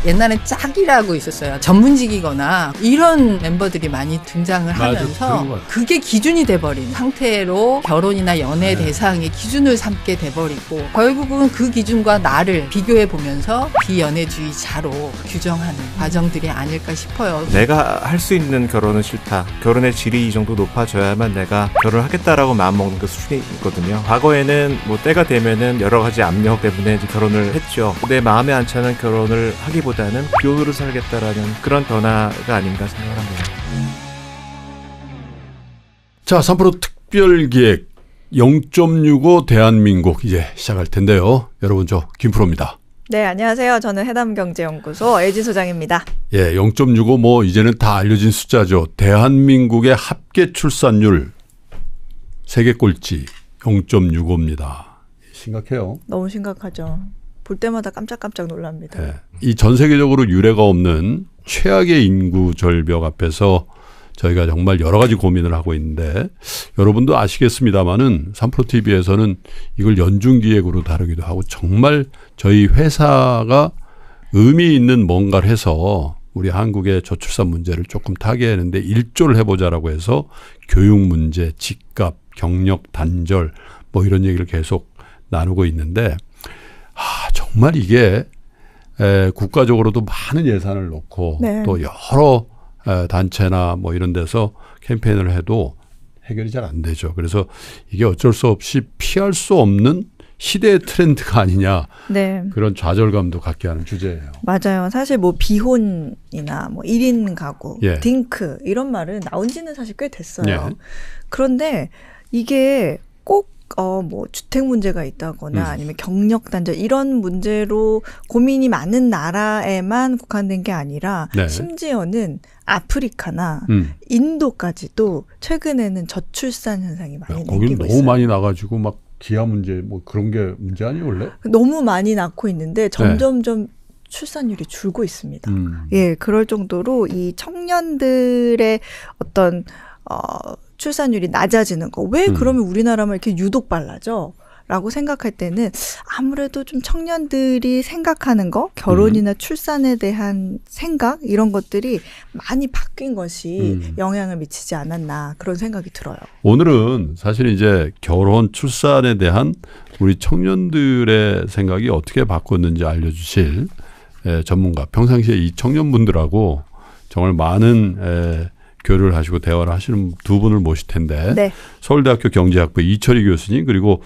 옛날엔 짝이라고 있었어요. 전문직이거나 이런 멤버들이 많이 등장을 하면서 그게 기준이 돼버린 상태로 결혼이나 연애 대상의 기준을 삼게 돼버리고 결국은 그 기준과 나를 비교해 보면서 비연애주의자로 규정하는 과정들이 아닐까 싶어요. 내가 할 수 있는 결혼은 싫다. 결혼의 질이 이 정도 높아져야만 내가 결혼하겠다라고 마음먹는 그 수준이 있거든요. 과거에는 뭐 때가 되면은 여러 가지 압력 때문에 이제 결혼을 했죠. 내 마음에 안 차는 결혼을 하기보다는 비혼으로 살겠다라는 그런 변화가 아닌가 생각을 합니다. 자, 3프로 특별기획 0.65 대한민국 이제 시작할 텐데요. 여러분, 저 김프로입니다. 네, 안녕하세요. 저는 해담경제연구소 애지 소장입니다. 예, 0.65 뭐 이제는 다 알려진 숫자죠. 대한민국의 합계 출산율 세계 꼴찌 0.65입니다. 심각해요. 너무 심각하죠. 볼 때마다 깜짝깜짝 놀랍니다. 예, 이 전 세계적으로 유례가 없는 최악의 인구 절벽 앞에서 저희가 정말 여러 가지 고민을 하고 있는데 여러분도 아시겠습니다마는 3프로TV에서는 이걸 연중기획으로 다루기도 하고 정말 저희 회사가 의미 있는 뭔가를 해서 우리 한국의 저출산 문제를 조금 타개하는데 일조를 해보자라고 해서 교육 문제, 집값, 경력 단절 뭐 이런 얘기를 계속 나누고 있는데 정말 이게 국가적으로도 많은 예산을 놓고 네. 또 여러 단체나 뭐 이런 데서 캠페인을 해도 해결이 잘 안 되죠. 그래서 이게 어쩔 수 없이 피할 수 없는 시대의 트렌드가 아니냐. 네. 그런 좌절감도 갖게 하는 주제예요. 맞아요. 사실 뭐 비혼이나 뭐 1인 가구, 예. 딩크 이런 말은 나온 지는 사실 꽤 됐어요. 예. 그런데 이게 꼭 뭐 주택 문제가 있다거나 아니면 경력 단절 이런 문제로 고민이 많은 나라에만 국한된 게 아니라 네. 심지어는 아프리카나 인도까지도 최근에는 저출산 현상이 많이 거긴 생기고 너무 있어요. 많이 나가지고 막 기아 문제 뭐 그런 게 문제 아니에요 원래? 너무 많이 낳고 있는데 점점점 출산율이 줄고 있습니다. 예, 그럴 정도로 이 청년들의 어떤 출산율이 낮아지는 거. 왜 그러면 우리나라만 이렇게 유독 빨라져? 라고 생각할 때는 아무래도 좀 청년들이 생각하는 거, 결혼이나 출산에 대한 생각 이런 것들이 많이 바뀐 것이 영향을 미치지 않았나 그런 생각이 들어요. 오늘은 사실 이제 결혼, 출산에 대한 우리 청년들의 생각이 어떻게 바꿨는지 알려주실 전문가, 평상시에 이 청년분들하고 정말 많은 교류를 하시고 대화를 하시는 두 분을 모실 텐데 네. 서울대학교 경제학부 이철희 교수님 그리고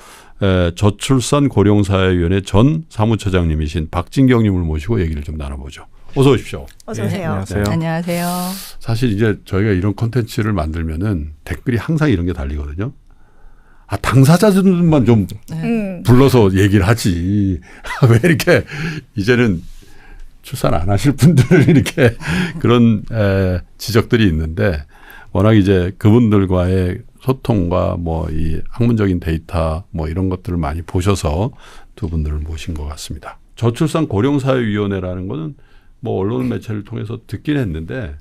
저출산 고령사회위원회 전 사무처장님이신 박진경님을 모시고 얘기를 좀 나눠보죠. 어서 오십시오. 어서 오세요. 네, 안녕하세요. 안녕하세요. 사실 이제 저희가 이런 콘텐츠를 만들면은 댓글이 항상 이런 게 달리거든요. 당사자들만 좀 불러서 얘기를 하지. 왜 이렇게 이제는 출산 안 하실 분들을 이렇게 그런 지적들이 있는데 워낙 이제 그분들과의 소통과 뭐 이 학문적인 데이터 뭐 이런 것들을 많이 보셔서 두 분들을 모신 것 같습니다. 저출산 고령사회위원회라는 거는 뭐 언론 매체를 통해서 듣긴 했는데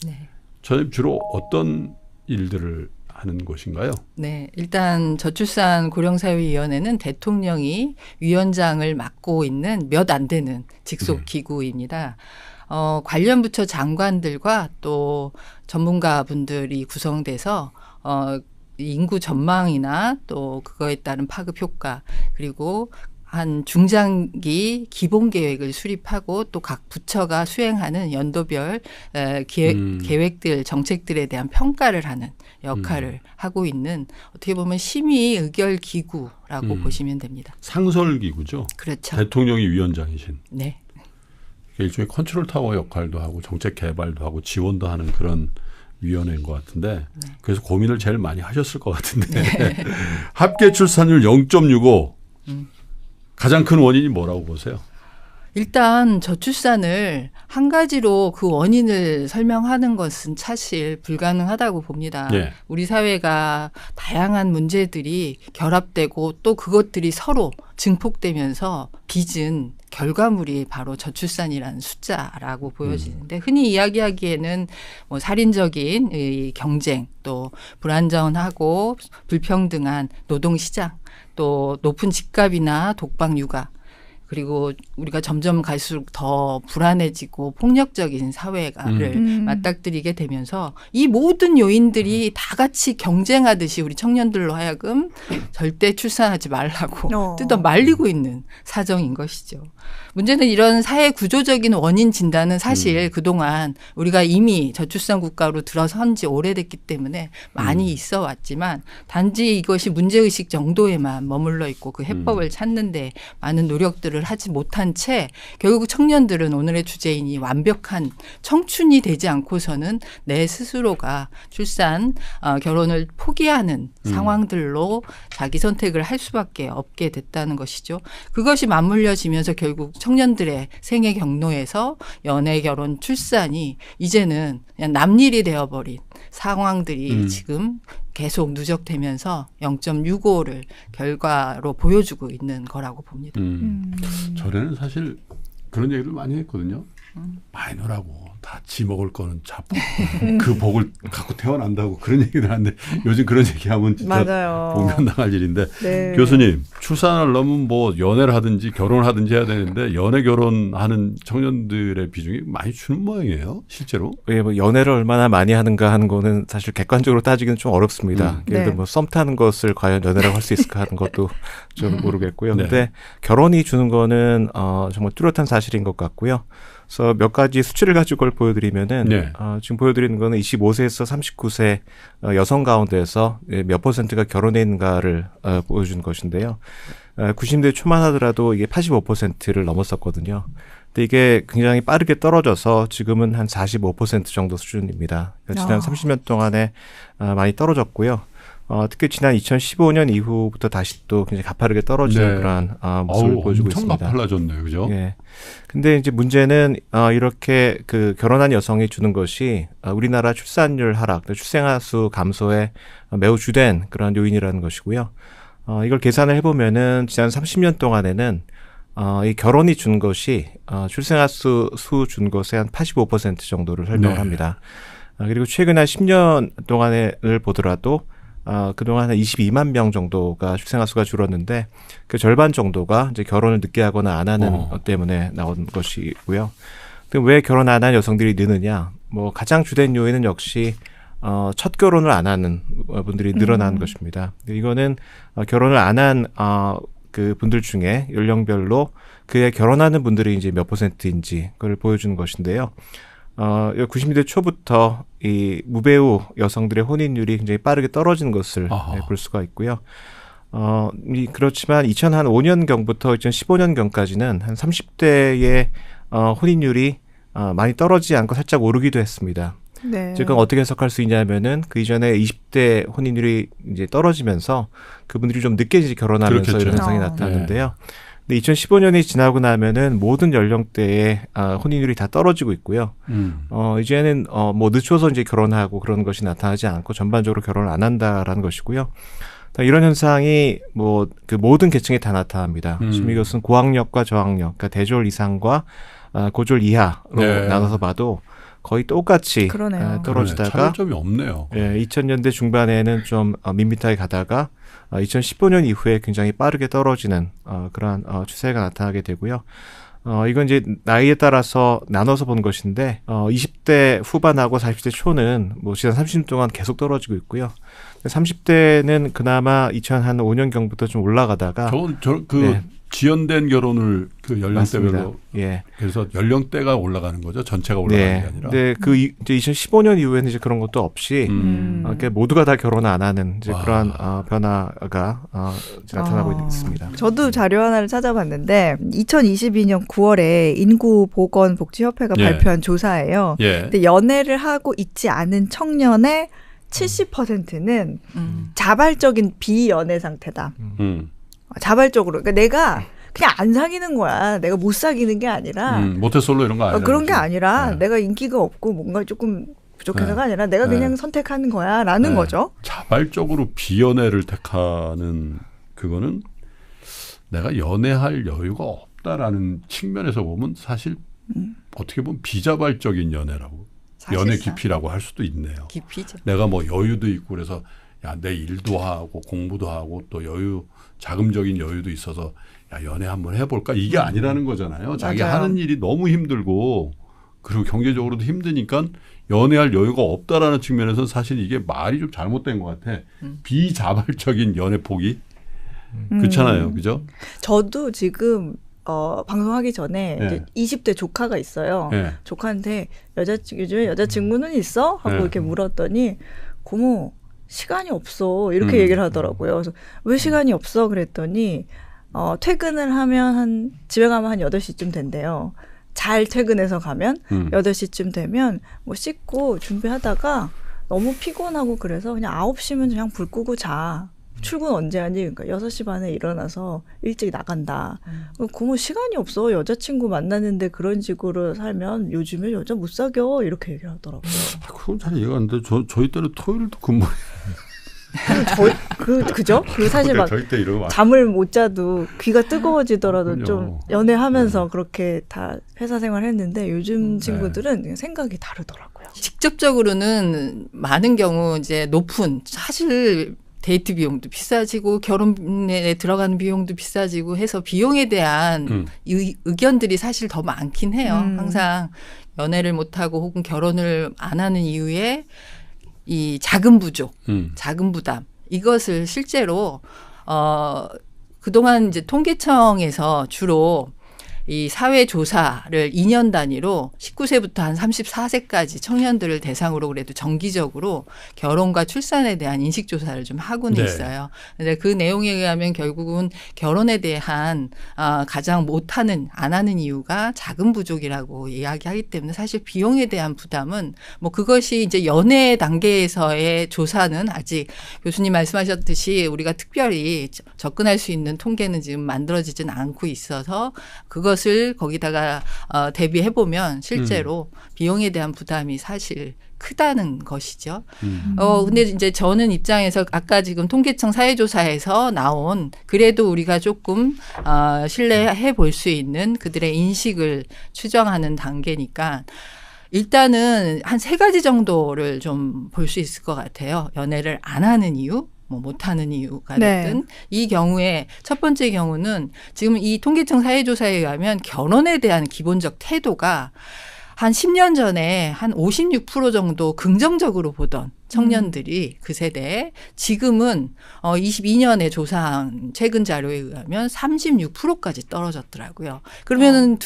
저는 주로 어떤 일들을 하는 곳인가요? 네, 일단 저출산 고령사회위원회는 대통령이 위원장을 맡고 있는 몇 안 되는 직속 기구입니다. 관련 부처 장관들과 또 전문가분들이 구성돼서 인구 전망이나 또 그거에 따른 파급 효과 그리고 한 중장기 기본 계획을 수립하고 또 각 부처가 수행하는 연도별 계획들 정책들에 대한 평가를 하는 역할을 하고 있는 어떻게 보면 심의 의결 기구라고 보시면 됩니다. 상설기구죠. 그렇죠. 대통령이 위원장이신. 네. 일종의 컨트롤 타워 역할도 하고 정책 개발도 하고 지원도 하는 그런 위원회인 것 같은데 그래서 고민을 제일 많이 하셨을 것 같은데 합계 출산율 0.65 가장 큰 원인이 뭐라고 보세요? 일단 저출산을 한 가지로 그 원인을 설명하는 것은 사실 불가능하다고 봅니다. 예. 우리 사회가 다양한 문제들이 결합되고 또 그것들이 서로 증폭되면서 빚은 결과물이 바로 저출산이라는 숫자라고 보여지는데 흔히 이야기하기에는 뭐 살인적인 이 경쟁 또 불안정하고 불평등한 노동시장 또 높은 집값이나 독박 육아 그리고 우리가 점점 갈수록 더 불안해지고 폭력적인 사회를 맞닥뜨리게 되면서 이 모든 요인들이 다 같이 경쟁하듯이 우리 청년들로 하여금 절대 출산하지 말라고 뜯어 말리고 있는 사정인 것이죠. 문제는 이런 사회 구조적인 원인 진단은 사실 그동안 우리가 이미 저출산 국가로 들어선 지 오래됐기 때문에 많이 있어 왔지만 단지 이것이 문제의식 정도에만 머물러 있고 그 해법을 찾는 데 많은 노력들을 하지 못한 채 결국 청년들은 오늘의 주제인 이 완벽한 청춘이 되지 않고서는 내 스스로가 출산, 결혼을 포기하는 상황들로 자기 선택을 할 수밖에 없게 됐다는 것이죠. 그것이 맞물려지면서 결국 청년들의 생애 경로에서 연애, 결혼, 출산이 이제는 그냥 남일이 되어버린 상황들이 지금 계속 누적되면서 0.65를 결과로 보여주고 있는 거라고 봅니다. 전에는 사실 그런 얘기를 많이 했거든요. 마이너라고 다 지 먹을 거는 자복. 그 복을 갖고 태어난다고 그런 얘기를 하는데 요즘 그런 얘기하면 진짜 맞아요. 봉변당할 일인데 네. 교수님 출산하려면 뭐 연애를 하든지 결혼을 하든지 해야 되는데 연애 결혼하는 청년들의 비중이 많이 주는 모양이에요 실제로. 예, 뭐 연애를 얼마나 많이 하는가 하는 거는 사실 객관적으로 따지기는 좀 어렵습니다. 예를 들어 뭐 썸 타는 것을 과연 연애라고 할 수 있을까 하는 것도 좀 모르겠고요. 네. 근데 결혼이 주는 거는 정말 뚜렷한 사실인 것 같고요. 그래서 몇 가지 수치를 가지고 그걸 보여드리면은 네. 지금 보여드리는 거는 25세에서 39세 여성 가운데서 몇 퍼센트가 결혼해 있는가를 보여준 것인데요. 90대 초만 하더라도 이게 85%를 넘었었거든요. 근데 이게 굉장히 빠르게 떨어져서 지금은 한 45% 정도 수준입니다. 그러니까 지난 30년 동안에 많이 떨어졌고요. 특히 지난 2015년 이후부터 다시 또 굉장히 가파르게 떨어지는 그러한 모습을 보여주고 있습니다. 엄청 가팔라졌네요, 그죠? 예. 근데 이제 문제는 이렇게 그 결혼한 여성이 주는 것이 우리나라 출산율 하락, 출생아 수 감소에 매우 주된 그런 요인이라는 것이고요. 이걸 계산을 해보면은 지난 30년 동안에는 이 결혼이 준 것이 출생아 수 준 것의 한 85% 정도를 설명을 합니다. 그리고 최근 한 10년 동안을 보더라도 그동안 한 22만 명 정도가 출생아 수가 줄었는데 그 절반 정도가 이제 결혼을 늦게 하거나 안 하는 것 때문에 나온 것이고요. 왜 결혼 안 한 여성들이 느느냐? 뭐 가장 주된 요인은 역시 첫 결혼을 안 하는 분들이 늘어난 것입니다. 이거는 결혼을 안 한 그 분들 중에 연령별로 그에 결혼하는 분들이 이제 몇 %인지 그걸 보여주는 것인데요. 90년대 초부터 이 무배우 여성들의 혼인율이 굉장히 빠르게 떨어진 것을 볼 수가 있고요. 그렇지만 2005년경부터 2015년경까지는 한 30대의 혼인율이 많이 떨어지지 않고 살짝 오르기도 했습니다. 네. 즉, 그건 어떻게 해석할 수 있냐면은 그 이전에 20대 혼인율이 이제 떨어지면서 그분들이 좀 늦게 이제 결혼하면서 그렇겠죠. 이런 현상이 나타났는데요. 근데 2015년이 지나고 나면은 모든 연령대의 혼인율이 다 떨어지고 있고요. 이제는 뭐 늦춰서 이제 결혼하고 그런 것이 나타나지 않고 전반적으로 결혼을 안 한다라는 것이고요. 이런 현상이 뭐 그 모든 계층에 다 나타납니다. 지금 이것은 고학력과 저학력, 그러니까 대졸 이상과 고졸 이하로 나눠서 봐도 거의 똑같이 떨어지다가 차별점이 없네요. 예, 2000년대 중반에는 좀 밋밋하게 가다가 2015년 이후에 굉장히 빠르게 떨어지는 그러한 추세가 나타나게 되고요. 이건 이제 나이에 따라서 나눠서 본 것인데 20대 후반하고 40대 초는 뭐 지난 30년 동안 계속 떨어지고 있고요. 30대는 그나마 2005년경부터 좀 올라가다가 지연된 결혼을 그 연령대별로 예. 그래서 연령대가 올라가는 거죠. 전체가 올라가는 게 아니라. 네, 그 이제 2015년 이후에는 이제 그런 것도 없이 이렇게 모두가 다 결혼 안 하는 이제 그러한 변화가 나타나고 있습니다. 저도 자료 하나를 찾아봤는데 2022년 9월에 인구보건복지협회가 발표한 조사예요. 근데 연애를 하고 있지 않은 청년의 70%는 자발적인 비연애 상태다. 자발적으로. 그러니까 내가 그냥 안 사귀는 거야. 내가 못 사귀는 게 아니라. 모태솔로 이런 거 아니야. 그런 게 아니라 내가 인기가 없고 뭔가 조금 부족해서가 아니라 내가 그냥 선택하는 거야 라는 거죠. 자발적으로 비연애를 택하는 그거는 내가 연애할 여유가 없다라는 측면에서 보면 사실 어떻게 보면 비자발적인 연애라고. 연애 깊이라고 할 수도 있네요. 깊이죠. 내가 뭐 여유도 있고 그래서 야, 내 일도 하고 공부도 하고 또 자금적인 여유도 있어서 야, 연애 한번 해볼까? 이게 아니라는 거잖아요. 자기 맞아요. 하는 일이 너무 힘들고 그리고 경제적으로도 힘드니까 연애할 여유가 없다라는 측면에서 사실 이게 말이 좀 잘못된 것 같아. 비자발적인 연애 포기. 그렇잖아요. 그죠? 저도 지금 방송하기 전에 네. 이제 20대 조카가 있어요. 네. 조카한테 요즘에 여자친구는 있어? 하고 네. 이렇게 물었더니 고모 시간이 없어 이렇게 얘기를 하더라고요. 그래서 왜 시간이 없어? 그랬더니 퇴근을 하면 집에 가면 한 8시쯤 된대요. 잘 퇴근해서 가면 8시쯤 되면 뭐 씻고 준비하다가 너무 피곤하고 그래서 그냥 9시면 그냥 불 끄고 자. 출근 언제 하니? 그러니까 6시 반에 일어나서 일찍 나간다. 고모 시간이 없어. 여자친구 만나는데 그런 식으로 살면 요즘에 여자 못 사겨. 이렇게 얘기를 하더라고요. 그건 잘 이해가 안 돼. 저희 때는 토요일도 근무해. 그죠? 그 사실 막 저희 때 이러면 잠을 못 자도 귀가 뜨거워지더라도 그럼요. 좀 연애하면서 그렇게 다 회사 생활했는데 요즘 친구들은 생각이 다르더라고요. 직접적으로는 많은 경우 이제 높은 사실 데이트 비용도 비싸지고 결혼에 들어가는 비용도 비싸지고 해서 비용에 대한 의견들이 사실 더 많긴 해요. 항상 연애를 못하고 혹은 결혼을 안 하는 이유에 이 자금 부족, 자금 부담 이것을 실제로 그동안 이제 통계청에서 주로 이 사회 조사를 2년 단위로 19세부터 한 34세까지 청년들을 대상으로 그래도 정기적으로 결혼과 출산에 대한 인식 조사를 좀 하고는 있어요. 근데 그 내용에 의하면 결국은 결혼에 대한 가장 못하는 안 하는 이유가 자금 부족이라고 이야기하기 때문에 사실 비용에 대한 부담은 뭐 그것이 이제 연애 단계에서의 조사는 아직 교수님 말씀하셨듯이 우리가 특별히 접근할 수 있는 통계는 지금 만들어지진 않고 있어서 그것을 거기다가 대비해 보면 실제로 비용에 대한 부담이 사실 크다는 것이죠. 근데 이제 저는 입장에서 아까 지금 통계청 사회조사에서 나온 그래도 우리가 조금 신뢰해 볼 수 있는 그들의 인식을 추정하는 단계니까 일단은 한 3가지 정도를 좀 볼 수 있을 것 같아요. 연애를 안 하는 이유. 뭐 못하는 이유가 됐든 이 경우에 첫 번째 경우는 지금 이 통계청 사회조사에 의하면 결혼에 대한 기본적 태도가 한 10년 전에 한 56% 정도 긍정적으로 보던 청년들이 그 세대에 지금은 22년에 조사한 최근 자료에 의하면 36%까지 떨어졌더라고요. 그러면은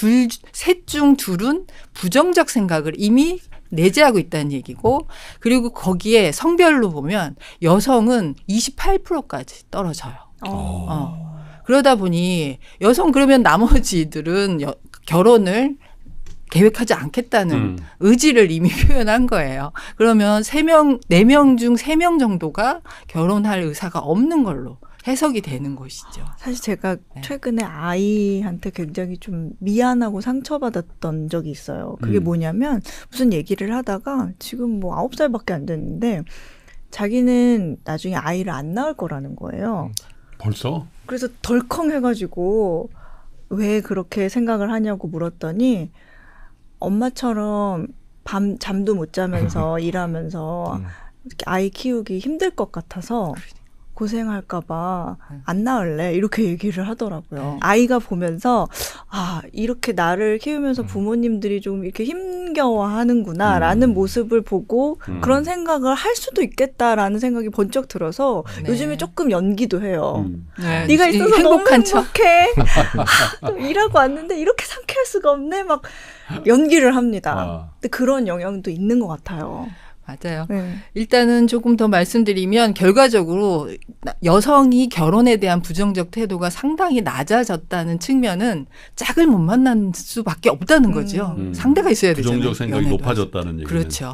셋 중 둘은 부정적 생각을 이미 내재하고 있다는 얘기고 그리고 거기에 성별로 보면 여성은 28%까지 떨어져요. 그러다 보니 여성 그러면 나머지들은 결혼을 계획하지 않겠다는 의지를 이미 표현한 거예요. 그러면 4명 중 3명 정도가 결혼할 의사가 없는 걸로 해석이 되는 것이죠. 사실 제가 최근에 아이한테 굉장히 좀 미안하고 상처받았던 적이 있어요. 그게 뭐냐면 무슨 얘기를 하다가 지금 뭐 9살밖에 안 됐는데 자기는 나중에 아이를 안 낳을 거라는 거예요. 벌써? 그래서 덜컹 해가지고 왜 그렇게 생각을 하냐고 물었더니 엄마처럼 밤 잠도 못 자면서 일하면서 이렇게 아이 키우기 힘들 것 같아서 고생할까봐 안 낳을래 이렇게 얘기를 하더라고요. 아이가 보면서 이렇게 나를 키우면서 부모님들이 좀 이렇게 힘겨워하는구나라는 모습을 보고 그런 생각을 할 수도 있겠다라는 생각이 번쩍 들어서 요즘에 조금 연기도 해요. 네가 있어서 너무 행복해. 또 일하고 왔는데 이렇게 상쾌할 수가 없네. 막 연기를 합니다. 근데 그런 영향도 있는 것 같아요. 맞아요. 일단은 조금 더 말씀드리면 결과적으로 여성이 결혼에 대한 부정적 태도가 상당히 낮아졌다는 측면은 짝을 못 만날 수밖에 없다는 거죠. 상대가 있어야 되잖아요. 부정적 생각이 연애도 높아졌다는 얘기는. 그렇죠.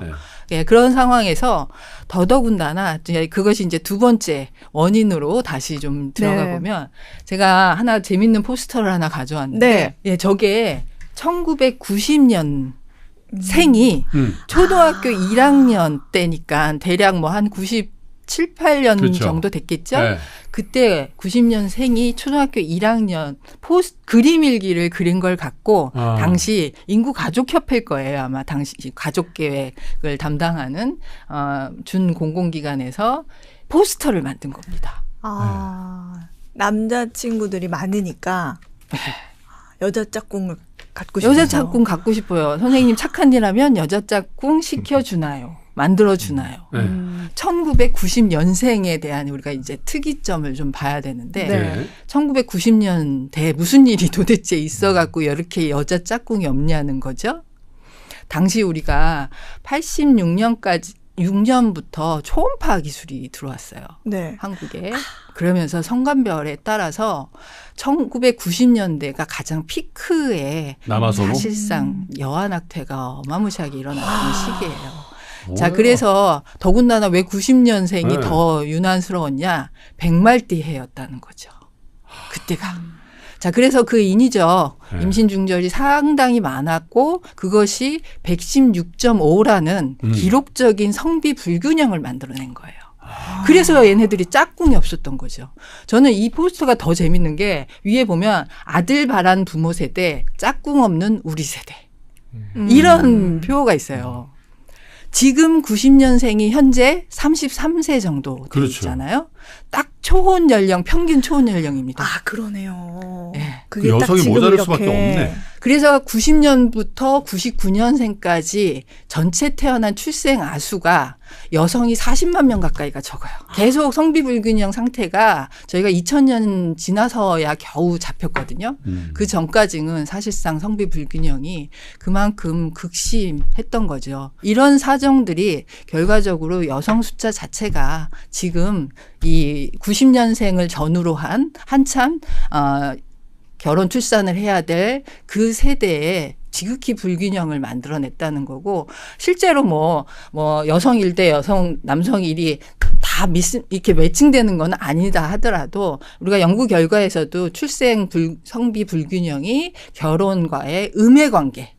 네, 그런 상황에서 더더군다나 그것이 이제 두 번째 원인으로 다시 좀 들어가 보면 제가 하나 재밌는 포스터를 하나 가져왔는데 저게 1990년 생이 초등학교 1학년 때니까 대략 뭐 한 97, 8년 그렇죠. 정도 됐겠죠. 그때 90년생이 초등학교 1학년 그림 일기를 그린 걸 갖고 당시 인구 가족협회일 거예요. 아마 당시 가족 계획을 담당하는 준 공공기관에서 포스터를 만든 겁니다. 남자친구들이 많으니까 여자 짝꿍을 갖고 싶어요. 여자 짝꿍 갖고 싶어요. 선생님 착한 일 하면 여자 짝꿍 시켜주나요? 만들어주나요? 1990년생에 대한 우리가 이제 특이점을 좀 봐야 되는데 네. 1990년대에 무슨 일이 도대체 있어갖고 이렇게 여자 짝꿍이 없냐는 거죠. 당시 우리가 86년부터 초음파 기술이 들어왔어요. 네. 한국에. 그러면서 성관별에 따라서 1990년대가 가장 피크에 남아선호? 사실상 여아낙태가 어마무시하게 일어났던 시기예요. 오. 자, 그래서 더군다나 왜 90년생이 네. 더 유난스러웠냐? 백말띠 해였다는 거죠. 그때가. 자, 그래서 그 인이죠. 네. 임신 중절이 상당히 많았고 그것이 116.5라는 기록적인 성비 불균형을 만들어낸 거예요. 그래서 얘네들이 짝꿍이 없었던 거죠. 저는 이 포스터가 더 재밌는 게 위에 보면 아들 바란 부모 세대, 짝꿍 없는 우리 세대. 이런 표어가 있어요. 지금 90년생이 현재 33세 정도 그렇죠. 있잖아요. 딱 초혼 연령, 평균 초혼 연령입니다. 그러네요. 네. 그게 딱 여성이 지금 모자랄 이렇게. 수밖에 없네. 그래서 90년부터 99년생까지 전체 태어난 출생 아수가 여성이 40만 명 가까이가 적어요. 계속 성비 불균형 상태가 저희가 2000년 지나서야 겨우 잡혔거든요. 그 전까지는 사실상 성비 불균형이 그만큼 극심했던 거죠. 이런 사정들이 결과적으로 여성 숫자 자체가 지금 이 90년생을 전후로 한 한참 결혼 출산을 해야 될 그 세대에 지극히 불균형을 만들어냈다는 거고 실제로 뭐 여성 1대 남성 1이 다 이렇게 매칭되는 건 아니다 하더라도 우리가 연구 결과에서도 성비 불균형이 결혼과의 음해 관계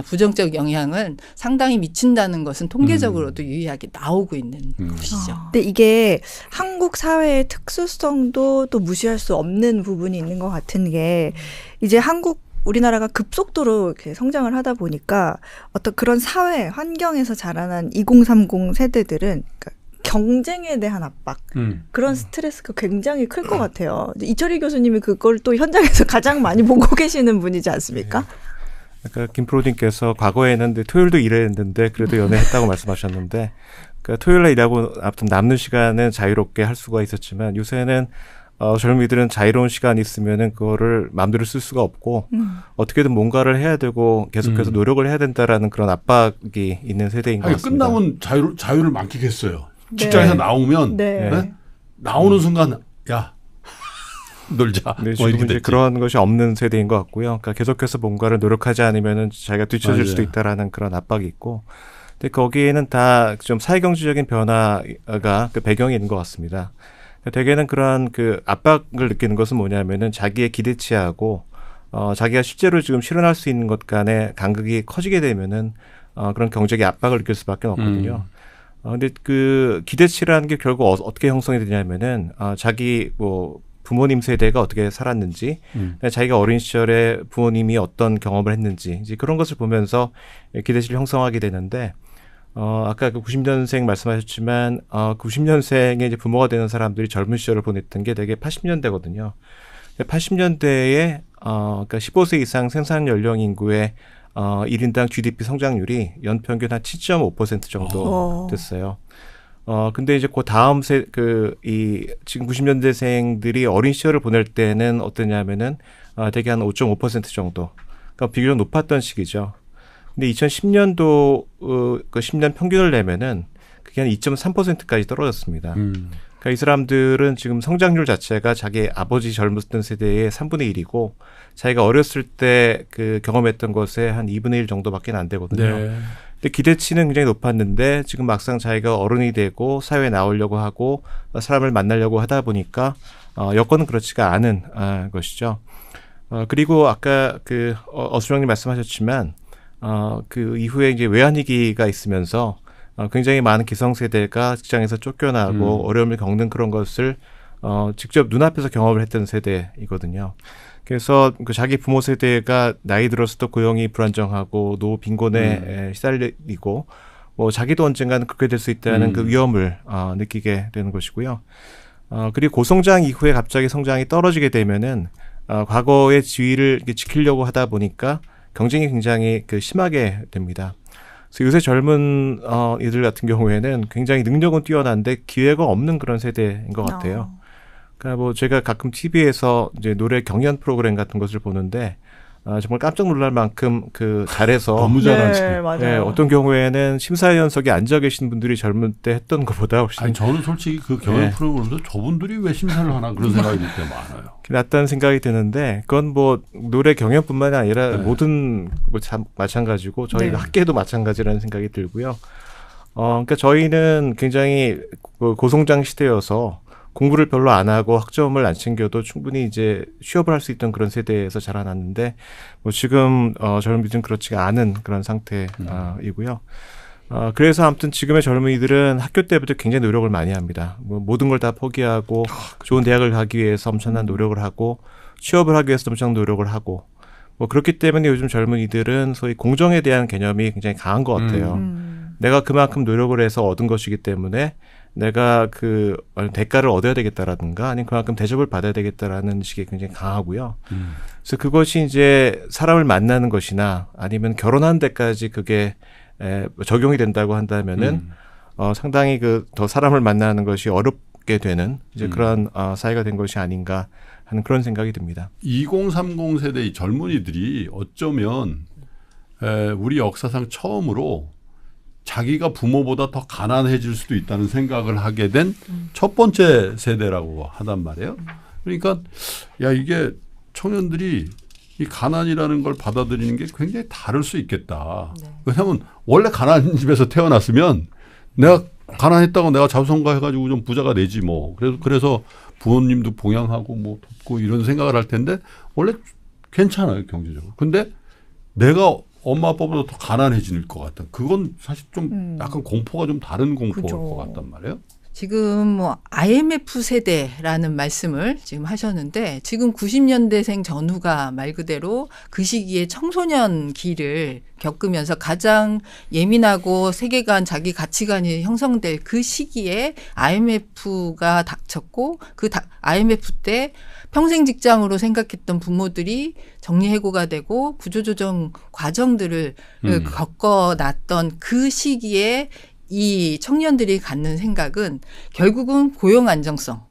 부정적 영향은 상당히 미친다는 것은 통계적으로도 유의하게 나오고 있는 것이죠. 근데 이게 한국 사회의 특수성도 또 무시할 수 없는 부분이 있는 것 같은 게 이제 우리나라가 급속도로 이렇게 성장을 하다 보니까 어떤 그런 사회 환경에서 자라난 2030 세대들은 그러니까 경쟁에 대한 압박 그런 스트레스가 굉장히 클 것 같아요. 이철희 교수님이 그걸 또 현장에서 가장 많이 보고 계시는 분이지 않습니까? 그러니까 김프로님께서 과거에는 토요일도 일했는데 그래도 연애했다고 말씀하셨는데 그러니까 토요일날 일하고 아무튼 남는 시간은 자유롭게 할 수가 있었지만 요새는 젊은이들은 자유로운 시간이 있으면은 그거를 마음대로 쓸 수가 없고 어떻게든 뭔가를 해야 되고 계속해서 노력을 해야 된다라는 그런 압박이 있는 세대인 것 같습니다. 끝나면 자유를 만끽했어요. 직장에서 나오면 네. 나오는 순간 야 놀자. 네, 지금 이제 그런 것이 없는 세대인 것 같고요. 그러니까 계속해서 뭔가를 노력하지 않으면은 자기가 뒤처질 맞아요. 수도 있다라는 그런 압박이 있고, 근데 거기에는 다 좀 사회경제적인 변화가 그 배경이 있는 것 같습니다. 대개는 그런 그 압박을 느끼는 것은 뭐냐면은 자기의 기대치하고 자기가 실제로 지금 실현할 수 있는 것 간의 간극이 커지게 되면은 그런 경제적 압박을 느낄 수밖에 없거든요. 근데 그 기대치라는 게 결국 어떻게 형성이 되냐면은 자기 부모님 세대가 어떻게 살았는지, 자기가 어린 시절에 부모님이 어떤 경험을 했는지, 이제 그런 것을 보면서 기대치를 형성하게 되는데, 아까 그 90년생 말씀하셨지만, 90년생의 이제 부모가 되는 사람들이 젊은 시절을 보냈던 게 되게 80년대거든요. 80년대에, 그러니까 15세 이상 생산 연령 인구의 1인당 GDP 성장률이 연평균 한 7.5% 정도 됐어요. 근데 이제 그 다음 지금 90년대생들이 어린 시절을 보낼 때는 어떠냐면은, 되게 한 5.5% 정도. 그러니까 비교적 높았던 시기죠. 근데 2010년도, 그 10년 평균을 내면은 그게 한 2.3%까지 떨어졌습니다. 그러니까 이 사람들은 지금 성장률 자체가 자기 아버지 젊었던 세대의 3분의 1이고, 자기가 어렸을 때 그 경험했던 것의 한 2분의 1 정도밖에 안 되거든요. 네. 근데 기대치는 굉장히 높았는데 지금 막상 자기가 어른이 되고 사회에 나오려고 하고 사람을 만나려고 하다 보니까 여건은 그렇지가 않은 것이죠. 그리고 아까 그 어수령님 말씀하셨지만 그 이후에 이제 외환위기가 있으면서 굉장히 많은 기성세대가 직장에서 쫓겨나고 어려움을 겪는 그런 것을 직접 눈앞에서 경험을 했던 세대이거든요. 그래서 그 자기 부모 세대가 나이 들어서도 고용이 불안정하고 노후 빈곤에 시달리고 뭐 자기도 언젠가는 그렇게 될 수 있다는 그 위험을 느끼게 되는 것이고요. 그리고 고성장 이후에 갑자기 성장이 떨어지게 되면은 과거의 지위를 지키려고 하다 보니까 경쟁이 굉장히 심하게 됩니다. 그래서 요새 젊은 이들 같은 경우에는 굉장히 능력은 뛰어난데 기회가 없는 그런 세대인 것 같아요. 그러니까 뭐 제가 가끔 TV에서 이제 노래 경연 프로그램 같은 것을 보는데 정말 깜짝 놀랄 만큼 잘해서 너무 잘하지. 네, 맞아요. 네, 어떤 경우에는 심사위원석에 앉아 계신 분들이 젊을 때 했던 것보다 훨씬 아니 저는 솔직히 그 경연 네. 프로그램에서 저분들이 왜 심사를 하나 그런 생각이 들 때 많아요. 낫다는 생각이 드는데 그건 뭐 노래 경연뿐만이 아니라 네. 모든 마찬가지고 저희 네. 학계도 마찬가지라는 생각이 들고요. 그러니까 저희는 굉장히 고성장 시대여서 공부를 별로 안 하고 학점을 안 챙겨도 충분히 이제 취업을 할 수 있던 그런 세대에서 자라났는데 뭐 지금 젊은이들은 그렇지가 않은 그런 상태이고요. 그래서 아무튼 지금의 젊은이들은 학교 때부터 굉장히 노력을 많이 합니다. 뭐 모든 걸 다 포기하고 좋은 대학을 가기 위해서 엄청난 노력을 하고 취업을 하기 위해서 엄청난 노력을 하고 뭐 그렇기 때문에 요즘 젊은이들은 소위 공정에 대한 개념이 굉장히 강한 것 같아요. 내가 그만큼 노력을 해서 얻은 것이기 때문에 내가 대가를 얻어야 되겠다라든가 아니면 그만큼 대접을 받아야 되겠다라는 식이 굉장히 강하고요. 그래서 그것이 이제 사람을 만나는 것이나 아니면 결혼하는 데까지 그게 적용이 된다고 한다면은 상당히 더 사람을 만나는 것이 어렵게 되는 이제 그런 사회가 된 것이 아닌가 하는 그런 생각이 듭니다. 2030 세대의 젊은이들이 어쩌면 우리 역사상 처음으로 자기가 부모보다 더 가난해질 수도 있다는 생각을 하게 된 첫 번째 세대라고 하단 말이에요. 그러니까 야 이게 청년들이 이 가난이라는 걸 받아들이는 게 굉장히 다를 수 있겠다. 네. 왜냐하면 원래 가난한 집에서 태어났으면 내가 가난했다고 내가 자수성가해가지고 좀 부자가 되지 뭐. 그래서 부모님도 봉양하고 뭐 돕고 이런 생각을 할 텐데 원래 괜찮아요 경제적으로. 근데 내가 엄마 아빠보다 더 가난해질 것 같다. 그건 사실 좀 약간 공포가 좀 다른 공포일 그죠. 것 같단 말이에요. 지금 뭐 IMF 세대라는 말씀을 지금 하셨는데 지금 90년대생 전후가 말 그대로 그 시기에 청소년기를 겪으면서 가장 예민하고 세계관 자기 가치관이 형성될 그 시기에 IMF가 닥쳤고 IMF 때 평생 직장으로 생각했던 부모들이 정리해고가 되고 구조조정 과정들을 겪어놨던 그 시기에 이 청년들이 갖는 생각은 결국은 고용 안정성.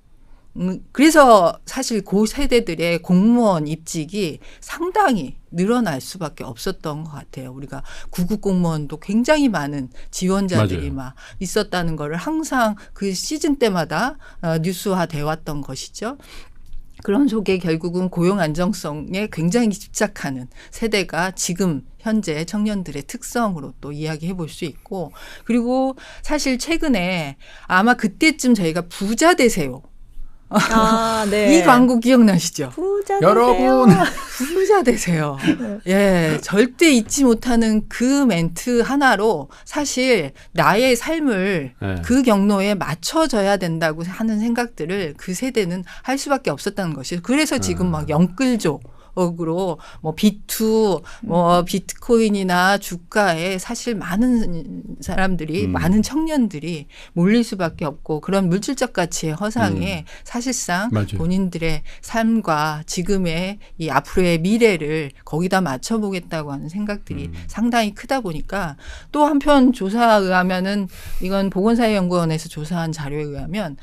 그래서 사실 고 세대들의 공무원 입직이 상당히 늘어날 수밖에 없었던 것 같아요. 우리가 구급 공무원도 굉장히 많은 지원자들이 맞아요. 막 있었다는 거를 항상 그 시즌 때마다 뉴스화돼 왔던 것이죠. 그런 속에 결국은 고용 안정성에 굉장히 집착하는 세대가 지금 현재 청년들의 특성으로 또 이야기해 볼 수 있고 그리고 사실 최근에 아마 그때쯤 저희가 부자 되세요. 네. 이 광고 기억나시죠? 부자 여러분. 되세요. 부자 되세요. 예, 절대 잊지 못하는 그 멘트 하나로 사실 나의 삶을 네. 그 경로에 맞춰져야 된다고 하는 생각들을 그 세대는 할 수밖에 없었다는 것이죠. 그래서 지금 막 영끌조. 으로 뭐 비투 뭐 비트코인이나 주가에 사실 많은 사람들이 많은 청년들이 몰릴 수밖에 없고 그런 물질적 가치의 허상에 사실상 맞아요. 본인들의 삶과 지금의 이 앞으로의 미래를 거기다 맞춰보겠다고 하는 생각들이 상당히 크다 보니까 또 한편 조사에 의하면은 이건 보건사회연구원에서 조사한 자료에 의하면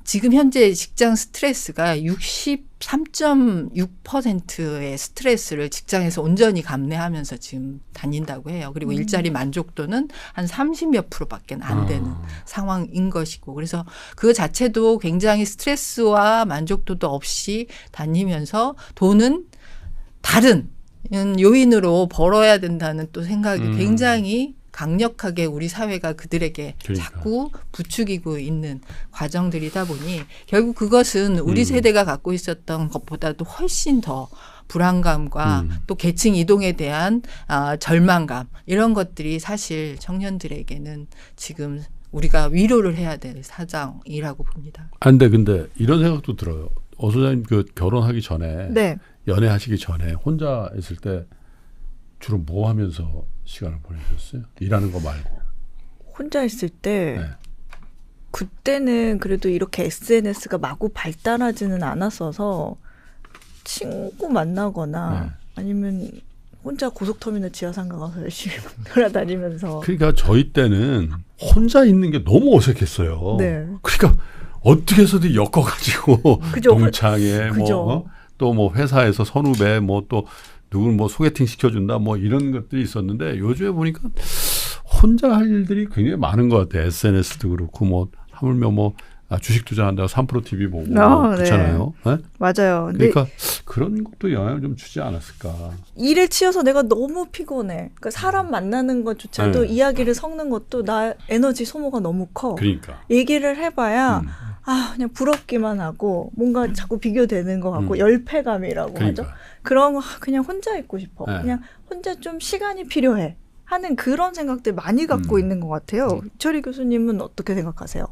지금 현재 직장 스트레스가 63.6%의 스트레스를 직장에서 온전히 감내하면서 지금 다닌다고 해요. 그리고 일자리 만족도는 한 30몇 %밖에 안 되는 상황인 것이고 그래서 그 자체도 굉장히 스트레스와 만족도도 없이 다니면서 돈은 다른 요인으로 벌어야 된다는 또 생각이 굉장히 강력하게 우리 사회가 그들에게 그러니까. 자꾸 부추기고 있는 과정들이다 보니 결국 그것은 우리 세대가 갖고 있었던 것보다도 훨씬 더 불안감과 또 계층 이동에 대한 절망감 이런 것들이 사실 청년들에게는 지금 우리가 위로를 해야 될 사정이라고 봅니다. 근데 이런 생각도 들어요. 오 소장님 결혼하기 전에 네. 연애하시기 전에 혼자 있을 때 주로 뭐 하면서 시간을 보내셨어요? 일하는 거 말고. 혼자 있을 때 네. 그때는 그래도 이렇게 SNS가 마구 발달하지는 않았어서 친구 만나거나 네. 아니면 혼자 고속터미널 지하상가 가서 열심히 돌아다니면서 그러니까 저희 때는 혼자 있는 게 너무 어색했어요. 네. 그러니까 어떻게 해서든 엮어가지고 그죠. 동창회 그죠. 또 뭐 회사에서 선후배 뭐 또 누굴 뭐 소개팅 시켜준다 뭐 이런 것들이 있었는데 요즘에 보니까 혼자 할 일들이 굉장히 많은 것 같아요. SNS도 그렇고 뭐 하물며 뭐 주식 투자한다고 3프로 TV 보고 그렇잖아요. 네. 맞아요. 근데 그러니까 그런 것도 영향을 좀 주지 않았을까. 일에 치여서 내가 너무 피곤해. 그러니까 사람 만나는 것조차도 네. 이야기를 섞는 것도 나 에너지 소모가 너무 커. 그러니까. 얘기를 해봐야 그냥 부럽기만 하고 뭔가 자꾸 비교되는 것 같고 열패감이라고 그러니까. 하죠. 그런 거 그냥 혼자 있고 싶어. 네. 그냥 혼자 좀 시간이 필요해. 하는 그런 생각들 많이 갖고 있는 것 같아요. 철희 교수님은 어떻게 생각하세요?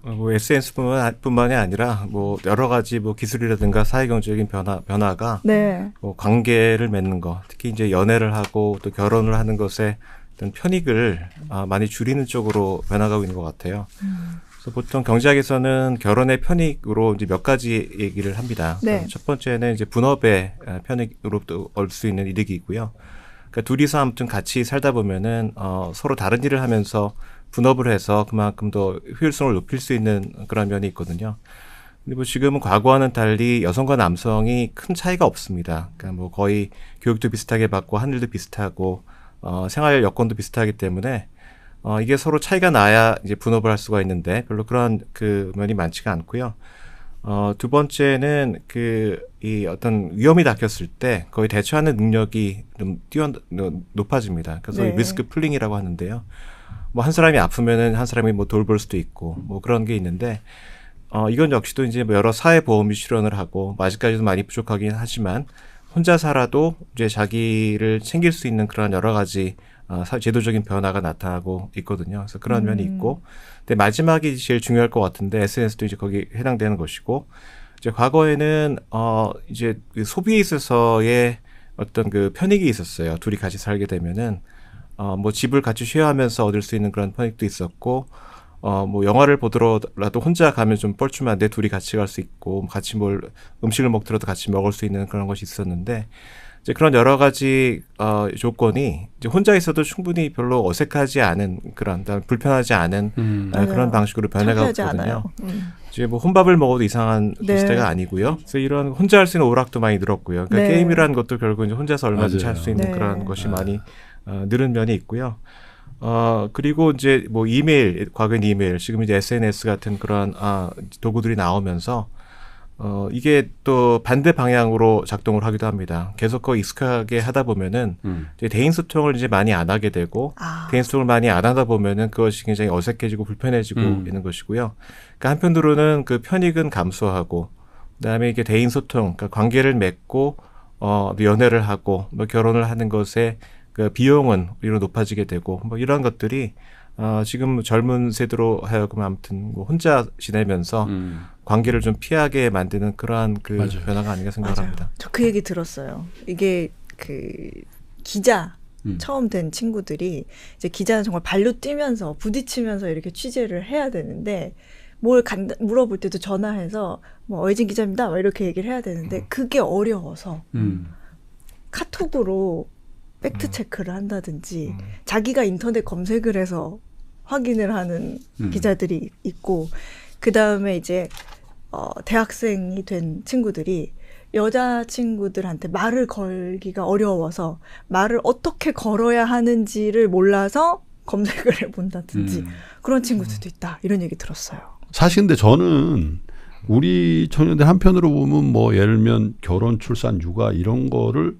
뭐 SNS뿐만이 아니라 뭐 여러 가지 뭐 기술이라든가 사회경제적인 변화가 네. 뭐 관계를 맺는 거, 특히 이제 연애를 하고 또 결혼을 하는 것에 어떤 편익을 많이 줄이는 쪽으로 변화가고 있는 것 같아요. 그래서 보통 경제학에서는 결혼의 편익으로 이제 몇 가지 얘기를 합니다. 네. 첫 번째는 이제 분업의 편익으로부터 얻을 수 있는 이득이 있고요. 그러니까 둘이서 아무튼 같이 살다 보면은 서로 다른 일을 하면서 분업을 해서 그만큼 더 효율성을 높일 수 있는 그런 면이 있거든요. 근데 뭐 지금은 과거와는 달리 여성과 남성이 큰 차이가 없습니다. 그러니까 뭐 거의 교육도 비슷하게 받고 하늘도 비슷하고 생활 여건도 비슷하기 때문에 이게 서로 차이가 나야 이제 분업을 할 수가 있는데 별로 그런 그 면이 많지가 않고요. 두 번째는 이 어떤 위험이 닥쳤을 때 거의 대처하는 능력이 좀 높아집니다. 그래서 네. 리스크 풀링이라고 하는데요. 뭐 한 사람이 아프면은 한 사람이 뭐 돌볼 수도 있고 뭐 그런 게 있는데 이건 역시도 이제 뭐 여러 사회보험이 출연을 하고 뭐 아직까지도 많이 부족하긴 하지만 혼자 살아도 이제 자기를 챙길 수 있는 그런 여러 가지 제도적인 변화가 나타나고 있거든요. 그래서 그런 면이 있고, 근데 마지막이 제일 중요할 것 같은데 SNS도 이제 거기 해당되는 것이고, 이제 과거에는 이제 그 소비에 있어서의 어떤 그 편익이 있었어요. 둘이 같이 살게 되면은 뭐 집을 같이 쉐어하면서 얻을 수 있는 그런 편익도 있었고, 뭐 영화를 보더라도 혼자 가면 좀 뻘쭘한데 둘이 같이 갈 수 있고, 같이 뭘 음식을 먹더라도 같이 먹을 수 있는 그런 것이 있었는데. 이제 그런 여러 가지 조건이 이제 혼자 있어도 충분히 별로 어색하지 않은 그런 불편하지 않은 그런 방식으로 변해가고 있거든요. 이제 뭐 혼밥을 먹어도 이상한 네. 시대가 아니고요. 그래서 이런 혼자 할 수 있는 오락도 많이 늘었고요. 그러니까 네. 게임이라는 것도 결국 이제 혼자서 얼마든지 할 수 있는 네. 그런 것이 많이 늘은 면이 있고요. 그리고 이제 뭐 이메일, 과거엔 이메일, 지금 이제 SNS 같은 그런 도구들이 나오면서 이게 또 반대 방향으로 작동을 하기도 합니다. 계속 거 익숙하게 하다 보면은 이제 대인 소통을 이제 많이 안 하게 되고 대인 소통을 많이 안 하다 보면은 그것이 굉장히 어색해지고 불편해지고 있는 것이고요. 그러니까 한편으로는 그 편익은 감소하고 그다음에 이게 대인 소통, 그러니까 관계를 맺고 연애를 하고 뭐 결혼을 하는 것에 그 비용은 오히려 높아지게 되고 뭐 이런 것들이 지금 젊은 세대로 하여금 아무튼 뭐 혼자 지내면서 관계를 좀 피하게 만드는 그러한 그 맞아요. 변화가 아닌가 생각을 합니다. 저 그 얘기 들었어요. 이게 그 기자 처음 된 친구들이 이제 기자는 정말 발로 뛰면서 부딪히면서 이렇게 취재를 해야 되는데 뭘 물어볼 때도 전화해서 뭐 어혜진 기자입니다. 막 이렇게 얘기를 해야 되는데 그게 어려워서 카톡으로 팩트 체크를 한다든지 자기가 인터넷 검색을 해서 확인을 하는 기자들이 있고 그 다음에 이제 대학생이 된 친구들이 여자친구들한테 말을 걸기가 어려워서 말을 어떻게 걸어야 하는지를 몰라서 검색을 해본다든지 그런 친구들도 있다. 이런 얘기 들었어요. 사실 근데 저는 우리 청년들 한편으로 보면 뭐 예를 들면 결혼, 출산, 육아 이런 거를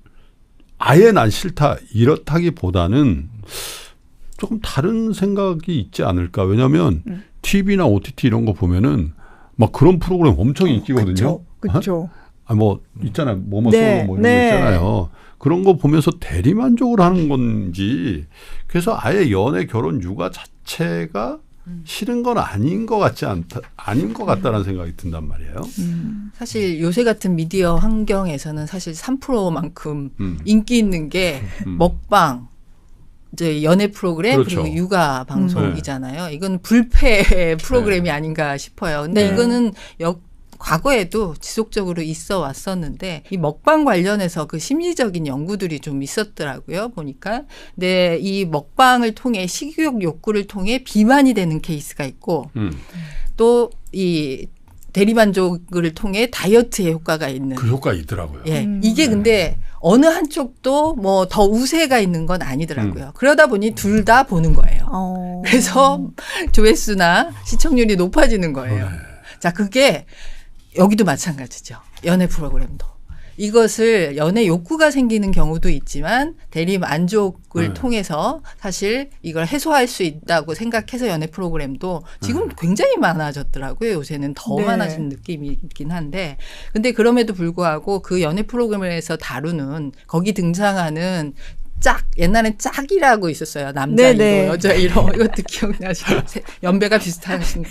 아예 난 싫다 이렇다기보다는 조금 다른 생각이 있지 않을까. 왜냐하면 TV나 OTT 이런 거 보면은 막 그런 프로그램 엄청 인기거든요. 그렇죠. 뭐 있잖아요. 뭐뭐 네, 솔로 뭐 이런 네. 거 있잖아요. 그런 거 보면서 대리만족을 하는 건지 그래서 아예 연애, 결혼, 육아 자체가 싫은 건 아닌 것 같다는 생각이 든단 말이에요. 사실 요새 같은 미디어 환경에서는 사실 3%만큼 인기 있는 게 먹방, 이제 연애 프로그램 그렇죠. 그리고 육아 방송이잖아요. 이건 불패 프로그램이 아닌가 싶어요. 근데 네. 이거는 과거에도 지속적으로 있어 왔었는데 이 먹방 관련해서 그 심리적인 연구들이 좀 있었더라고요. 보니까. 근데 이 먹방을 통해 식욕 욕구를 통해 비만이 되는 케이스가 있고 또 이 대리만족을 통해 다이어트에 효과가 있는. 그 효과 있더라고요. 예. 이게 근데 어느 한쪽도 뭐 더 우세가 있는 건 아니더라고요. 그러다 보니 둘 다 보는 거예요. 그래서 조회수나 시청률이 높아지는 거예요. 자, 그게 여기도 마찬가지죠. 연애 프로그램도. 이것을 연애 욕구가 생기는 경우도 있지만 대리 만족을 통해서 사실 이걸 해소할 수 있다고 생각해서 연애 프로그램도 지금 굉장히 많아졌더라고요. 요새는 더 네. 많아진 느낌이 있긴 한데 근데 그럼에도 불구하고 그 연애 프로그램에서 다루는 거기 등장하는 옛날엔 짝이라고 있었어요. 남자 네네. 1호, 여자 1호. 이것도 기억나시죠? 연배가 비슷하신.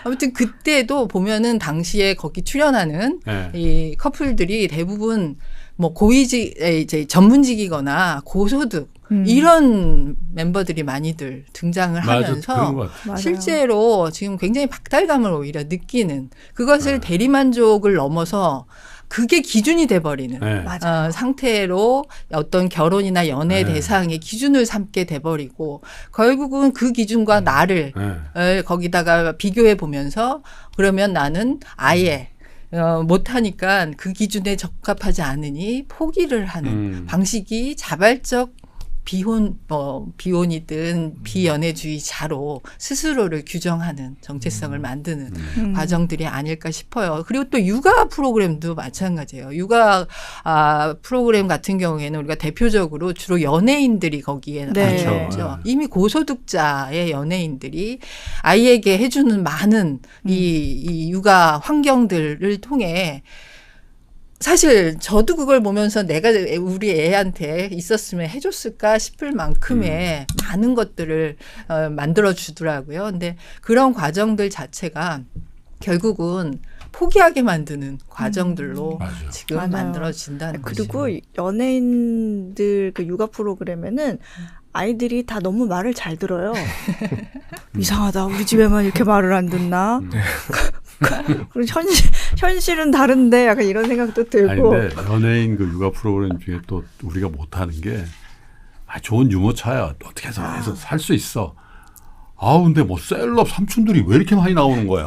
아무튼 그때도 보면은 당시에 거기 출연하는 네. 이 커플들이 대부분 뭐 이제 전문직이거나 고소득 이런 멤버들이 많이들 등장을 맞아, 하면서 그런 것 같아요. 맞아요. 실제로 지금 굉장히 박탈감을 오히려 느끼는 그것을 대리만족을 넘어서 그게 기준이 돼버리는 네. 맞아요. 상태로 어떤 결혼이나 연애 네. 대상의 기준을 삼게 돼버리고 결국은 그 기준과 나를 거기다가 비교해 보면서 그러면 나는 아예 못하니까 그 기준에 적합하지 않으니 포기를 하는 방식이 자발적 비혼이든 비연애주의자로 스스로를 규정하는 정체성을 만드는 과정들이 아닐까 싶어요. 그리고 또 육아 프로그램도 마찬가지예요. 육아 프로그램 같은 경우에는 우리가 대표적으로 주로 연예인들이 거기에 네. 나오죠. 그렇죠. 이미 고소득자의 연예인들이 아이에게 해주는 많은 이 육아 환경들을 통해 사실 저도 그걸 보면서 내가 우리 애한테 있었으면 해줬을까 싶을 만큼의 많은 것들을 만들어 주더라고요. 근데 그런 과정들 자체가 결국은 포기하게 만드는 과정들로 맞아요. 지금 맞아요. 만들어진다는 거죠. 그리고 연예인들 그 육아 프로그램에는 아이들이 다 너무 말을 잘 들어요. 이상하다. 우리 집에만 이렇게 말을 안 듣나? 그리고 현실은 다른데 약간 이런 생각도 들고. 아니, 근데 연예인 그 육아 프로그램 중에 또 우리가 못하는 게 좋은 유모차야. 어떻게 해서 살 수 있어. 근데 뭐 셀럽 삼촌들이 왜 이렇게 많이 나오는 거야.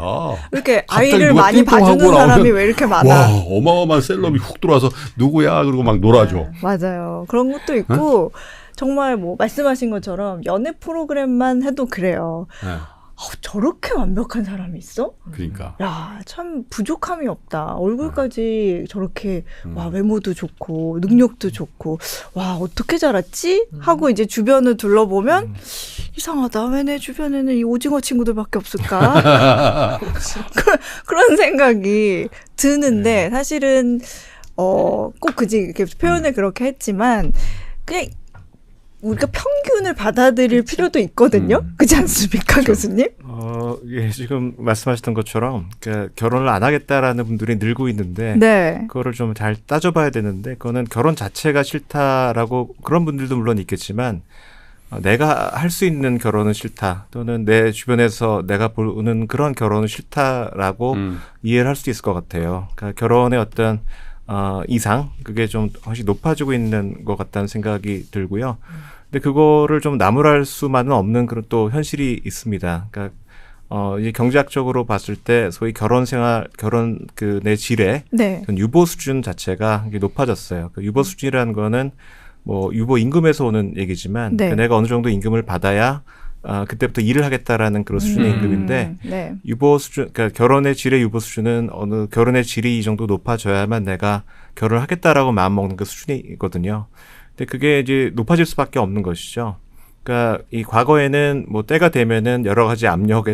이렇게 갑자기 아이를 누가 많이 봐주는 띵동하고 사람이 나오면 왜 이렇게 많아. 와, 어마어마한 셀럽이 훅 들어와서 누구야? 그러고 막 놀아줘. 맞아요. 그런 것도 있고 정말 뭐 말씀하신 것처럼 연애 프로그램만 해도 그래요. 네. 저렇게 완벽한 사람이 있어? 그러니까. 야, 참 부족함이 없다. 얼굴까지 저렇게 와, 외모도 좋고 능력도 좋고 와, 어떻게 자랐지? 하고 이제 주변을 둘러보면 이상하다. 왜 내 주변에는 이 오징어 친구들밖에 없을까? 그런 생각이 드는데 사실은 꼭 그지 이렇게 표현을 그렇게 했지만 그냥 우리가 평균을 받아들일 필요도 있거든요. 그렇지 않습니까, 교수님? 예, 지금 말씀하셨던 것처럼 그러니까 결혼을 안 하겠다라는 분들이 늘고 있는데 네. 그거를 좀 잘 따져봐야 되는데 그거는 결혼 자체가 싫다라고 그런 분들도 물론 있겠지만 내가 할 수 있는 결혼은 싫다 또는 내 주변에서 내가 보는 그런 결혼은 싫다라고 이해를 할 수도 있을 것 같아요. 그러니까 결혼의 어떤 이상 그게 좀 훨씬 높아지고 있는 것 같다는 생각이 들고요. 근데 그거를 좀 나무랄 수만은 없는 그런 또 현실이 있습니다. 그러니까 이제 경제학적으로 봤을 때 소위 결혼 그 내 질의 네. 유보 수준 자체가 이게 높아졌어요. 그 유보 수준이라는 거는 뭐 유보 임금에서 오는 얘기지만 네. 내가 어느 정도 임금을 받아야 그때부터 일을 하겠다라는 그런 수준의 임금인데 네. 유보 수준, 그러니까 결혼의 질의 유보 수준은 어느 결혼의 질이 이 정도 높아져야만 내가 결혼을 하겠다라고 마음먹는 그 수준이거든요. 근데 그게 이제 높아질 수밖에 없는 것이죠. 그러니까 이 과거에는 뭐 때가 되면은 여러 가지 압력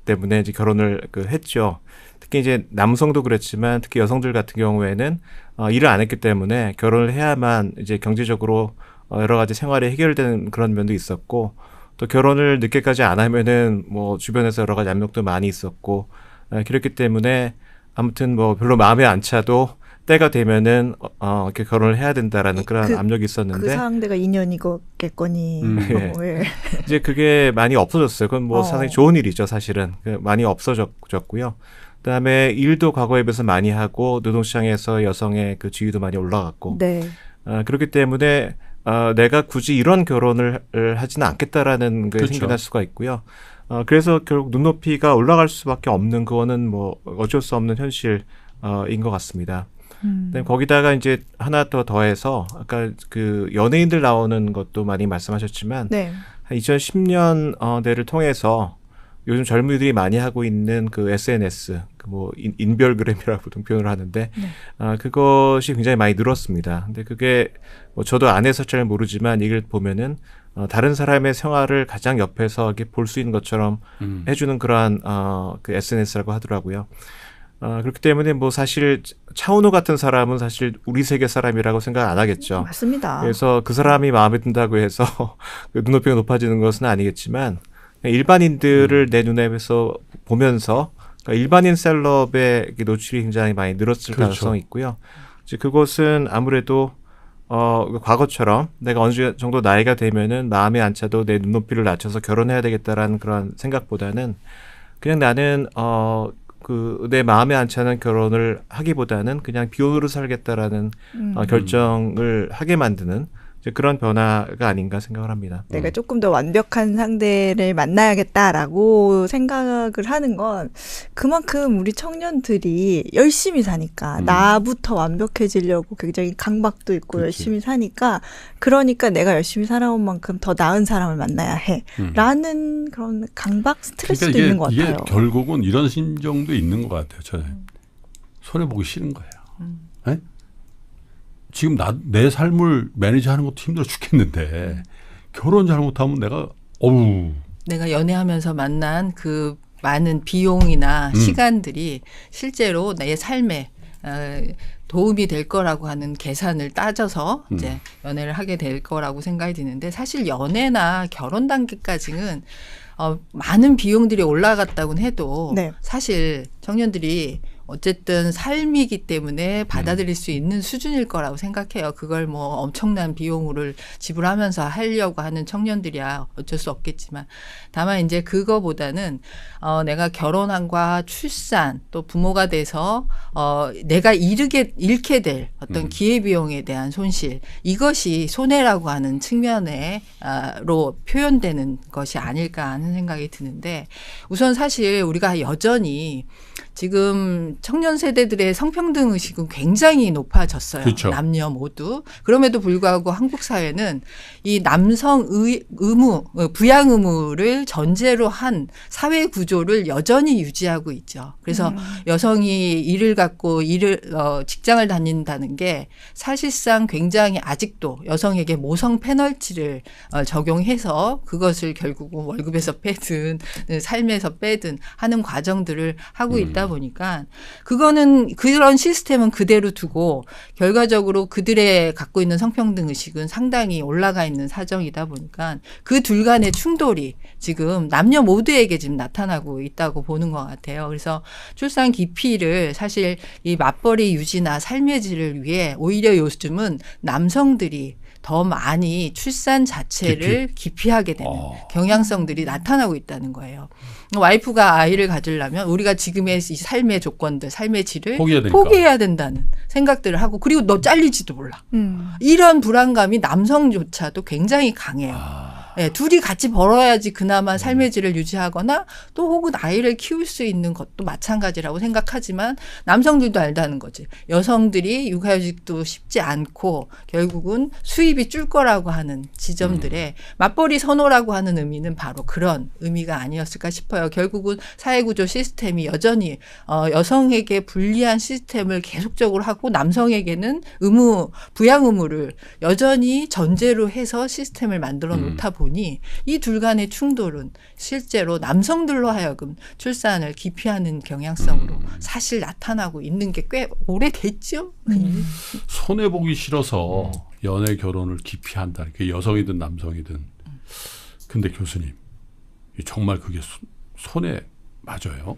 때문에 이제 결혼을 했죠. 특히 이제 남성도 그랬지만 특히 여성들 같은 경우에는 일을 안 했기 때문에 결혼을 해야만 이제 경제적으로 여러 가지 생활이 해결되는 그런 면도 있었고 또 결혼을 늦게까지 안 하면은 뭐 주변에서 여러 가지 압력도 많이 있었고 그렇기 때문에 아무튼 뭐 별로 마음에 안 차도 때가 되면은 이렇게 결혼을 해야 된다라는 그런 압력이 있었는데 그 상대가 인연이겠거니. 예. 이제 그게 많이 없어졌어요. 그건 뭐 상당히 좋은 일이죠, 사실은. 많이 없어졌고요. 그다음에 일도 과거에 비해서 많이 하고 노동시장에서 여성의 그 지위도 많이 올라갔고 네. 그렇기 때문에 내가 굳이 이런 결혼을 하지는 않겠다라는 게 그렇죠. 생겨날 수가 있고요. 그래서 결국 눈높이가 올라갈 수밖에 없는 그거는 뭐 어쩔 수 없는 현실인 것 같습니다. 거기다가 이제 하나 더 더해서 아까 그 연예인들 나오는 것도 많이 말씀하셨지만 네. 한 2010년대를 통해서 요즘 젊은이들이 많이 하고 있는 그 SNS, 그 뭐 인별그램이라고 보통 표현을 하는데 그것이 굉장히 많이 늘었습니다. 근데 그게 뭐 저도 안 해서 잘 모르지만 이걸 보면은 다른 사람의 생활을 가장 옆에서 이렇게 볼 수 있는 것처럼 해주는 그러한 그 SNS라고 하더라고요. 그렇기 때문에 뭐 사실 차은우 같은 사람은 사실 우리 세계 사람이라고 생각 안 하겠죠. 맞습니다. 그래서 그 사람이 마음에 든다고 해서 그 눈높이가 높아지는 것은 아니겠지만 일반인들을 내 눈앞에서 보면서 그러니까 일반인 셀럽의 노출이 굉장히 많이 늘었을 그렇죠. 가능성이 있고요. 이제 그것은 아무래도 과거처럼 내가 어느 정도 나이가 되면은 마음에 안 차도 내 눈높이를 낮춰서 결혼해야 되겠다라는 그런 생각보다는 그냥 나는 내 마음에 안 차는 결혼을 하기보다는 그냥 비혼으로 살겠다라는 결정을 하게 만드는 이제 그런 변화가 아닌가 생각을 합니다. 내가 조금 더 완벽한 상대를 만나야겠다라고 생각을 하는 건 그만큼 우리 청년들이 열심히 사니까 나부터 완벽해지려고 굉장히 강박도 있고 그치. 열심히 사니까 그러니까 내가 열심히 살아온 만큼 더 나은 사람을 만나야 해라는 그런 강박 스트레스도 그러니까 있는 것 이게 같아요. 결국은 이런 심정도 있는 것 같아요. 저는 손해보기 싫은 거예요. 네? 지금 내 삶을 매니지하는 것도 힘들어 죽겠는데 결혼 잘못하면 내가 연애하면서 만난 그 많은 비용이나 시간들이 실제로 내 삶에 도움이 될 거라고 하는 계산을 따져서 이제 연애를 하게 될 거라고 생각이 드는데 사실 연애나 결혼 단계까지는 많은 비용들이 올라갔다고는 해도 네. 사실 청년들이 어쨌든 삶이기 때문에 받아들일 수 있는 수준일 거라고 생각해요. 그걸 뭐 엄청난 비용을 지불하면서 하려고 하는 청년들이야 어쩔 수 없겠지만 다만 이제 그거보다는 내가 결혼함과 출산 또 부모가 돼서 내가 잃게 될 어떤 기회비용에 대한 손실 이것이 손해라고 하는 측면으로 표현되는 것이 아닐까 하는 생각이 드는데 우선 사실 우리가 여전히 지금 청년 세대들의 성평등 의식은 굉장히 높아졌어요. 그렇죠. 남녀 모두. 그럼에도 불구하고 한국 사회는 이 남성 부양 의무를 전제로 한 사회 구조를 여전히 유지하고 있죠. 그래서 여성이 일을 갖고 직장을 다닌다는 게 사실상 굉장히 아직도 여성에게 모성 페널티를 적용해서 그것을 결국은 월급에서 빼든 삶에서 빼든 하는 과정들을 하고 있다 보니까 그거는 그런 시스템은 그대로 두고 결과적으로 그들의 갖고 있는 성평등 의식은 상당히 올라가 있는 사정이다 보니까 그 둘 간의 충돌이 지금 남녀 모두에게 지금 나타나고 있다고 보는 것 같아요. 그래서 출산 기피를 사실 이 맞벌이 유지나 삶의 질을 위해 오히려 요즘은 남성들이 더 많이 출산 자체를 기피하게 되는 경향성들이 나타나고 있다는 거예요. 와이프가 아이를 가지려면 우리가 지금의 이 삶의 조건들, 삶의 질을 포기해야 된다는 생각들을 하고 그리고 너 잘리지도 몰라. 이런 불안감이 남성조차도 굉장히 강해요. 네, 둘이 같이 벌어야지 그나마 삶의 질을 유지하거나 또 혹은 아이를 키울 수 있는 것도 마찬가지라고 생각하지만 남성들도 알다는 거지. 여성들이 육아휴직도 쉽지 않고 결국은 수입이 줄 거라고 하는 지점들에 맞벌이 선호라고 하는 의미는 바로 그런 의미가 아니었을까 싶어요. 결국은 사회구조 시스템이 여전히 여성에게 불리한 시스템을 계속적으로 하고 남성에게는 부양 의무를 여전히 전제로 해서 시스템을 만들어 놓다 보니 이 둘 간의 충돌은 실제로 남성들로 하여금 출산을 기피하는 경향성으로 사실 나타나고 있는 게 꽤 오래됐죠. 손해보기 싫어서 연애 결혼을 기피한다. 그게 여성이든 남성이든. 근데 교수님 정말 그게 손해 맞아요?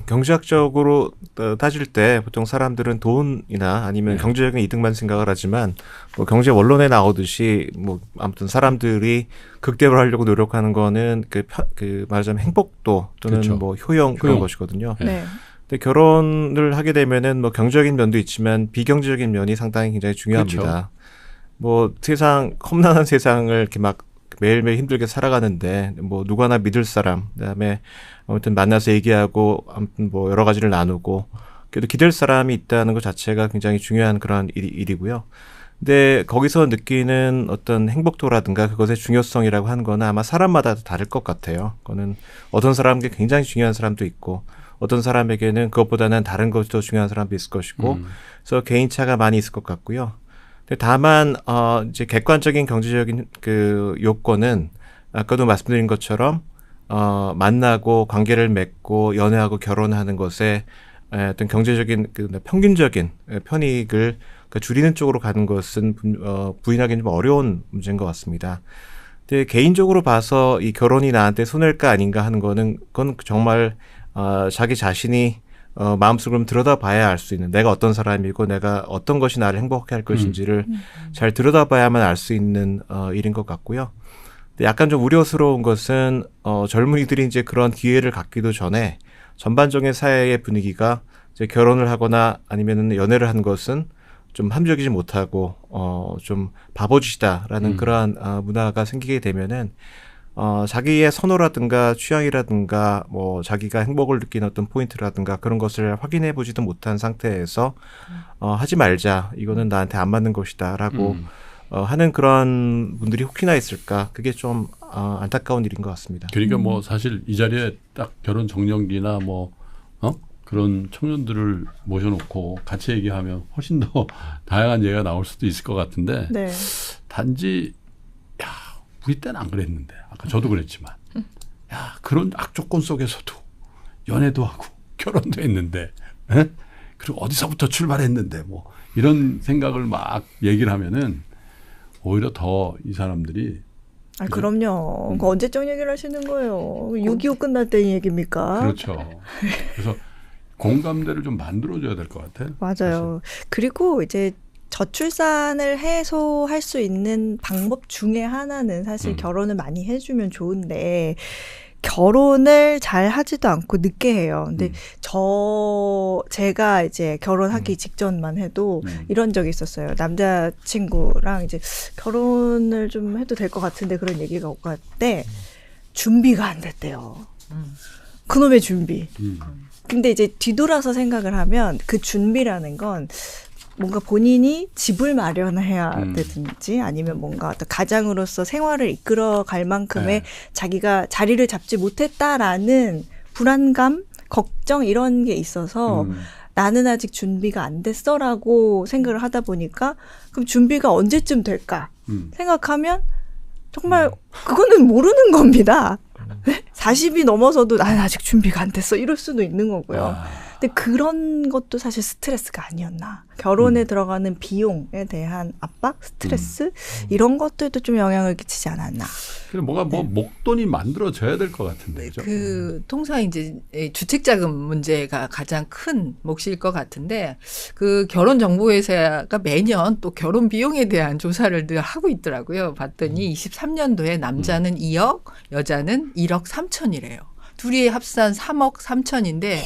경제학적으로 따질 때 보통 사람들은 돈이나 아니면 네. 경제적인 이득만 생각을 하지만 뭐 경제 원론에 나오듯이 뭐 아무튼 사람들이 극대화를 하려고 노력하는 거는 말하자면 행복도 또는 그렇죠. 뭐 효용 그런 것이거든요. 네. 네. 근데 결혼을 하게 되면은 뭐 경제적인 면도 있지만 비경제적인 면이 상당히 굉장히 중요합니다. 그렇죠. 뭐 험난한 세상을 이렇게 막 매일매일 힘들게 살아가는데 뭐 누구 하나 믿을 사람, 그다음에 아무튼 만나서 얘기하고 아무튼 뭐 여러 가지를 나누고 그래도 기댈 사람이 있다는 것 자체가 굉장히 중요한 그런 일이고요. 근데 거기서 느끼는 어떤 행복도라든가 그것의 중요성이라고 하는 거는 아마 사람마다 다를 것 같아요. 그거는 어떤 사람에게 굉장히 중요한 사람도 있고 어떤 사람에게는 그것보다는 다른 것이 더 중요한 사람도 있을 것이고 그래서 개인차가 많이 있을 것 같고요. 근데 다만 이제 객관적인 경제적인 그 요건은 아까도 말씀드린 것처럼 만나고 관계를 맺고 연애하고 결혼하는 것에 어떤 경제적인 평균적인 편익을 줄이는 쪽으로 가는 것은 부인하기는 좀 어려운 문제인 것 같습니다. 근데 개인적으로 봐서 이 결혼이 나한테 손해일까 아닌가 하는 그건 정말 자기 자신이 마음속으로 들여다봐야 알 수 있는 내가 어떤 사람이고 내가 어떤 것이 나를 행복하게 할 것인지를 잘 들여다봐야만 알 수 있는 일인 것 같고요. 근데 약간 좀 우려스러운 것은 젊은이들이 이제 그런 기회를 갖기도 전에 전반적인 사회의 분위기가 이제 결혼을 하거나 아니면은 연애를 하는 것은 좀 합리적이지 못하고 좀 바보짓이다라는 그러한 문화가 생기게 되면은 자기의 선호라든가 취향이라든가 뭐 자기가 행복을 느끼는 어떤 포인트라든가 그런 것을 확인해 보지도 못한 상태에서 하지 말자. 이거는 나한테 안 맞는 것이다라고 하는 그런 분들이 혹시나 있을까? 그게 좀 안타까운 일인 것 같습니다. 그러니까 뭐 사실 이 자리에 딱 결혼 정년기나 뭐 그런 청년들을 모셔놓고 같이 얘기하면 훨씬 더 다양한 얘기가 나올 수도 있을 것 같은데 네. 단지 우리 때는 안 그랬는데 아까 저도 그랬지만 그런 악조건 속에서도 연애도 하고 결혼도 했는데 그리고 어디서부터 출발했는데 뭐 이런 생각을 막 얘기를 하면은 오히려 더 이 사람들이 그럼요. 그 언제적 얘기를 하시는 거예요? 6.25 끝날 때 얘기입니까? 그렇죠. 그래서 공감대를 좀 만들어줘야 될 것 같아요. 맞아요. 그리고 이제 저출산을 해소할 수 있는 방법 중에 하나는 사실 결혼을 많이 해주면 좋은데 결혼을 잘 하지도 않고 늦게 해요. 근데 제가 이제 결혼하기 직전만 해도 이런 적이 있었어요. 남자친구랑 이제 결혼을 좀 해도 될 것 같은데 그런 얘기가 오고 할 때 준비가 안 됐대요. 그놈의 준비. 근데 이제 뒤돌아서 생각을 하면 그 준비라는 건 뭔가 본인이 집을 마련해야 되든지 아니면 뭔가 어떤 가장으로서 생활을 이끌어갈 만큼의 자기가 자리를 잡지 못했다라는 불안감, 걱정 이런 게 있어서 나는 아직 준비가 안 됐어라고 생각을 하다 보니까 그럼 준비가 언제쯤 될까 생각하면 정말 그거는 모르는 겁니다. 40이 넘어서도 나는 아직 준비가 안 됐어 이럴 수도 있는 거고요. 근데 그런 것도 사실 스트레스가 아니었나. 결혼에 들어가는 비용에 대한 압박, 스트레스 이런 것들도 좀 영향을 끼치지 않았나. 그래 뭔가 뭐 목돈이 만들어져야 될 것 같은데. 그죠? 통상 이제 주택자금 문제가 가장 큰 몫일 것 같은데 그 결혼정보회사가 매년 또 결혼 비용에 대한 조사를 늘 하고 있더라고요. 봤더니 23년도에 남자는 2억, 여자는 1억 3천이래요. 둘이 합산 3억 3천인데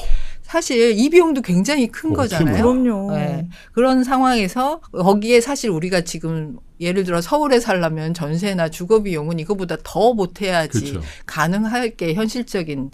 사실 이 비용도 굉장히 큰 거잖아요. 그럼요. 네. 그런 상황에서 거기에 사실 우리가 지금 예를 들어 서울에 살려면 전세나 주거 비용은 이거보다 더 못해야지 그렇죠. 가능할 게 현실적인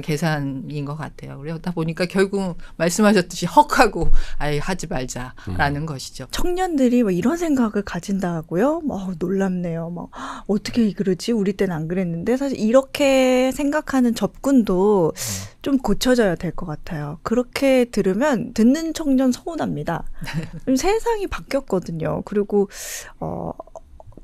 계산인 것 같아요. 그러다 보니까 결국 말씀하셨듯이 헉하고 아예 하지 말자라는 것이죠. 청년들이 뭐 이런 생각을 가진다고요? 놀랍네요. 어떻게 그러지? 우리 때는 안 그랬는데 사실 이렇게 생각하는 접근도 좀 고쳐져야 될 것 같아요. 그렇게 들으면 듣는 청년 서운합니다. 세상이 바뀌었거든요. 그리고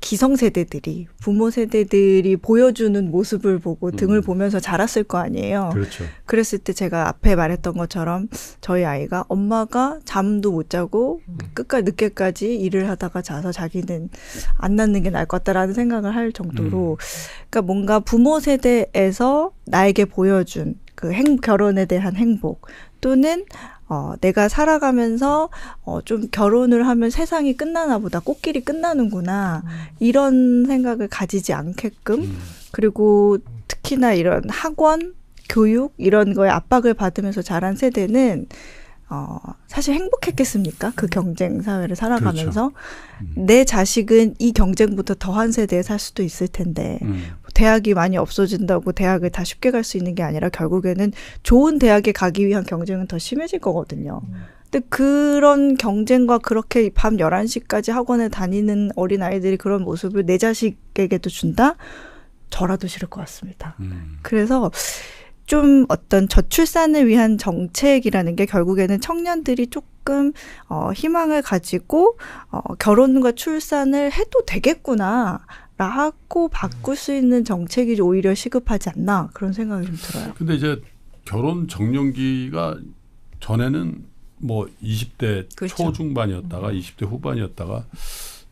기성세대들이 부모 세대들이 보여주는 모습을 보고 등을 보면서 자랐을 거 아니에요. 그렇죠. 그랬을 때 제가 앞에 말했던 것처럼 저희 아이가 엄마가 잠도 못 자고 끝까지 늦게까지 일을 하다가 자서 자기는 안 낳는 게 나을 것 같다라는 생각을 할 정도로 그러니까 뭔가 부모 세대에서 나에게 보여준 그 결혼에 대한 행복 또는 내가 살아가면서 좀 결혼을 하면 세상이 끝나나 보다, 꽃길이 끝나는구나 이런 생각을 가지지 않게끔 그리고 특히나 이런 학원, 교육 이런 거에 압박을 받으면서 자란 세대는 사실 행복했겠습니까? 그 경쟁 사회를 살아가면서 내 자식은 이 경쟁보다 더한 세대에 살 수도 있을 텐데 대학이 많이 없어진다고 대학을 다 쉽게 갈 수 있는 게 아니라 결국에는 좋은 대학에 가기 위한 경쟁은 더 심해질 거거든요. 근데 그런 경쟁과 그렇게 밤 11시까지 학원에 다니는 어린아이들이 그런 모습을 내 자식에게도 준다? 저라도 싫을 것 같습니다. 그래서 좀 어떤 저출산을 위한 정책이라는 게 결국에는 청년들이 조금 희망을 가지고 결혼과 출산을 해도 되겠구나 라고 바꿀 수 있는 정책이 오히려 시급하지 않나 그런 생각이 좀 들어요. 근데 이제 결혼 정년기가 전에는 뭐 20대 그렇죠. 초중반이었다가 20대 후반이었다가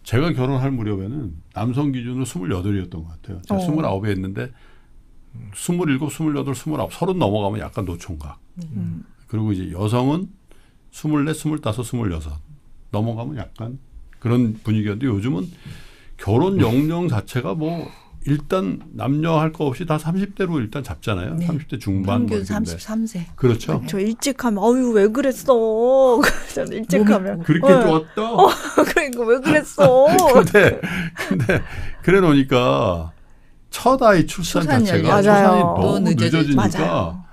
제가 결혼할 무렵에는 남성 기준으로 28이었던 것 같아요. 제가 29에 했는데 27, 28, 29, 30 넘어가면 약간 노총각. 그리고 이제 여성은 24, 25, 26 넘어가면 약간 그런 분위기였는데 요즘은 결혼 연령 자체가 뭐 일단 남녀 할 거 없이 다 30대로 일단 잡잖아요. 네. 30대 중반. 평균 33세. 그렇죠. 저 일찍 하면 어유 왜 그랬어. 저는 일찍 하면 그렇게 좋았다. 그러니까 왜 그랬어. 근데 그래 놓으니까 첫 아이 출산 자체가 맞아요. 출산이 너무 늦어지죠. 늦어지니까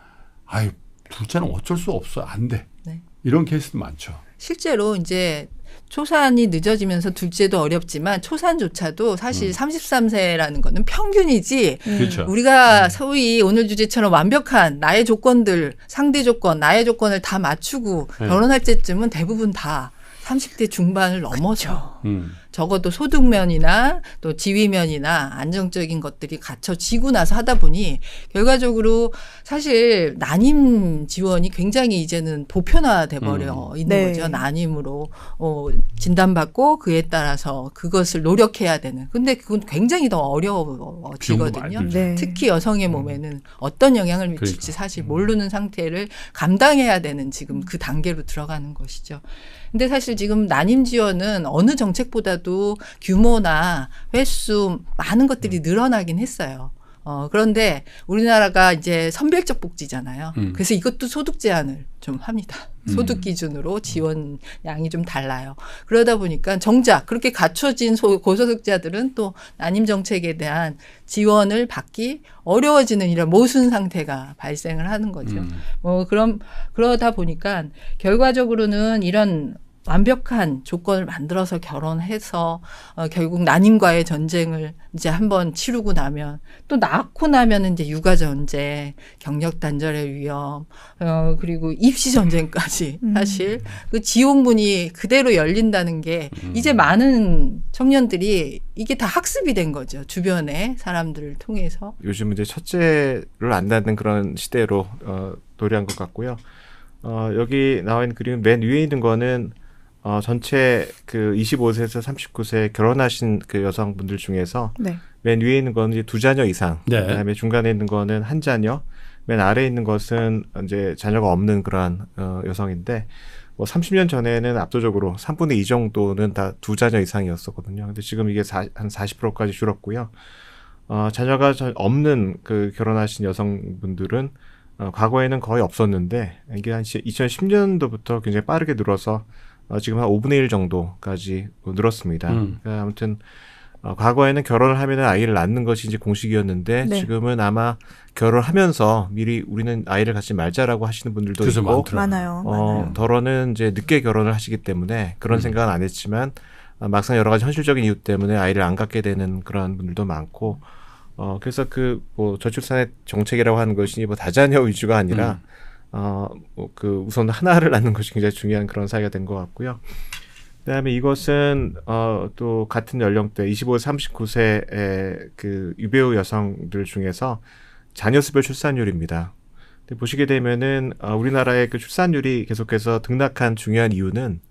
아유 둘째는 어쩔 수 없어 안 돼. 네. 이런 케이스도 많죠. 실제로 이제 초산이 늦어지면서 둘째도 어렵지만 초산조차도 사실 33세라는 거는 평균이지 그렇죠. 우리가 소위 오늘 주제처럼 완벽한 나의 조건들, 상대 조건, 나의 조건을 다 맞추고 결혼할 때쯤은 대부분 다 30대 중반을 넘어서 적어도 소득면이나 또 지위면이나 안정적인 것들이 갖춰지고 나서 하다 보니 결과적으로 사실 난임 지원이 굉장히 이제는 보편화돼 버려 있는 네. 거죠. 난임으로 진단받고 그에 따라서 그것을 노력해야 되는. 근데 그건 굉장히 더 어려워지거든요. 네. 특히 여성의 몸에는 어떤 영향을 미칠지 사실 모르는 상태를 감당해야 되는 지금 그 단계로 들어가는 것이죠. 근데 사실 지금 난임 지원은 어느 정책보다도 규모나 횟수 많은 것들이 늘어나긴 했어요. 그런데 우리나라가 이제 선별적 복지잖아요. 그래서 이것도 소득 제한을 좀 합니다. 소득 기준으로 지원 양이 좀 달라요. 그러다 보니까 정작 그렇게 갖춰진 고소득자들은 또 난임 정책에 대한 지원을 받기 어려워지는 이런 모순 상태가 발생을 하는 거죠. 그러다 보니까 결과적으로는 이런 완벽한 조건을 만들어서 결혼해서 결국 난임과의 전쟁을 이제 한번 치르고 나면 또 낳고 나면 이제 육아 전쟁, 경력 단절의 위험, 그리고 입시 전쟁까지 사실 그 지옥문이 그대로 열린다는 게 이제 많은 청년들이 이게 다 학습이 된 거죠. 주변의 사람들을 통해서. 요즘 이제 첫째를 안 낳는 그런 시대로 도래한 것 같고요. 여기 나와 있는 그림 맨 위에 있는 거는 전체 그 25세에서 39세 결혼하신 그 여성분들 중에서 네. 맨 위에 있는 거는 이제 2자녀 이상, 네. 그다음에 중간에 있는 거는 1자녀, 맨 아래에 있는 것은 이제 자녀가 없는 그러한 여성인데 뭐 30년 전에는 압도적으로 3분의 2 정도는 다 2자녀 이상이었었거든요. 근데 지금 이게 한 40%까지 줄었고요. 자녀가 없는 그 결혼하신 여성분들은 과거에는 거의 없었는데 이게 한 2010년도부터 굉장히 빠르게 늘어서 지금 한 5분의 1 정도까지 늘었습니다. 그러니까 아무튼 과거에는 결혼을 하면 아이를 낳는 것이 이제 공식이었는데 네. 지금은 아마 결혼하면서 미리 우리는 아이를 갖지 말자라고 하시는 분들도 그래서 있고 많아요. 더러는 이제 늦게 결혼을 하시기 때문에 그런 생각은 안 했지만 막상 여러 가지 현실적인 이유 때문에 아이를 안 갖게 되는 그런 분들도 많고 그래서 그 뭐 저출산의 정책이라고 하는 것이 뭐 다자녀 위주가 아니라 그 우선 하나를 낳는 것이 굉장히 중요한 그런 사회가 된 것 같고요. 그다음에 이것은 또 같은 연령대 25에서 39세의 그 유배우 여성들 중에서 자녀 수별 출산율입니다. 근데 보시게 되면은 우리나라의 그 출산율이 계속해서 등락한 중요한 이유는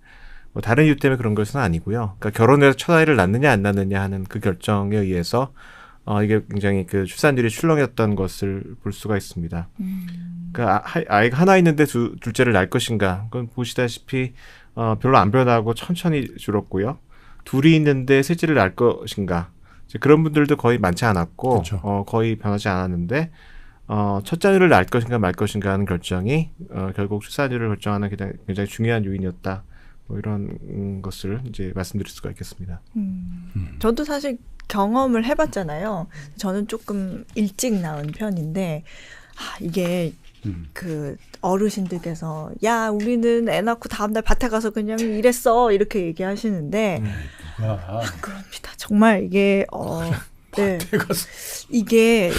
뭐 다른 이유 때문에 그런 것은 아니고요. 그러니까 결혼해서 첫 아이를 낳느냐 안 낳느냐 하는 그 결정에 의해서 이게 굉장히 그 출산율이 출렁였던 것을 볼 수가 있습니다. 그러니까 아이가 하나 있는데 둘째를 낳을 것인가? 그건 보시다시피 별로 안 변하고 천천히 줄었고요. 둘이 있는데 셋째를 낳을 것인가? 이제 그런 분들도 거의 많지 않았고 그렇죠. 거의 변하지 않았는데 첫 자녀를 낳을 것인가 말 것인가 하는 결정이 결국 출산율을 결정하는 굉장히 중요한 요인이었다. 뭐 이런 것을 이제 말씀드릴 수가 있겠습니다. 저도 사실 경험을 해봤잖아요. 저는 조금 일찍 낳은 편인데 이게 그 어르신들께서 야 우리는 애 낳고 다음날 밭에 가서 그냥 일했어 이렇게 얘기하시는데 그럽니다. 정말 이게 네. 이게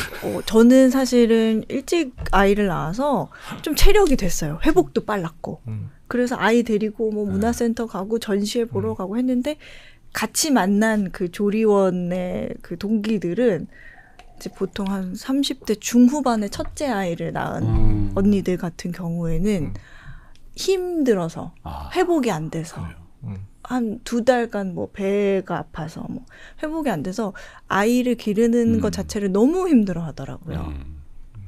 저는 사실은 일찍 아이를 낳아서 좀 체력이 됐어요. 회복도 빨랐고 그래서 아이 데리고 뭐 문화센터 가고 전시회 보러 가고 했는데 같이 만난 그 조리원의 그 동기들은 이제 보통 한 30대 중후반의 첫째 아이를 낳은 언니들 같은 경우에는 힘들어서 회복이 안 돼서 한 2달간 뭐 배가 아파서 뭐 회복이 안 돼서 아이를 기르는 것 자체를 너무 힘들어 하더라고요.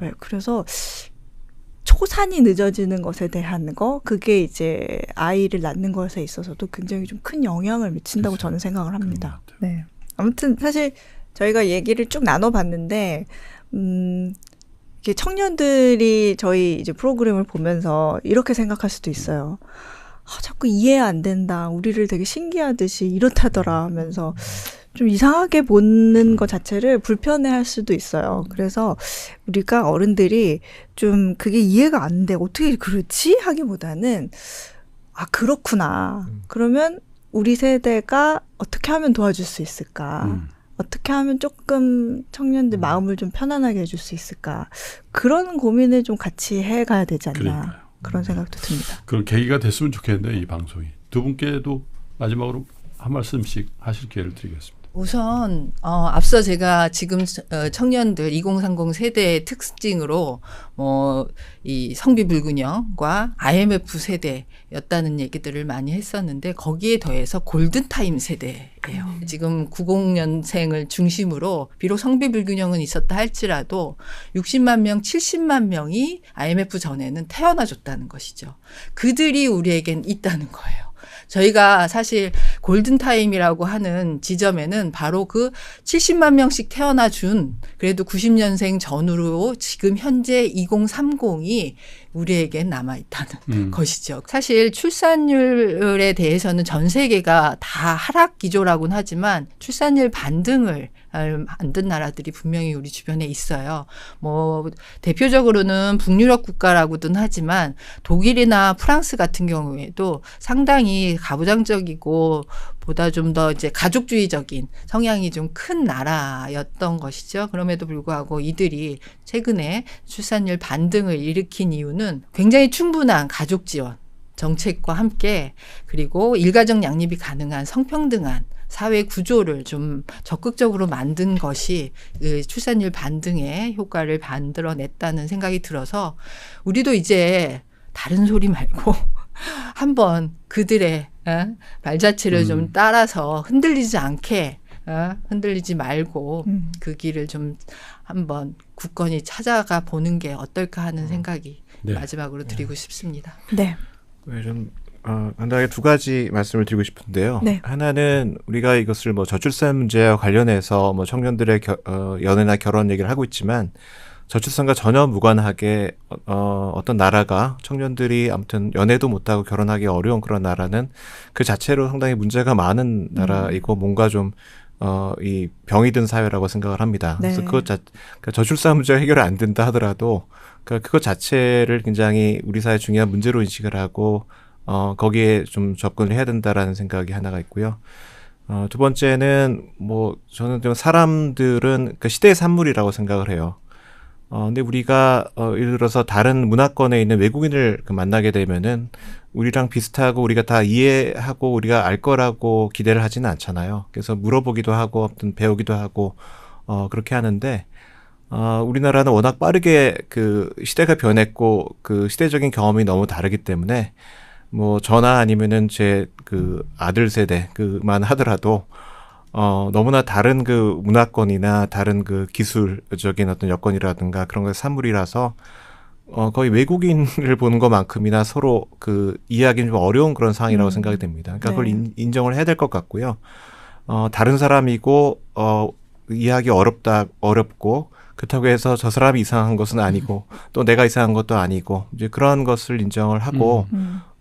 네, 그래서 초산이 늦어지는 것에 대한 그게 이제 아이를 낳는 것에 있어서도 굉장히 좀 큰 영향을 미친다고 저는 생각을 합니다. 네. 아무튼 사실 저희가 얘기를 쭉 나눠봤는데, 이게 청년들이 저희 이제 프로그램을 보면서 이렇게 생각할 수도 있어요. 자꾸 이해 안 된다. 우리를 되게 신기하듯이 이렇다더라 하면서 좀 이상하게 보는 것 자체를 불편해할 수도 있어요. 그래서 우리가 어른들이 좀 그게 이해가 안 돼. 어떻게 그렇지? 하기보다는 그렇구나. 그러면 우리 세대가 어떻게 하면 도와줄 수 있을까? 어떻게 하면 조금 청년들 마음을 좀 편안하게 해줄 수 있을까? 그런 고민을 좀 같이 해가야 되지 않나. 그러니까요. 그런 생각도 듭니다. 그런 계기가 됐으면 좋겠는데 이 방송이. 두 분께도 마지막으로 한 말씀씩 하실 기회를 드리겠습니다. 우선 앞서 제가 지금 청년들 2030 세대의 특징으로 이 성비 불균형과 IMF 세대였다는 얘기들을 많이 했었는데 거기에 더해서 골든타임 세대예요. 지금 90년생을 중심으로 비록 성비 불균형은 있었다 할지라도 60만 명, 70만 명이 IMF 전에는 태어나줬다는 것이죠. 그들이 우리에겐 있다는 거예요. 저희가 사실 골든타임이라고 하는 지점에는 바로 그 70만 명씩 태어나 준 그래도 90년생 전후로 지금 현재 2030이 우리에게 남아있다는 것이죠. 사실 출산율에 대해서는 전 세계가 다 하락 기조라고는 하지만 출산율 반등을 만든 나라들이 분명히 우리 주변에 있어요. 뭐 대표적으로는 북유럽 국가라고는 하지만 독일이나 프랑스 같은 경우에도 상당히 가부장적이고 보다 좀 더 이제 가족주의적인 성향이 좀 큰 나라였던 것이죠. 그럼에도 불구하고 이들이 최근에 출산율 반등을 일으킨 이유는 굉장히 충분한 가족 지원 정책과 함께 그리고 일가정 양립이 가능한 성평등한 사회 구조를 좀 적극적으로 만든 것이 출산율 반등의 효과를 만들어냈다는 생각이 들어서 우리도 이제 다른 소리 말고 한번 그들의 발자취를 좀 따라서 흔들리지 않게 흔들리지 말고 그 길을 좀 한번 굳건히 찾아가 보는 게 어떨까 하는 생각이 마지막으로 드리고 싶습니다. 네. 좀 간단하게 두 가지 말씀을 드리고 싶은데요. 네. 하나는 우리가 이것을 뭐 저출산 문제와 관련해서 뭐 청년들의 연애나 결혼 얘기를 하고 있지만 저출산과 전혀 무관하게 어떤 나라가 청년들이 아무튼 연애도 못하고 결혼하기 어려운 그런 나라는 그 자체로 상당히 문제가 많은 나라이고 뭔가 좀 이 병이 든 사회라고 생각을 합니다. 네. 그래서 그러니까 저출산 문제가 해결이 안 된다 하더라도 그러니까 그것 자체를 굉장히 우리 사회 중요한 문제로 인식을 하고 거기에 좀 접근을 해야 된다라는 생각이 하나가 있고요. 두 번째는 뭐 저는 좀 사람들은 그 시대의 산물이라고 생각을 해요. 근데 우리가 예를 들어서 다른 문화권에 있는 외국인을 만나게 되면은 우리랑 비슷하고 우리가 다 이해하고 우리가 알 거라고 기대를 하지는 않잖아요. 그래서 물어보기도 하고 어떤 배우기도 하고 그렇게 하는데 우리나라는 워낙 빠르게 그 시대가 변했고 그 시대적인 경험이 너무 다르기 때문에 뭐 저나 아니면은 제 그 아들 세대 그만 하더라도 너무나 다른 그 문화권이나 다른 그 기술적인 어떤 여건이라든가 그런 것의 산물이라서 거의 외국인을 보는 것만큼이나 서로 그 이해하기는 좀 어려운 그런 상황이라고 생각이 됩니다. 그러니까 그걸 인정을 해야 될 것 같고요. 다른 사람이고 이해하기 어렵고 그렇다고 해서 저 사람이 이상한 것은 아니고 또 내가 이상한 것도 아니고 이제 그런 것을 인정을 하고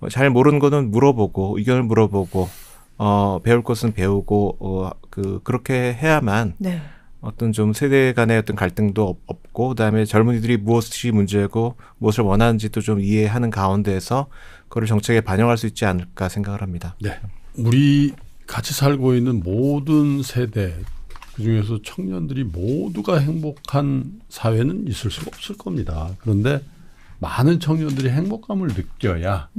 잘 모르는 거는 물어보고 의견을 물어보고 배울 것은 배우고 그렇게 해야만 네. 어떤 좀 세대 간의 어떤 갈등도 없고 그다음에 젊은이들이 무엇이 문제고 무엇을 원하는지도 좀 이해하는 가운데에서 그걸 정책에 반영할 수 있지 않을까 생각을 합니다. 네. 우리 같이 살고 있는 모든 세대 그중에서 청년들이 모두가 행복한 사회는 있을 수가 없을 겁니다. 그런데 많은 청년들이 행복감을 느껴야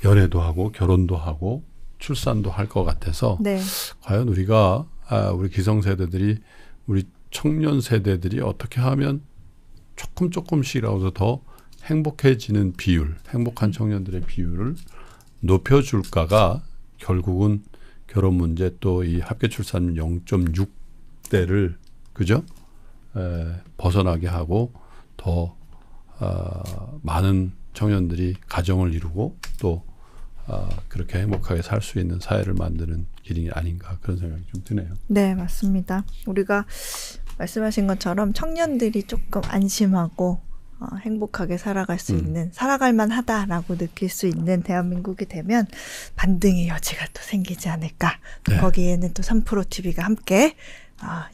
연애도 하고 결혼도 하고 출산도 할 것 같아서 네. 과연 우리가 우리 기성세대들이 우리 청년 세대들이 어떻게 하면 조금씩이라도 더 행복해지는 비율, 행복한 청년들의 비율을 높여줄까가 결국은 결혼 문제 또 이 합계 출산 0.6대를 그죠? 벗어나게 하고 더 많은 청년들이 가정을 이루고 또 그렇게 행복하게 살 수 있는 사회를 만드는 길이 아닌가 그런 생각이 좀 드네요. 네, 맞습니다. 우리가 말씀하신 것처럼 청년들이 조금 안심하고 행복하게 살아갈 수 있는 살아갈 만하다라고 느낄 수 있는 대한민국이 되면 반등의 여지가 또 생기지 않을까. 네. 거기에는 또 3프로TV가 함께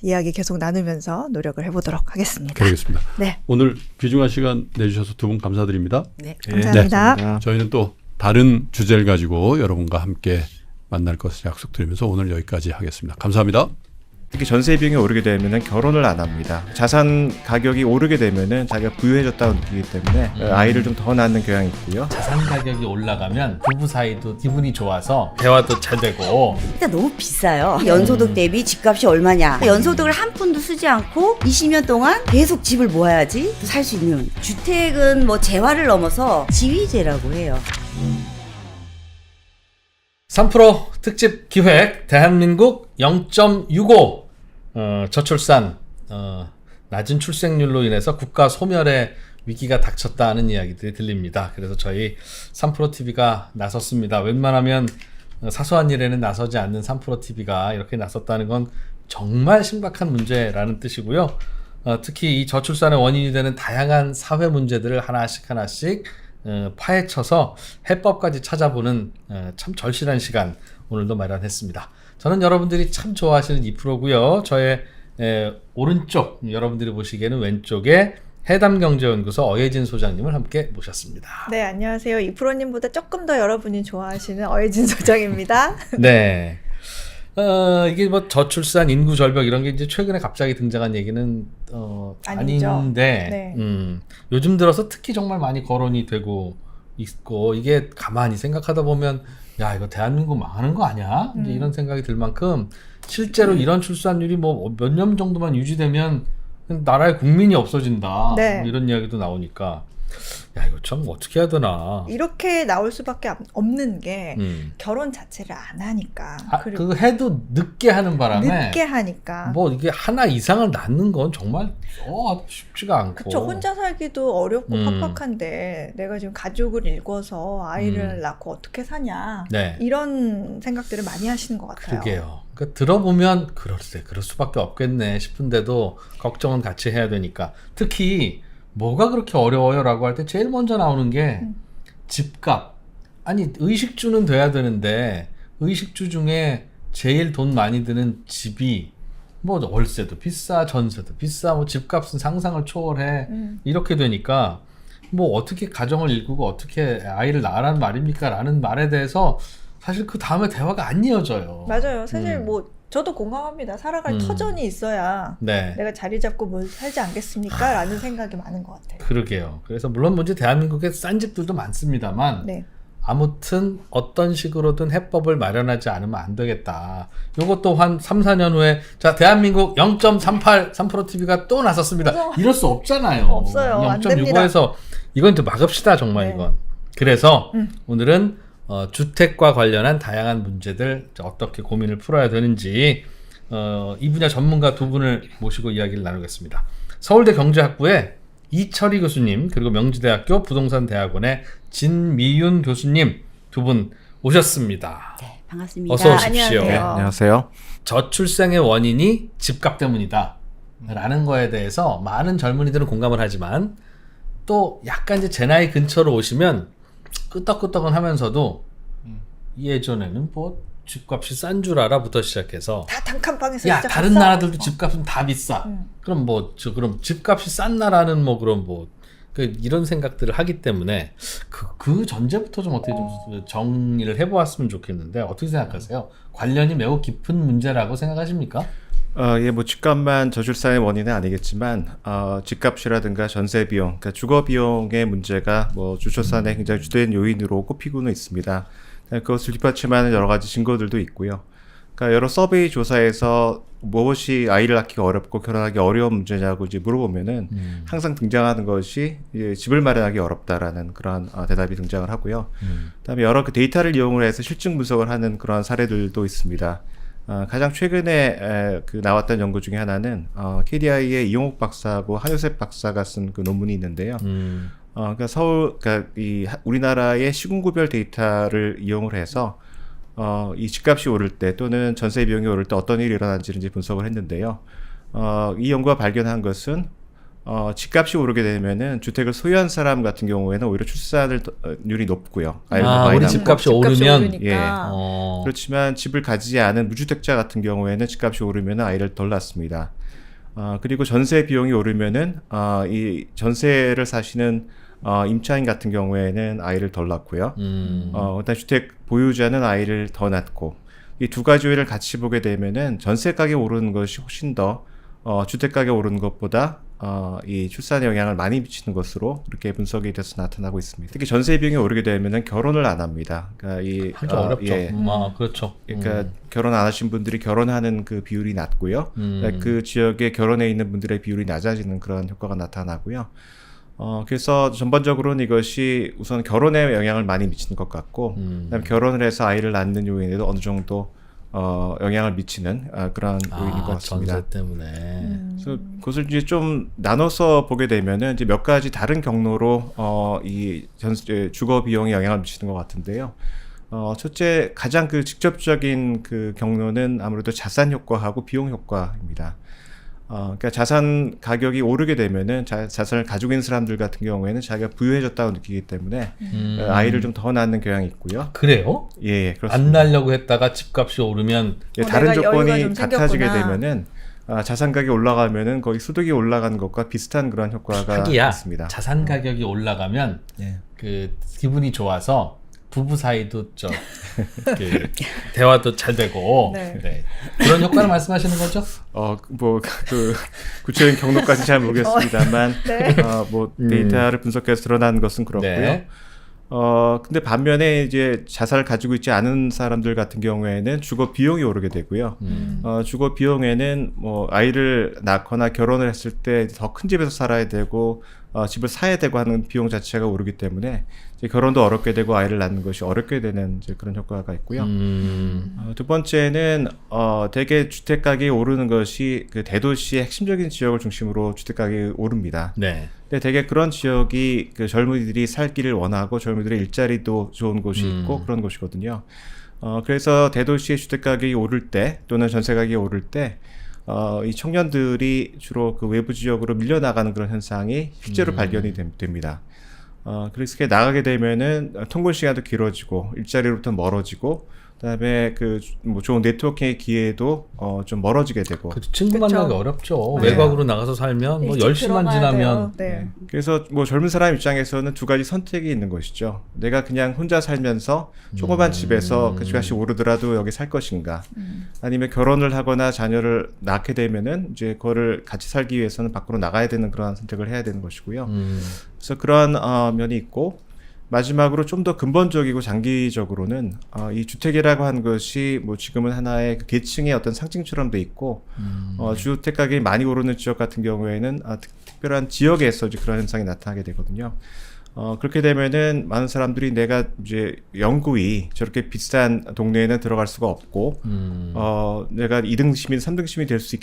이야기 계속 나누면서 노력을 해보도록 하겠습니다. 그러겠습니다. 네. 오늘 귀중한 시간 내주셔서 두 분 감사드립니다. 네, 감사합니다. 네. 저희는 또 다른 주제를 가지고 여러분과 함께 만날 것을 약속드리면서 오늘 여기까지 하겠습니다. 감사합니다. 특히 전세 비용이 오르게 되면은 결혼을 안 합니다. 자산 가격이 오르게 되면은 자기가 부유해졌다고 느끼기 때문에 아이를 좀 더 낳는 경향이 있고요. 자산 가격이 올라가면 부부 사이도 기분이 좋아서 대화도 잘 되고. 일단 너무 비싸요. 연소득 대비 집값이 얼마냐. 연소득을 한 푼도 쓰지 않고 20년 동안 계속 집을 모아야지 살 수 있는. 주택은 뭐 재화를 넘어서 지위제라고 해요. 3프로 특집 기획 대한민국 0.65 저출산 낮은 출생률로 인해서 국가 소멸의 위기가 닥쳤다는 이야기들이 들립니다. 그래서 저희 3프로TV가 나섰습니다. 웬만하면 사소한 일에는 나서지 않는 3프로TV가 이렇게 나섰다는 건 정말 심각한 문제라는 뜻이고요. 특히 이 저출산의 원인이 되는 다양한 사회 문제들을 하나씩 파헤쳐서 해법까지 찾아보는 참 절실한 시간 오늘도 마련했습니다. 저는 여러분들이 참 좋아하시는 이 프로고요. 저의 오른쪽 여러분들이 보시기에는 왼쪽에 해담경제연구소 어예진 소장님을 함께 모셨습니다. 네, 안녕하세요. 이프로님보다 조금 더 여러분이 좋아하시는 어예진 소장입니다. 네. 이게 뭐 저출산, 인구 절벽 이런 게 이제 최근에 갑자기 등장한 얘기는 아니죠. 아닌데 네. 요즘 들어서 특히 정말 많이 거론이 되고 있고 이게 가만히 생각하다 보면 야 이거 대한민국 망하는 거 아니야? 이제 이런 생각이 들 만큼 실제로 이런 출산율이 뭐 몇 년 정도만 유지되면 나라의 국민이 없어진다. 네. 뭐 이런 이야기도 나오니까 야 이거 참 어떻게 해야 되나. 이렇게 나올 수밖에 없는 게 결혼 자체를 안 하니까. 그리고 그거 해도 늦게 하는 바람에 늦게 하니까. 뭐 이게 하나 이상을 낳는 건 정말 쉽지가 않고. 그쵸. 혼자 살기도 어렵고 팍팍한데 내가 지금 가족을 일궈서 아이를 낳고 어떻게 사냐. 네. 이런 생각들을 많이 하시는 것 같아요. 그러게요. 그러니까 들어보면 그럴 수밖에 없겠네 싶은데도 걱정은 같이 해야 되니까. 특히 뭐가 그렇게 어려워요? 라고 할 때 제일 먼저 나오는 게 집값. 아니 의식주는 돼야 되는데 의식주 중에 제일 돈 많이 드는 집이 뭐 월세도 비싸, 전세도 비싸, 뭐 집값은 상상을 초월해. 이렇게 되니까 뭐 어떻게 가정을 일구고 어떻게 아이를 낳으라는 말입니까? 라는 말에 대해서 사실 그 다음에 대화가 안 이어져요. 맞아요. 사실 뭐 저도 공감합니다. 살아갈 터전이 있어야 네. 내가 자리 잡고 뭘 살지 않겠습니까? 라는 생각이 많은 것 같아요. 그러게요. 그래서 물론 먼저 대한민국에 싼 집들도 많습니다만 네. 아무튼 어떤 식으로든 해법을 마련하지 않으면 안 되겠다. 요것도 한 3, 4년 후에 자 대한민국 0.38 3프로TV가 또 나섰습니다. 이럴 수 없잖아요. 없어요. 안 됩니다. 0.65에서 이건 좀 막읍시다 정말. 네. 이건. 그래서 오늘은 주택과 관련한 다양한 문제들 어떻게 고민을 풀어야 되는지 이 분야 전문가 두 분을 모시고 이야기를 나누겠습니다. 서울대 경제학부의 이철희 교수님 그리고 명지대학교 부동산대학원의 진미윤 교수님 두 분 오셨습니다. 네, 반갑습니다. 어서 오십시오. 안녕하세요. 네, 안녕하세요. 저출생의 원인이 집값 때문이다 라는 거에 대해서 많은 젊은이들은 공감을 하지만 또 약간 이제 제 나이 근처로 오시면 끄떡끄떡은 하면서도 예전에는 뭐 집값이 싼 줄 알아부터 시작해서 다 단칸방에서 야 시작했어? 다른 나라들도 집값은 다 비싸. 그럼 뭐 그럼 집값이 싼 나라는 뭐 그럼 뭐 이런 생각들을 하기 때문에 그 전제부터 좀 어떻게 좀 정리를 해보았으면 좋겠는데 어떻게 생각하세요? 관련이 매우 깊은 문제라고 생각하십니까? 예, 뭐 집값만 저출산의 원인은 아니겠지만 집값이라든가 전세 비용, 그러니까 주거 비용의 문제가 뭐 저출산의 굉장히 주된 요인으로 꼽히고는 있습니다. 그것을 뒷받침하는 여러 가지 증거들도 있고요. 그러니까 여러 서베이 조사에서 무엇이 아이를 낳기가 어렵고 결혼하기 어려운 문제냐고 이제 물어보면은 항상 등장하는 것이 이제 집을 마련하기 어렵다라는 그런 대답이 등장을 하고요. 그다음에 여러 그 데이터를 이용을 해서 실증 분석을 하는 그런 사례들도 있습니다. 가장 최근에 그 나왔던 연구 중에 하나는 KDI의 이용욱 박사하고 한효셉 박사가 쓴 그 논문이 있는데요. 그러니까 그러니까 우리나라의 시군구별 데이터를 이용을 해서 이 집값이 오를 때 또는 전세 비용이 오를 때 어떤 일이 일어나는지를 이제 분석을 했는데요. 이 연구가 발견한 것은 집값이 오르게 되면은 주택을 소유한 사람 같은 경우에는 오히려 출산율이 높고요. 우리 집값이 오르면 예. 그렇지만 집을 가지지 않은 무주택자 같은 경우에는 집값이 오르면 아이를 덜 낳습니다. 그리고 전세 비용이 오르면은 이 전세를 사시는 임차인 같은 경우에는 아이를 덜 낳고요. 일단 주택 보유자는 아이를 더 낳고 이 두 가지 요인을 같이 보게 되면은 전세 가격 오르는 것이 훨씬 더 주택 가격 오르는 것보다 이 출산에 영향을 많이 미치는 것으로 이렇게 분석이 돼서 나타나고 있습니다. 특히 전세 비용이 오르게 되면은 결혼을 안 합니다. 그러니까 하기 어렵죠. 예. 그렇죠. 그러니까 결혼 안 하신 분들이 결혼하는 그 비율이 낮고요. 그러니까 그 지역에 결혼해 있는 분들의 비율이 낮아지는 그런 효과가 나타나고요. 그래서 전반적으로는 이것이 우선 결혼에 영향을 많이 미치는 것 같고, 그다음에 결혼을 해서 아이를 낳는 요인에도 어느 정도 영향을 미치는 그런 요인인 것 같습니다. 전세 때문에. 그래서 그것을 이제 좀 나눠서 보게 되면은 이제 몇 가지 다른 경로로 이 주거 비용에 영향을 미치는 것 같은데요. 첫째 가장 그 직접적인 그 경로는 아무래도 자산 효과하고 비용 효과입니다. 그러니까 자산 가격이 오르게 되면은 자산을 가지고 있는 사람들 같은 경우에는 자기가 부유해졌다고 느끼기 때문에 아이를 좀 더 낳는 경향이 있고요. 그래요? 예, 그렇습니다. 안 날려고 했다가 집값이 오르면 예, 다른 내가 여유가 조건이 좀 같아지게 생겼구나. 되면은 자산 가격이 올라가면은 거기 소득이 올라가는 것과 비슷한 그런 효과가 하기야 있습니다. 자산 가격이 올라가면 예. 그 기분이 좋아서 부부 사이도 그 대화도 잘 되고 네. 네. 그런 효과를 말씀하시는 거죠? 뭐 그 구체적인 경로까지 잘 모르겠습니다만 네. 뭐 데이터를 분석해서 드러난 것은 그렇고요. 네. 근데 반면에 이제 자산을 가지고 있지 않은 사람들 같은 경우에는 주거 비용이 오르게 되고요. 주거 비용에는 뭐 아이를 낳거나 결혼을 했을 때 더 큰 집에서 살아야 되고 집을 사야 되고 하는 비용 자체가 오르기 때문에 이제 결혼도 어렵게 되고 아이를 낳는 것이 어렵게 되는 이제 그런 효과가 있고요. 두 번째는 대개 주택 가격이 오르는 것이 그 대도시의 핵심적인 지역을 중심으로 주택 가격이 오릅니다. 네. 근데 대개 그런 지역이 그 젊은이들이 살기를 원하고 젊은이들의 일자리도 좋은 곳이 있고 그런 곳이거든요. 그래서 대도시의 주택 가격이 오를 때 또는 전세 가격이 오를 때 이 청년들이 주로 그 외부 지역으로 밀려나가는 그런 현상이 실제로 발견이 됩니다. 그래서 이렇게 나가게 되면은 통근 시간도 길어지고 일자리로부터 멀어지고 그다음에 그 뭐 좋은 네트워킹의 기회도 좀 멀어지게 되고. 친구 그쵸. 만나기 어렵죠. 네. 외곽으로 나가서 살면 뭐 일찍 10시만 들어가야 지나면 돼요. 네. 그래서 뭐 젊은 사람 입장에서는 두 가지 선택이 있는 것이죠. 내가 그냥 혼자 살면서 조그만 집에서 그 집값이 오르더라도 여기 살 것인가, 아니면 결혼을 하거나 자녀를 낳게 되면은 이제 그거를 같이 살기 위해서는 밖으로 나가야 되는 그런 선택을 해야 되는 것이고요. 그래서 그러한 면이 있고, 마지막으로 좀 더 근본적이고 장기적으로는 이 주택이라고 하는 것이 뭐 지금은 하나의 그 계층의 어떤 상징처럼 돼 있고, 주택 가격이 많이 오르는 지역 같은 경우에는 특별한 지역에서 이제 그런 현상이 나타나게 되거든요. 그렇게 되면은 많은 사람들이 내가 이제 영구히 저렇게 비싼 동네에는 들어갈 수가 없고, 내가 2등 시민, 3등 시민이 될 수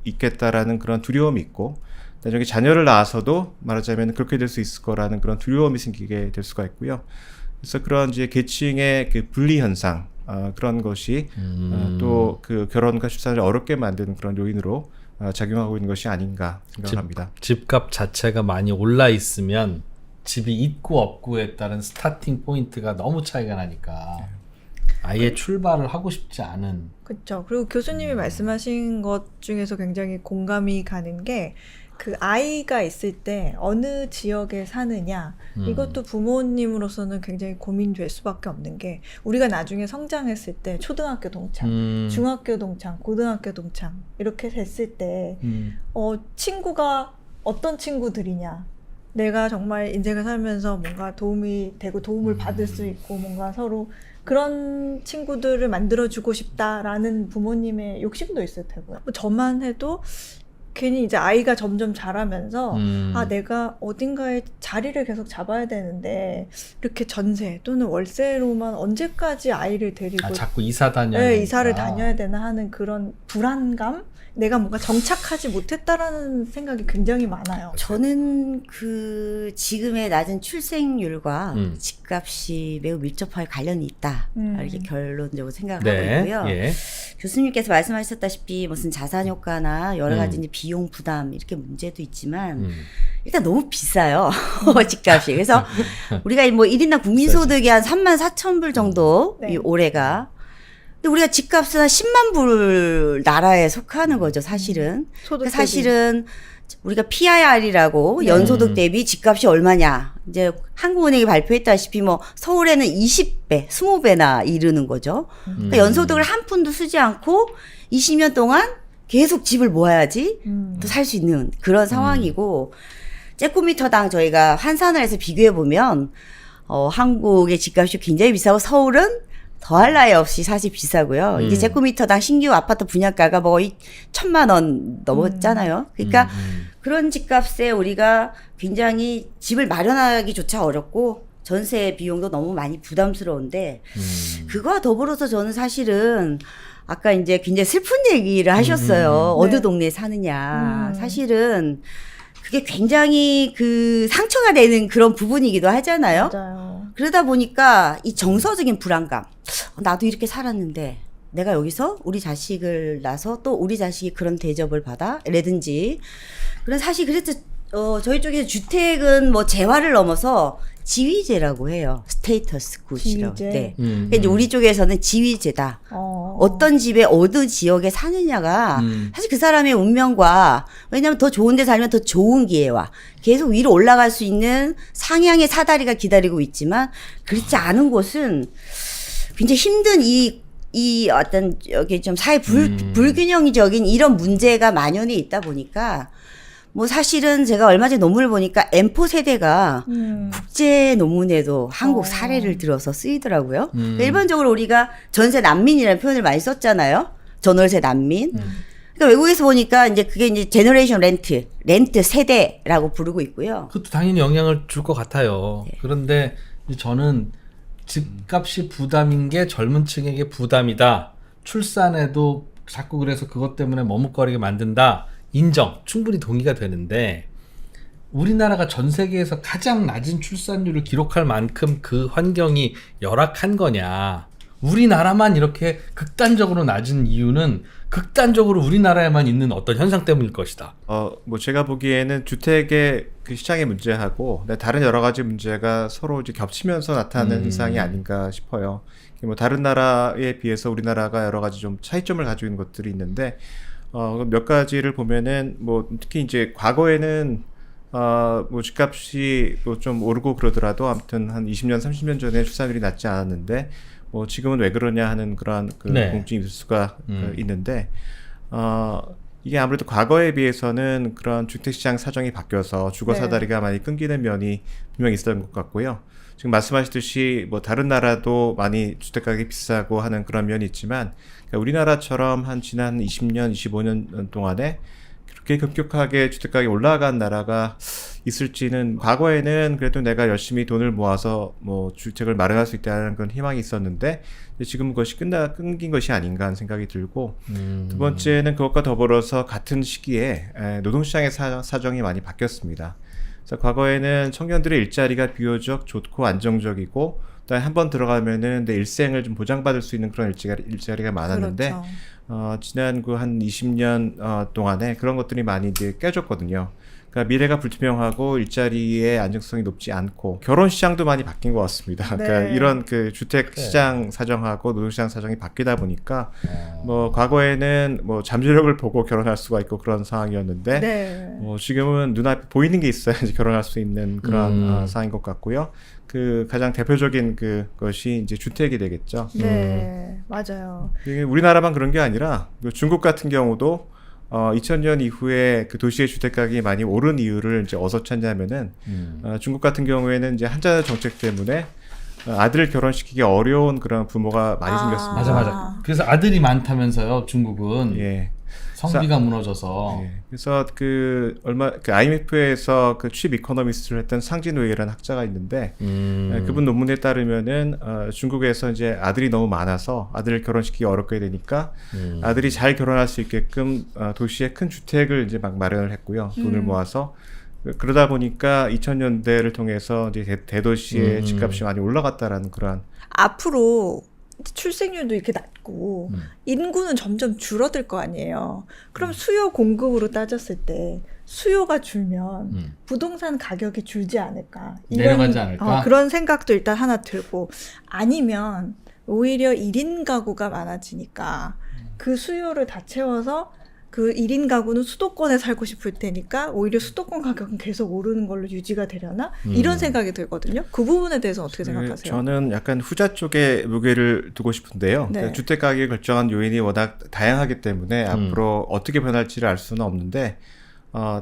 있겠다라는 그런 두려움이 있고, 나중에 자녀를 낳아서도 말하자면 그렇게 될 수 있을 거라는 그런 두려움이 생기게 될 수가 있고요. 그래서 그런 이제 계층의 그 분리 현상, 그런 것이 또 그 결혼과 출산을 어렵게 만드는 그런 요인으로 작용하고 있는 것이 아닌가 생각합니다. 집값 자체가 많이 올라 있으면 집이 있고 없고에 따른 스타팅 포인트가 너무 차이가 나니까 아예 출발을 하고 싶지 않은. 그렇죠. 그리고 교수님이 말씀하신 것 중에서 굉장히 공감이 가는 게 그 아이가 있을 때 어느 지역에 사느냐, 이것도 부모님으로서는 굉장히 고민될 수밖에 없는 게, 우리가 나중에 성장했을 때 초등학교 동창, 중학교 동창, 고등학교 동창 이렇게 됐을 때 친구가 어떤 친구들이냐, 내가 정말 인생을 살면서 뭔가 도움이 되고 도움을 받을 수 있고 뭔가 서로 그런 친구들을 만들어주고 싶다라는 부모님의 욕심도 있을 테고요. 저만 해도 괜히 이제 아이가 점점 자라면서 내가 어딘가에 자리를 계속 잡아야 되는데 이렇게 전세 또는 월세로만 언제까지 아이를 데리고 자꾸 이사 다녀야 네, 이사를 다녀야 되나 하는 그런 불안감? 내가 뭔가 정착하지 못했다라는 생각이 굉장히 많아요. 저는 그 지금의 낮은 출생률과 집값이 매우 밀접하게 관련이 있다. 이렇게 결론적으로 생각하고 있고요. 예. 교수님께서 말씀하셨다시피 무슨 자산 효과나 여러 가지 이제 비용 부담 이렇게 문제도 있지만 일단 너무 비싸요. 집값이. 그래서 우리가 뭐 1인당 국민소득이 한 34,000불 정도 네. 올해가. 근데 우리가 집값은 한 10만 불 나라에 속하는 거죠, 사실은. 그러니까 사실은 우리가 PIR이라고 연소득 대비 집값이 얼마냐. 이제 한국은행이 발표했다시피 뭐 서울에는 20배, 20배나 이르는 거죠. 그러니까 연소득을 한 푼도 쓰지 않고 20년 동안 계속 집을 모아야지 또 살 수 있는 그런 상황이고, 제곱미터당 저희가 환산을 해서 비교해 보면 한국의 집값이 굉장히 비싸고 서울은 더할 나위 없이 사실 비싸고요. 이제 제곱미터당 신규 아파트 분양가가 뭐 1,000만 원 넘었잖아요. 그러니까 그런 집값에 우리가 굉장히 집을 마련하기조차 어렵고 전세 비용도 너무 많이 부담스러운데 그거와 더불어서 저는 사실은 아까 이제 굉장히 슬픈 얘기를 하셨어요. 어느 동네에 사느냐. 사실은 그게 굉장히 그 상처가 되는 그런 부분이기도 하잖아요. 맞아요. 그러다 보니까 이 정서적인 불안감. 나도 이렇게 살았는데 내가 여기서 우리 자식을 낳아서 또 우리 자식이 그런 대접을 받아? 라든지. 그런 사실 그래서 저희 쪽에서 주택은 뭐 재화를 넘어서 지위제라고 해요. 스테이터스 굿이라고. 지위제? 네. 근데 이제 우리 쪽에서는 지위제다. 어떤 집에 어느 지역에 사느냐가 사실 그 사람의 운명과, 왜냐하면 더 좋은 데 살면 더 좋은 기회와 계속 위로 올라갈 수 있는 상향의 사다리가 기다리고 있지만, 그렇지 않은 곳은 굉장히 힘든 이 어떤 여기 좀 사회 불균형적인 이런 문제가 만연해 있다 보니까, 뭐 사실은 제가 얼마 전에 논문을 보니까 M4 세대가 국제 논문에도 한국 사례를 들어서 쓰이더라고요. 그러니까 일반적으로 우리가 전세 난민이라는 표현을 많이 썼잖아요. 전월세 난민. 그러니까 외국에서 보니까 이제 그게 이제 제너레이션 렌트 세대라고 부르고 있고요. 그것도 당연히 영향을 줄 것 같아요. 네. 그런데 저는 집값이 부담인 게 젊은 층에게 부담이다. 출산에도 자꾸 그래서 그것 때문에 머뭇거리게 만든다. 인정, 충분히 동의가 되는데, 우리나라가 전 세계에서 가장 낮은 출산율을 기록할 만큼 그 환경이 열악한 거냐, 우리나라만 이렇게 극단적으로 낮은 이유는 극단적으로 우리나라에만 있는 어떤 현상 때문일 것이다. 뭐 제가 보기에는 주택의 그 시장의 문제하고 다른 여러 가지 문제가 서로 이제 겹치면서 나타나는 현상이 아닌가 싶어요. 뭐 다른 나라에 비해서 우리나라가 여러 가지 좀 차이점을 가지고 있는 것들이 있는데, 몇 가지를 보면은 뭐 특히 이제 과거에는 뭐 집값이 뭐 좀 오르고 그러더라도 아무튼 한 20년, 30년 전에 출산율이 낮지 않았는데, 뭐 지금은 왜 그러냐 하는 그런 궁금증이 있을 수가 있는데, 이게 아무래도 과거에 비해서는 그런 주택시장 사정이 바뀌어서 주거 사다리가 많이 끊기는 면이 분명히 있었던 것 같고요. 지금 말씀하셨듯이 뭐 다른 나라도 많이 주택가격이 비싸고 하는 그런 면이 있지만, 그러니까 우리나라처럼 한 지난 20년, 25년 동안에 그렇게 급격하게 주택가격이 올라간 나라가 있을지는 과거에는 그래도 내가 열심히 돈을 모아서 뭐 주택을 마련할 수 있다는 그런 희망이 있었는데 지금 그것이 끊긴 것이 아닌가 하는 생각이 들고 두 번째는 그것과 더불어서 같은 시기에 노동시장의 사정이 많이 바뀌었습니다. 그래서 과거에는 청년들의 일자리가 비교적 좋고 안정적이고 그다음에 한번 들어가면은 내 일생을 좀 보장받을 수 있는 그런 일자리가 많았는데 그렇죠. 지난 그 한 20년 동안에 그런 것들이 많이 이제 깨졌거든요. 그러니까 미래가 불투명하고 일자리의 안정성이 높지 않고 결혼 시장도 많이 바뀐 것 같습니다. 네. 그러니까 이런 그 주택 시장 사정하고 노동 시장 사정이 바뀌다 보니까 뭐 과거에는 뭐 잠재력을 보고 결혼할 수가 있고 그런 상황이었는데 네. 지금은 눈앞에 보이는 게 있어야지 결혼할 수 있는 그런 상황인 것 같고요. 그 가장 대표적인 그것이 이제 주택이 되겠죠. 네, 맞아요. 이게 우리나라만 그런 게 아니라 중국 같은 경우도 2000년 이후에 그 도시의 주택 가격이 많이 오른 이유를 이제 어디서 찾냐면은 중국 같은 경우에는 이제 한자 정책 때문에 아들을 결혼시키기 어려운 그런 부모가 많이 생겼습니다. 맞아. 그래서 아들이 많다면서요, 중국은. 예. 성비가 무너져서. 예. 그래서 그 IMF에서 그 취업 이코노미스트를 했던 상진웨이라는 학자가 있는데 그분 논문에 따르면은 중국에서 이제 아들이 너무 많아서 아들을 결혼시키기 어렵게 되니까 아들이 잘 결혼할 수 있게끔 도시에 큰 주택을 이제 막 마련을 했고요. 돈을 모아서 그러다 보니까 2000년대를 통해서 이제 대도시의 집값이 많이 올라갔다라는 그러한 앞으로 출생률도 이렇게 낮고 인구는 점점 줄어들 거 아니에요. 그럼 수요 공급으로 따졌을 때 수요가 줄면 부동산 가격이 줄지 않을까? 내려가지 않을까? 그런 생각도 일단 하나 들고 아니면 오히려 1인 가구가 많아지니까 그 수요를 다 채워서 그 1인 가구는 수도권에 살고 싶을 테니까 오히려 수도권 가격은 계속 오르는 걸로 유지가 되려나? 이런 생각이 들거든요. 그 부분에 대해서 어떻게 생각하세요? 저는 약간 후자 쪽에 무게를 두고 싶은데요. 네. 그러니까 주택 가격이 결정한 요인이 워낙 다양하기 때문에 앞으로 어떻게 변할지를 알 수는 없는데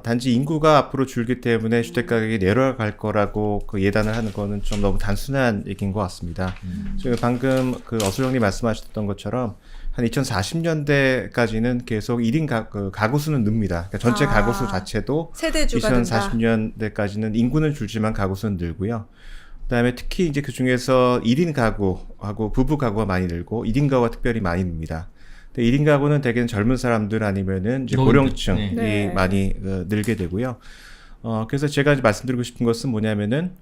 단지 인구가 앞으로 줄기 때문에 주택 가격이 내려갈 거라고 그 예단을 하는 거는 좀 너무 단순한 얘기인 것 같습니다. 지금 방금 그 어수령님 말씀하셨던 것처럼 한 2040년대까지는 계속 1인 가구 수는 늡니다. 그러니까 전체 가구 수 자체도 세대주가 된다. 2040년대까지는 인구는 줄지만 가구 수는 늘고요. 그다음에 특히 이제 그 중에서 1인 가구하고 부부 가구가 많이 늘고 1인 가구가 특별히 많이 늡니다. 근데 1인 가구는 대개는 젊은 사람들 아니면은 이제 고령층이 네. 많이 늘게 되고요. 그래서 제가 이제 말씀드리고 싶은 것은 뭐냐면은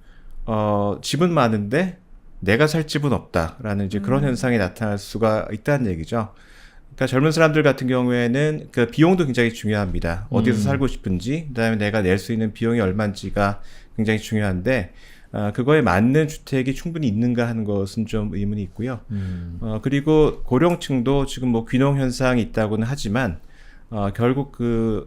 집은 많은데 내가 살 집은 없다라는 이제 그런 현상이 나타날 수가 있다는 얘기죠. 그러니까 젊은 사람들 같은 경우에는 그 비용도 굉장히 중요합니다. 어디서 살고 싶은지, 그다음에 내가 낼 수 있는 비용이 얼마인지가 굉장히 중요한데 그거에 맞는 주택이 충분히 있는가 하는 것은 좀 의문이 있고요. 그리고 고령층도 지금 뭐 귀농 현상이 있다고는 하지만 결국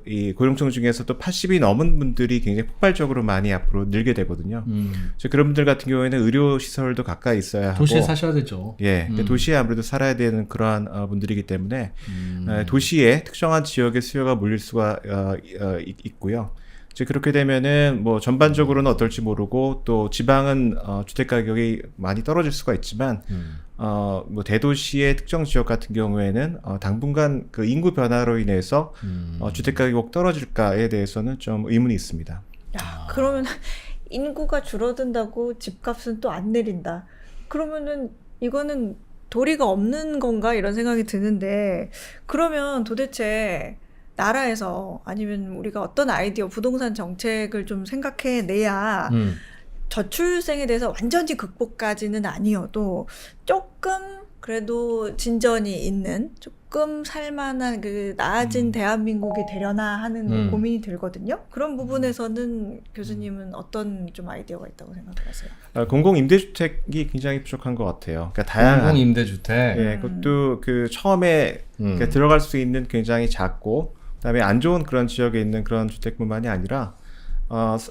이 고령층 중에서도 80이 넘은 분들이 굉장히 폭발적으로 많이 앞으로 늘게 되거든요. 그래서 그런 분들 같은 경우에는 의료 시설도 가까이 있어야 하고 도시에 사셔야 되죠. 예, 도시에 아무래도 살아야 되는 그러한 분들이기 때문에 도시에 특정한 지역의 수요가 몰릴 수가 있고요. 이제 그렇게 되면은 뭐 전반적으로는 어떨지 모르고 또 지방은 주택 가격이 많이 떨어질 수가 있지만 뭐 대도시의 특정 지역 같은 경우에는 당분간 그 인구 변화로 인해서 주택 가격이 꼭 떨어질까에 대해서는 좀 의문이 있습니다. 야, 그러면 인구가 줄어든다고 집값은 또 안 내린다. 그러면은 이거는 도리가 없는 건가 이런 생각이 드는데 그러면 도대체 나라에서 아니면 우리가 어떤 아이디어 부동산 정책을 좀 생각해내야 저출생에 대해서 완전히 극복까지는 아니어도 조금 그래도 진전이 있는 조금 살만한 그 나아진 대한민국이 되려나 하는 고민이 들거든요. 그런 부분에서는 교수님은 어떤 좀 아이디어가 있다고 생각하세요? 공공임대주택이 굉장히 부족한 것 같아요. 그러니까 다양한 공공임대주택. 예, 그것도 그 처음에 그러니까 들어갈 수 있는 굉장히 작고 그다음에 안 좋은 그런 지역에 있는 그런 주택뿐만이 아니라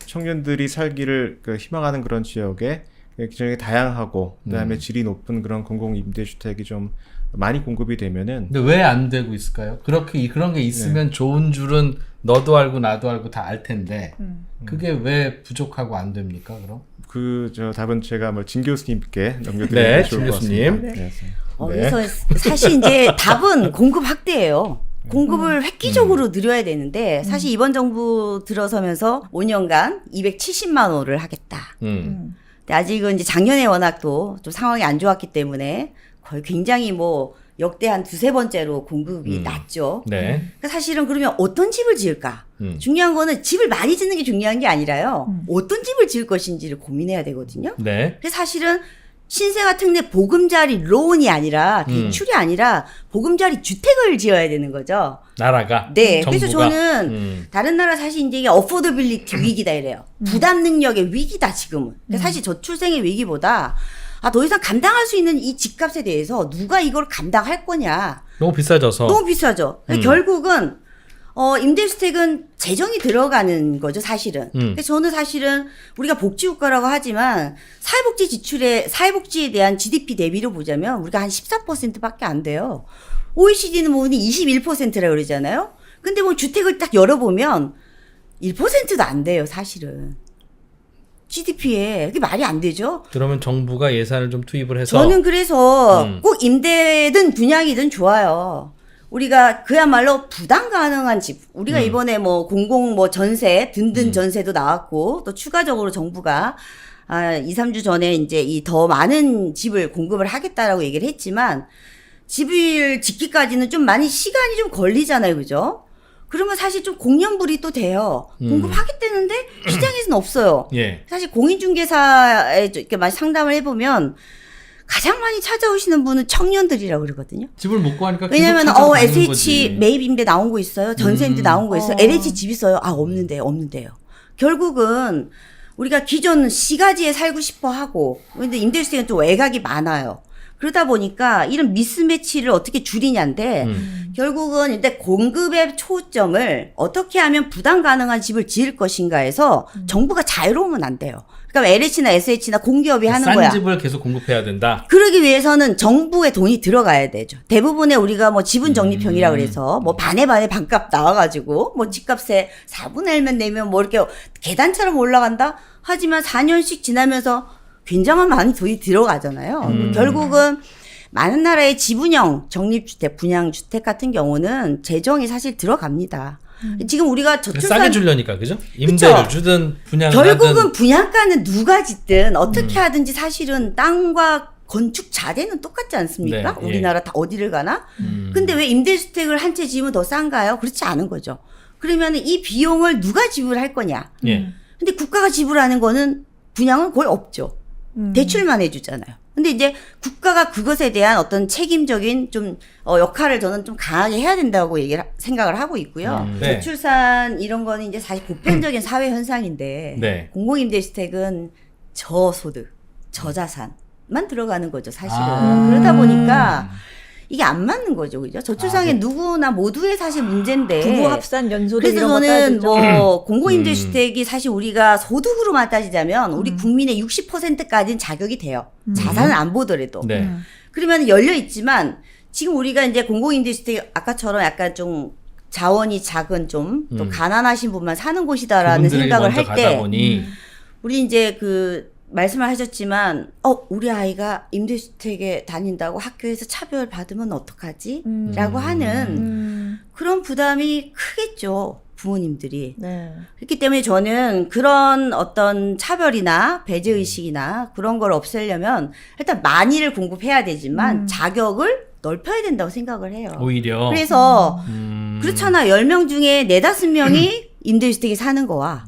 청년들이 살기를 희망하는 그런 지역에 굉장히 다양하고 그다음에 질이 높은 그런 공공임대주택이 좀 많이 공급이 되면은 근데 왜 안 되고 있을까요? 그런 게 있으면 좋은 줄은 너도 알고 나도 알고 다 알 텐데 그게 왜 부족하고 안 됩니까? 그럼? 저 답은 제가 진 교수님께 넘겨드리면 네, 좋을 진 것 같습니다. 교수님. 네. 그래서 사실 이제 답은 공급 확대예요. 공급을 획기적으로 늘려야 되는데 사실 이번 정부 들어서면서 5년간 270만 호를 하겠다. 근데 아직은 이제 작년에 워낙 또 좀 상황이 안 좋았기 때문에 거의 굉장히 뭐 역대 한 두세 번째로 공급이 낮죠. 네. 그러니까 사실은 그러면 어떤 집을 지을까? 중요한 거는 집을 많이 짓는 게 중요한 게 아니라요. 어떤 집을 지을 것인지를 고민해야 되거든요. 네. 그래서 사실은 신생아 특례 보금자리 론이 아니라 대출이 아니라 보금자리 주택을 지어야 되는 거죠. 나라가. 네. 정부가. 그래서 저는 다른 나라 사실 이제 이게 어포더빌리티 위기다 이래요. 부담 능력의 위기다 지금은. 그러니까 사실 저출생의 위기보다 더 이상 감당할 수 있는 이 집값에 대해서 누가 이걸 감당할 거냐. 너무 비싸져서. 너무 비싸죠. 결국은 임대주택은 재정이 들어가는 거죠, 사실은. 그래서 저는 사실은 우리가 복지국가라고 하지만 사회복지에 대한 GDP 대비로 보자면 우리가 한 14%밖에 안 돼요. OECD는 뭐 21%라고 그러잖아요. 근데 뭐 주택을 딱 열어보면 1%도 안 돼요, 사실은. GDP에. 그게 말이 안 되죠? 그러면 정부가 예산을 좀 투입을 해서. 저는 그래서 꼭 임대든 분양이든 좋아요. 우리가 그야말로 부담 가능한 집. 우리가 이번에 뭐 공공 뭐 전세, 든든 전세도 나왔고 또 추가적으로 정부가 2, 3주 전에 이제 이 더 많은 집을 공급을 하겠다라고 얘기를 했지만 집을 짓기까지는 좀 많이 시간이 좀 걸리잖아요. 그죠? 그러면 사실 좀 공연불이 또 돼요. 공급하겠다는데 시장에서는 없어요. 예. 사실 공인중개사에 이렇게 많이 상담을 해보면 가장 많이 찾아오시는 분은 청년들이라고 그러거든요. 집을 못 구하니까 왜냐면 계속 찾아다니는 SH 거지. 매입 임대 나온 거 있어요. 전세 임대 나온 거 있어요. LH 집 있어요. 없는데요. 결국은 우리가 기존 시가지에 살고 싶어 하고 근데 임대주택은 또 외곽이 많아요. 그러다 보니까 이런 미스매치를 어떻게 줄이냐인데 결국은 일단 공급의 초점을 어떻게 하면 부담 가능한 집을 지을 것인가에서 정부가 자유로우면 안 돼요. 그러니까 LH나 SH나 공기업이 하는 싼 거야. 집을 계속 공급해야 된다. 그러기 위해서는 정부의 돈이 들어가야 되죠. 대부분의 우리가 뭐 지분 적립형이라 그래서 뭐 반에 반값 나와가지고 뭐 집값에 4분의 1만 내면 뭐 이렇게 계단처럼 올라간다? 하지만 4년씩 지나면서 굉장한 많은 돈이 들어가잖아요. 결국은 많은 나라의 지분형 적립주택, 분양주택 같은 경우는 재정이 사실 들어갑니다. 지금 우리가 저출산 싸게 주려니까 그죠? 임대를 그쵸? 주든 분양을 결국은 하든. 분양가는 누가 짓든 어떻게 하든지 사실은 땅과 건축 자재는 똑같지 않습니까? 네, 예. 우리나라 다 어디를 가나? 근데 왜 임대주택을 한 채 지으면 더 싼가요? 그렇지 않은 거죠. 그러면 이 비용을 누가 지불할 거냐? 예. 근데 국가가 지불하는 거는 분양은 거의 없죠. 대출만 해주잖아요. 근데 이제 국가가 그것에 대한 어떤 책임적인 좀 역할을 저는 좀 강하게 해야 된다고 생각을 하고 있고요. 네. 저출산 이런 거는 이제 사실 보편적인 사회 현상인데 네. 공공임대주택은 저소득, 저자산만 들어가는 거죠, 사실은. 그러다 보니까 이게 안 맞는 거죠, 그죠? 저출산의 누구나 모두의 사실 문제인데. 부부 합산 연소득 그래서 이런 거 저는 따지죠. 뭐 공공임대주택이 사실 우리가 소득으로만 따지자면 우리 국민의 60%까지는 자격이 돼요. 자산을 안 보더라도. 네. 그러면 열려 있지만 지금 우리가 이제 공공임대주택 아까처럼 약간 좀 자원이 작은 좀 또 가난하신 분만 사는 곳이다라는 그분들에게 생각을 먼저 할 때 가다 보니 우리 이제 그 말씀을 하셨지만 우리 아이가 임대주택에 다닌다고 학교에서 차별 받으면 어떡하지? 라고 하는 그런 부담이 크겠죠. 부모님들이. 네. 그렇기 때문에 저는 그런 어떤 차별이나 배제의식이나 그런 걸 없애려면 일단 많이를 공급해야 되지만 자격을 넓혀야 된다고 생각을 해요. 오히려. 그래서 그렇잖아. 10명 중에 4, 5명이 임대주택에 사는 거와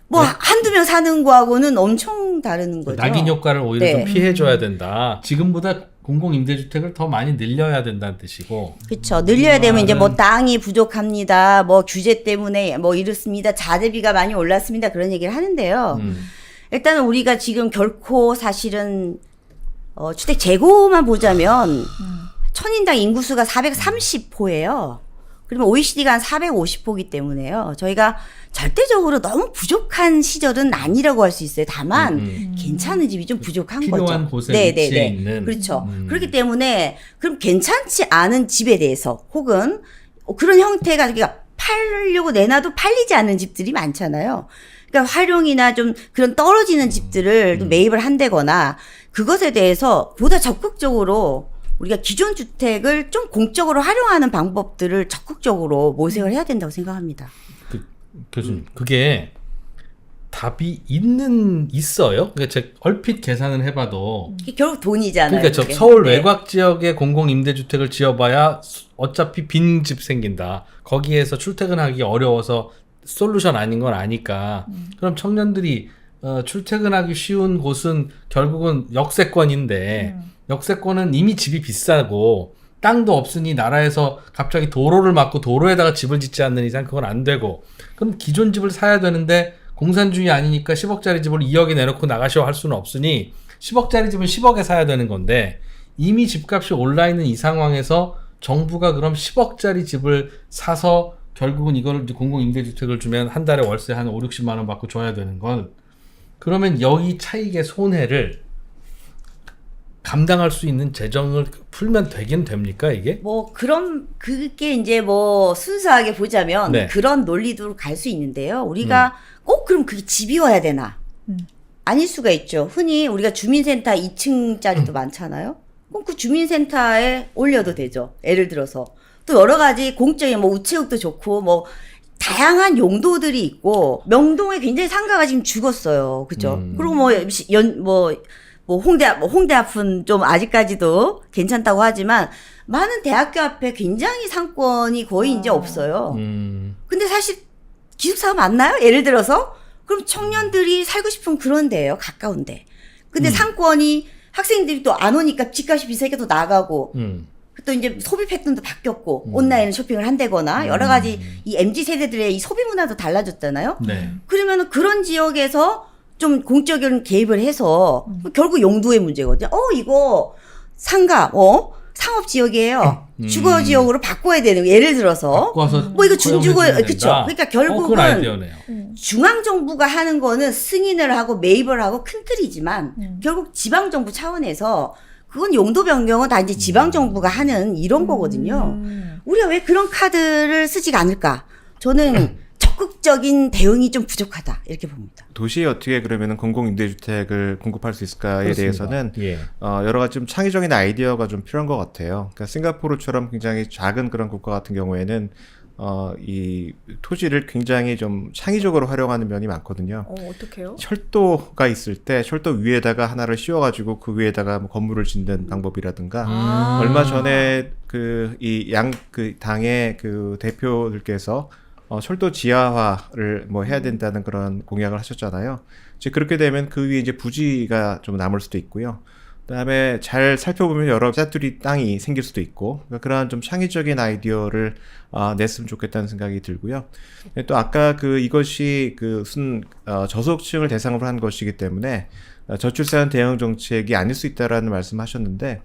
뭐 한두 명 사는 거하고는 엄청 다른 거죠. 낙인 효과를 오히려 네. 좀 피해줘야 된다. 지금보다 공공임대주택을 더 많이 늘려야 된다는 뜻이고. 그렇죠. 늘려야 되면 이제 뭐 땅이 부족합니다. 뭐 규제 때문에 뭐 이렇습니다. 자재비가 많이 올랐습니다. 그런 얘기를 하는데요. 일단은 우리가 지금 결코 사실은 주택 재고만 보자면 천인당 인구수가 430호예요. 그러면 OECD가 한 450호기 때문에요. 저희가 절대적으로 너무 부족한 시절은 아니라고 할 수 있어요. 다만 괜찮은 집이 좀 부족한 거죠. 필요한 곳에 위치해 있는. 그렇죠. 그렇기 때문에 그럼 괜찮지 않은 집에 대해서 혹은 그런 형태가 그러니까 팔려고 내놔도 팔리지 않는 집들이 많잖아요. 그러니까 활용이나 좀 그런 떨어지는 집들을 또 매입을 한다거나 그것에 대해서 보다 적극적으로 우리가 기존 주택을 좀 공적으로 활용하는 방법들을 적극적으로 모색을 해야 된다고 생각합니다. 교수님, 그게 답이 있어요? 그러니까 제가 얼핏 계산을 해봐도 이게 결국 돈이잖아요. 그러니까 저 그게. 서울 네. 외곽 지역에 공공임대주택을 지어봐야 어차피 빈 집 생긴다. 거기에서 출퇴근하기 어려워서 솔루션 아닌 건 아니까. 그럼 청년들이 출퇴근하기 쉬운 곳은 결국은 역세권인데 역세권은 이미 집이 비싸고 땅도 없으니 나라에서 갑자기 도로를 막고 도로에다가 집을 짓지 않는 이상 그건 안 되고, 그럼 기존 집을 사야 되는데 공산주의 아니니까 10억짜리 집을 2억에 내놓고 나가시오 할 수는 없으니 10억짜리 집은 10억에 사야 되는 건데, 이미 집값이 올라 있는 이 상황에서 정부가 그럼 10억짜리 집을 사서 결국은 이걸 공공임대주택을 주면 한 달에 월세 한 5, 60만 원 받고 줘야 되는 건, 그러면 여기 차익의 손해를 감당할 수 있는 재정을 풀면 되긴 됩니까, 이게? 뭐 그럼 그게 이제 뭐 순수하게 보자면 네. 그런 논리도 갈 수 있는데요. 우리가 꼭 그럼 그게 집이어야 되나? 아닐 수가 있죠. 흔히 우리가 주민센터 2층짜리도 많잖아요. 그럼 그 주민센터에 올려도 되죠. 예를 들어서 또 여러 가지 공적인 뭐 우체국도 좋고 뭐 다양한 용도들이 있고, 명동에 굉장히 상가가 지금 죽었어요. 그죠? 그리고 뭐 홍대 앞은 좀 아직까지도 괜찮다고 하지만 많은 대학교 앞에 굉장히 상권이 거의 이제 없어요. 근데 사실 기숙사가 많나요? 예를 들어서 그럼 청년들이 살고 싶은 그런 데예요. 가까운데. 근데 상권이 학생들이 또 안 오니까 집값이 비싸게 또 나가고 또 이제 소비 패턴도 바뀌었고 온라인 쇼핑을 한다거나 여러 가지 이 MZ 세대들의 이 소비 문화도 달라졌잖아요. 네. 그러면 그런 지역에서 좀 공적인 개입을 해서 결국 용도의 문제거든요. 이거 상가, 상업 지역이에요. 주거 지역으로 바꿔야 되는 거예요. 예를 들어서 바꿔서 뭐 이거 준주거 허용해주면 그렇죠. 된다. 그러니까 그건 결국은 아이디어네요. 중앙 정부가 하는 거는 승인을 하고 매입을 하고 큰 틀이지만 결국 지방 정부 차원에서 그건 용도 변경은 다 이제 지방 정부가 하는 이런 거거든요. 우리가 왜 그런 카드를 쓰지가 않을까? 저는 적극적인 대응이 좀 부족하다 이렇게 봅니다. 도시에 어떻게 그러면 공공임대주택을 공급할 수 있을까에 그렇습니다. 대해서는 예. 여러 가지 좀 창의적인 아이디어가 좀 필요한 것 같아요. 그러니까 싱가포르처럼 굉장히 작은 그런 국가 같은 경우에는 이 토지를 굉장히 좀 창의적으로 활용하는 면이 많거든요. 어떡해요? 철도가 있을 때 철도 위에다가 하나를 씌워가지고 그 위에다가 뭐 건물을 짓는 방법이라든가, 얼마 전에 그 당의 그 대표들께서 철도 지하화를 뭐 해야 된다는 그런 공약을 하셨잖아요. 이제 그렇게 되면 그 위에 이제 부지가 좀 남을 수도 있고요. 그다음에 잘 살펴보면 여러 짜투리 땅이 생길 수도 있고, 그러니까 그러한 좀 창의적인 아이디어를 냈으면 좋겠다는 생각이 들고요. 또 아까 이것이 무슨 저소득층을 대상으로 한 것이기 때문에 저출산 대응 정책이 아닐 수 있다라는 말씀하셨는데,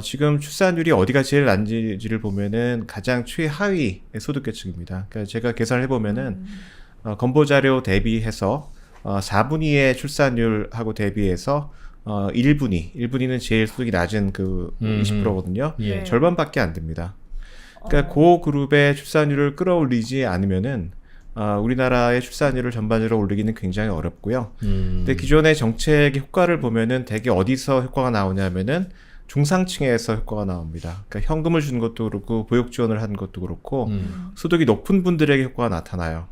지금 출산율이 어디가 제일 낮은지를 보면은 가장 최하위 소득계층입니다. 그러니까 제가 계산을 해보면은 건보 자료 대비해서 4분위의 출산율하고 대비해서 1분위는 제일 소득이 낮은 20%거든요. 예. 절반밖에 안 됩니다. 그러니까 그 그룹의 출산율을 끌어올리지 않으면은 우리나라의 출산율을 전반적으로 올리기는 굉장히 어렵고요. 근데 기존의 정책의 효과를 보면은 대개 어디서 효과가 나오냐면은 중상층에서 효과가 나옵니다. 그러니까 현금을 주는 것도 그렇고 보육 지원을 하는 것도 그렇고 소득이 높은 분들에게 효과가 나타나요.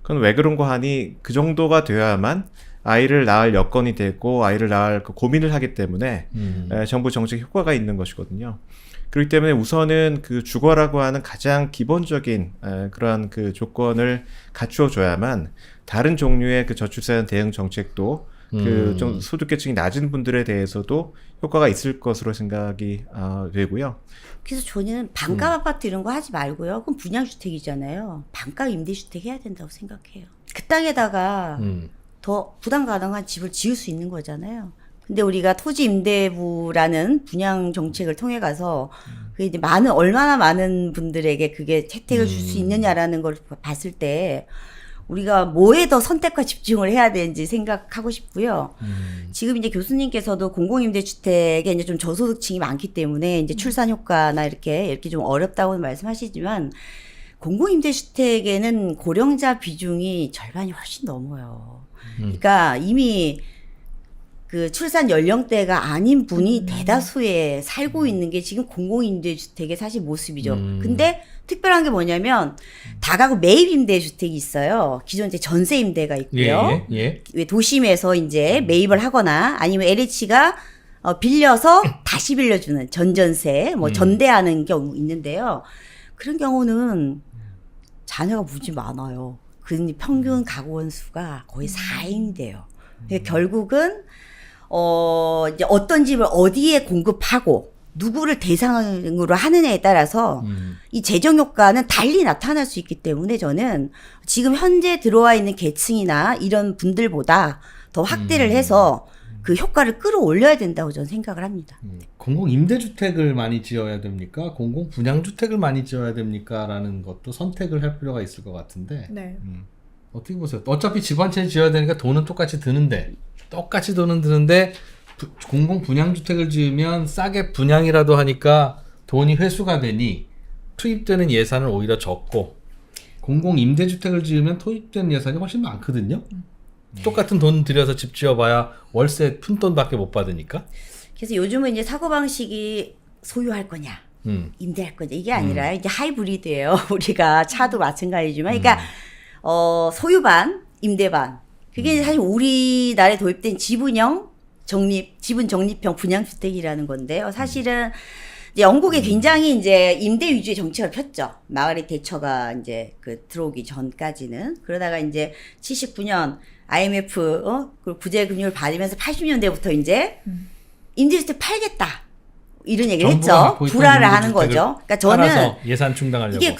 그건 왜 그런 거 하니, 그 정도가 되어야만 아이를 낳을 여건이 되고 아이를 낳을 고민을 하기 때문에 정부 정책 효과가 있는 것이거든요. 그렇기 때문에 우선은 그 주거라고 하는 가장 기본적인 그러한 그 조건을 갖추어 줘야만 다른 종류의 그 저출산 대응 정책도 좀 소득계층이 낮은 분들에 대해서도 효과가 있을 것으로 생각이 되고요. 그래서 저는 반값 아파트 이런 거 하지 말고요. 그럼 분양주택이잖아요. 반값 임대주택 해야 된다고 생각해요. 그 땅에다가 더 부담 가능한 집을 지을 수 있는 거잖아요. 근데 우리가 토지임대부라는 분양 정책을 통해 가서 그게 이제 얼마나 많은 분들에게 그게 혜택을 줄 수 있느냐라는 걸 봤을 때 우리가 뭐에 더 선택과 집중을 해야 되는지 생각하고 싶고요. 지금 이제 교수님께서도 공공임대주택에 이제 좀 저소득층이 많기 때문에 이제 출산 효과나 이렇게 좀 어렵다고 말씀하시지만, 공공임대주택에는 고령자 비중이 절반이 훨씬 넘어요. 그러니까 이미 그 출산 연령대가 아닌 분이 대다수에 살고 있는 게 지금 공공임대주택의 사실 모습이죠. 근데 특별한 게 뭐냐면 다가구 매입임대주택이 있어요. 기존 이제 전세임대가 있고요. 왜 도심에서 이제 매입을 하거나 아니면 LH가 빌려서 다시 빌려주는 전전세, 뭐 전대하는 경우 있는데요. 그런 경우는 자녀가 무지 많아요. 그 평균 가구 원수가 거의 4인이 돼요. 결국은 이제 어떤 집을 어디에 공급하고 누구를 대상으로 하느냐에 따라서 이 재정 효과는 달리 나타날 수 있기 때문에 저는 지금 현재 들어와 있는 계층이나 이런 분들보다 더 확대를 해서 그 효과를 끌어올려야 된다고 저는 생각을 합니다. 공공 임대주택을 많이 지어야 됩니까? 공공 분양주택을 많이 지어야 됩니까? 라는 것도 선택을 할 필요가 있을 것 같은데 네. 어떻게 보세요? 어차피 집 한 채 지어야 되니까 돈은 똑같이 드는데 공공 분양주택을 지으면 싸게 분양이라도 하니까 돈이 회수가 되니 투입되는 예산은 오히려 적고 공공 임대주택을 지으면 투입되는 예산이 훨씬 많거든요. 똑같은 돈 들여서 집 지어봐야 월세 푼돈밖에 못 받으니까. 그래서 요즘은 이제 사고방식이 소유할 거냐 임대할 거냐 이게 아니라 이제 하이브리드예요. 우리가 차도 마찬가지지만 그러니까 소유반 임대반 그게 사실 우리나라에 도입된 지분 적립형 분양주택이라는 건데요. 사실은 이제 영국에 굉장히 이제 임대 위주의 정책을 폈죠. 마가렛 대처가 이제 들어오기 전까지는. 그러다가 이제 79년 IMF 그 구제 금융을 받으면서 80년대부터 이제 임대주택 팔겠다 이런 얘기를 했죠. 불화를 하는 거죠. 그러니까 저는 예산 충당하려고. 이게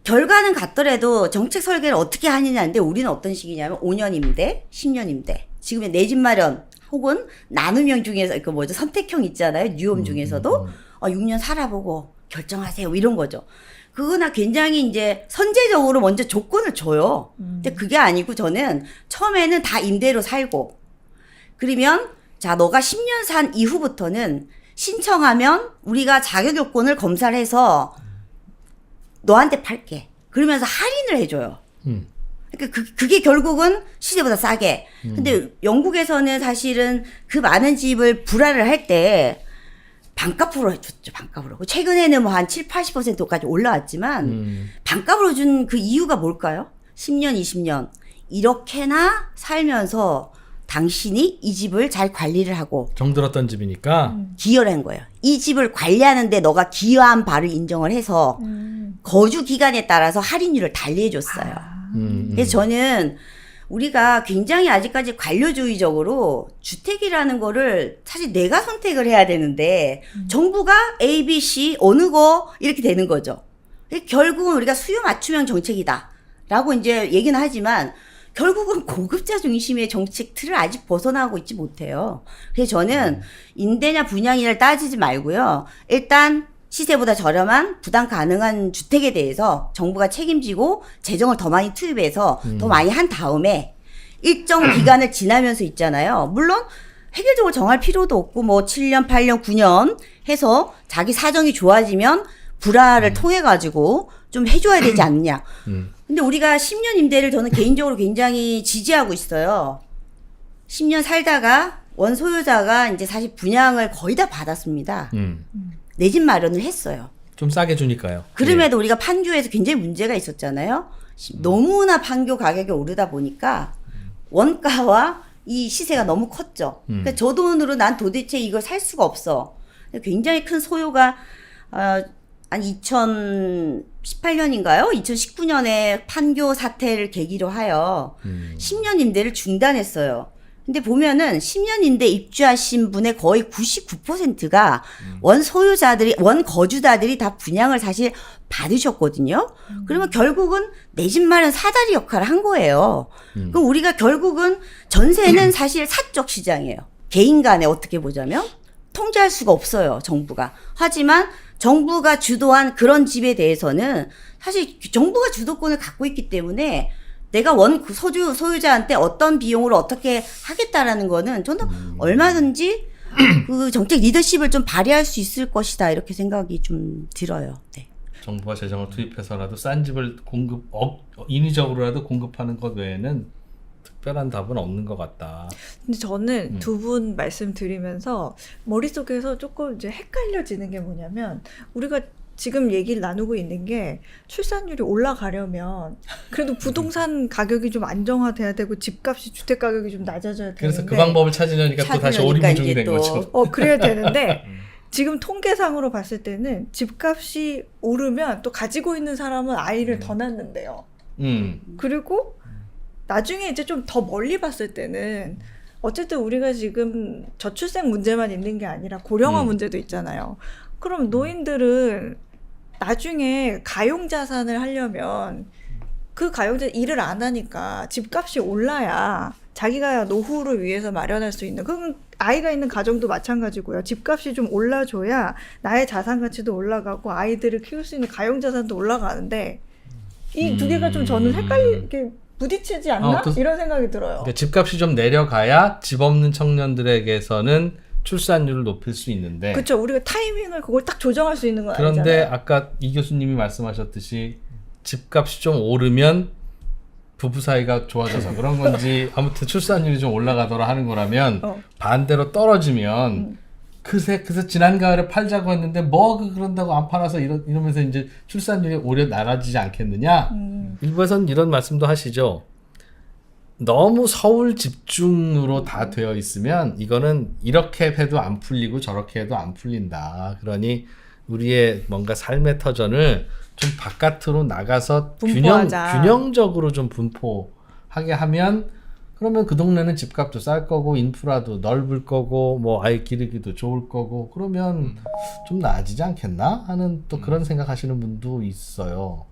결과는 같더라도 정책 설계를 어떻게 하느냐인데 우리는 어떤 식이냐면 5년 임대, 10년 임대. 지금의 내 집 마련 혹은 나눔형 중에서 그 선택형 있잖아요. 뉴홈 중에서도 6년 살아보고 결정하세요. 이런 거죠. 그거나 굉장히 이제 선제적으로 먼저 조건을 줘요. 근데 그게 아니고 저는 처음에는 다 임대로 살고 그러면 자 너가 10년 산 이후부터는 신청하면 우리가 자격 요건을 검사를 해서 너한테 팔게. 그러면서 할인을 해줘요. 그러니까 그게 결국은 시세보다 싸게. 근데 영국에서는 사실은 그 많은 집을 불화를 할 때 반값으로 해줬죠. 반값으로. 최근에는 뭐 한 7, 80%까지 올라왔지만 반값으로 준 그 이유가 뭘까요? 10년, 20년 이렇게나 살면서 당신이 이 집을 잘 관리를 하고 정들었던 집이니까 기여를 한 거예요. 이 집을 관리하는데 너가 기여한 바를 인정을 해서 거주 기간에 따라서 할인율을 달리해줬어요. 그래서 저는 우리가 굉장히 아직까지 관료주의적으로 주택이라는 거를 사실 내가 선택을 해야 되는데 정부가 A, B, C 어느 거 이렇게 되는 거죠. 결국은 우리가 수요 맞춤형 정책이다 라고 이제 얘기는 하지만 결국은 고급자 중심의 정책 틀을 아직 벗어나고 있지 못해요. 그래서 저는 임대냐 분양이냐를 따지지 말고요. 일단 시세보다 저렴한 부담 가능한 주택에 대해서 정부가 책임지고 재정을 더 많이 투입해서 더 많이 한 다음에 일정 기간을 지나면서 있잖아요. 물론 획일적으로 정할 필요도 없고 뭐 7년, 8년, 9년 해서 자기 사정이 좋아지면 불화를 통해 가지고 좀 해줘야 되지 않느냐. 근데 우리가 10년 임대를 저는 개인적으로 굉장히 지지하고 있어요. 10년 살다가 원소유자가 이제 사실 분양을 거의 다 받았습니다. 내 집 마련을 했어요. 좀 싸게 주니까요. 그럼에도 우리가 판교에서 굉장히 문제가 있었잖아요. 너무나 판교 가격이 오르다 보니까 원가와 이 시세가 너무 컸죠. 그러니까 저 돈으로 난 도대체 이걸 살 수가 없어. 굉장히 큰 소요가 한 2018년인가요? 2019년에 판교 사태를 계기로 하여 10년 임대를 중단했어요. 근데 보면은 10년 임대 입주하신 분의 거의 99%가 원 거주자들이 다 분양을 사실 받으셨거든요. 그러면 결국은 내 집 마련 사다리 역할을 한 거예요. 그럼 우리가 결국은 전세는 사실 사적 시장이에요. 개인 간에 어떻게 보자면 통제할 수가 없어요, 정부가. 하지만 정부가 주도한 그런 집에 대해서는 사실 정부가 주도권을 갖고 있기 때문에 내가 소유자한테 어떤 비용으로 어떻게 하겠다라는 거는 저는 얼마든지 그 정책 리더십을 좀 발휘할 수 있을 것이다 이렇게 생각이 좀 들어요. 네. 정부가 재정을 투입해서라도 싼 집을 인위적으로라도 공급하는 것 외에는 특별한 답은 없는 것 같다. 근데 저는 두 분 말씀 드리면서 머릿속에서 조금 이제 헷갈려지는 게 뭐냐면 우리가 지금 얘기를 나누고 있는 게 출산율이 올라가려면 그래도 부동산 가격이 좀 안정화돼야 되고 집값이 주택 가격이 좀 낮아져야 되는데 그래서 그 방법을 찾으려니까 또 다시 오리무중이 된 거죠. 그래야 되는데 지금 통계상으로 봤을 때는 집값이 오르면 또 가지고 있는 사람은 아이를 더 낳는데요. 그리고 나중에 이제 좀 더 멀리 봤을 때는 어쨌든 우리가 지금 저출생 문제만 있는 게 아니라 고령화 문제도 있잖아요. 그럼 노인들은 나중에 가용자산을 하려면 그 가용자 일을 안 하니까 집값이 올라야 자기가 노후를 위해서 마련할 수 있는, 그건 아이가 있는 가정도 마찬가지고요. 집값이 좀 올라줘야 나의 자산 가치도 올라가고 아이들을 키울 수 있는 가용자산도 올라가는데 이 두 개가 좀 저는 헷갈리게 부딪히지 않나? 이런 생각이 들어요. 그러니까 집값이 좀 내려가야 집 없는 청년들에게서는 출산율을 높일 수 있는데. 그렇죠. 우리가 타이밍을 그걸 딱 조정할 수 있는 건 그런데 아니잖아요. 아까 이 교수님이 말씀하셨듯이 집값이 좀 오르면 부부 사이가 좋아져서 그런 건지 아무튼 출산율이 좀 올라가더라 하는 거라면 반대로 떨어지면 그새 지난 가을에 팔자고 했는데 그런다고 안 팔아서 이러면서 이제 출산율이 오히려 낮아지지 않겠느냐. 일부에서는 이런 말씀도 하시죠. 너무 서울 집중으로 다 되어 있으면 이거는 이렇게 해도 안 풀리고 저렇게 해도 안 풀린다. 그러니 우리의 뭔가 삶의 터전을 좀 바깥으로 나가서 균형적으로 좀 분포하게 하면 그러면 그 동네는 집값도 쌀 거고 인프라도 넓을 거고 뭐 아이 기르기도 좋을 거고 그러면 좀 나아지지 않겠나 하는 또 그런 생각하시는 분도 있어요.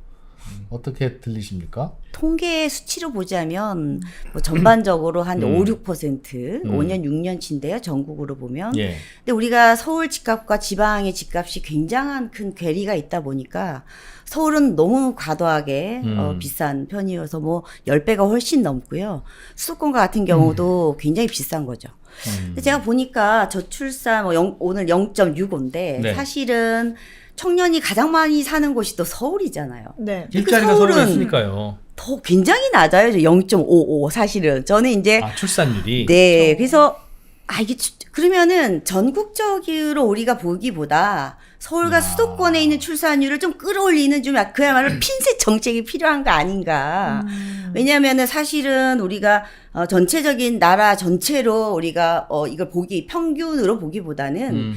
어떻게 들리십니까? 통계 수치로 보자면 뭐 전반적으로 한 5, 6%, 5년, 6년치인데요. 전국으로 보면. 예. 근데 우리가 서울 집값과 지방의 집값이 굉장한 큰 괴리가 있다 보니까 서울은 너무 과도하게 비싼 편이어서 뭐 10배가 훨씬 넘고요. 수도권과 같은 경우도 굉장히 비싼 거죠. 근데 제가 보니까 저출산 오늘 0.65인데 네. 사실은 청년이 가장 많이 사는 곳이 또 서울이잖아요. 네. 일자리가 서울이었으니까요. 더 굉장히 낮아요. 0.55 사실은. 저는 이제 출산율이. 네. 그래서 이게 그러면은 전국적으로 우리가 보기보다 서울과 수도권에 있는 출산율을 좀 끌어올리는 좀 그야말로 핀셋 정책이 필요한 거 아닌가. 왜냐하면은 사실은 우리가 전체적인 나라 전체로 우리가 이걸 평균으로 보기보다는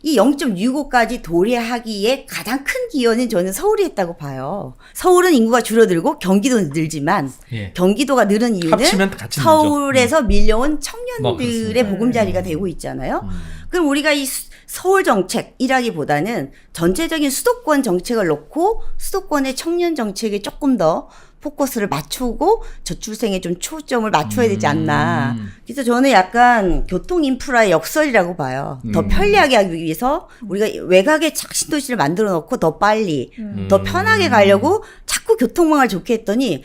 이 0.65까지 도래하기에 가장 큰 기여는 저는 서울이 했다고 봐요. 서울은 인구가 줄어들고 경기도는 늘지만 예. 경기도가 늘은 이유는 합치면 같이 서울에서 밀려온 청년들의 그렇습니다. 보금자리가 되고 있잖아요. 그럼 우리가 이 서울 정책이라기보다는 전체적인 수도권 정책을 놓고 수도권의 청년 정책에 조금 더 포커스를 맞추고 저출생에 좀 초점을 맞춰야 되지 않나. 그래서 저는 약간 교통 인프라의 역설이라고 봐요. 더 편리하게 하기 위해서 우리가 외곽에 신도시를 만들어 놓고 더 빨리, 더 편하게 가려고 자꾸 교통망을 좋게 했더니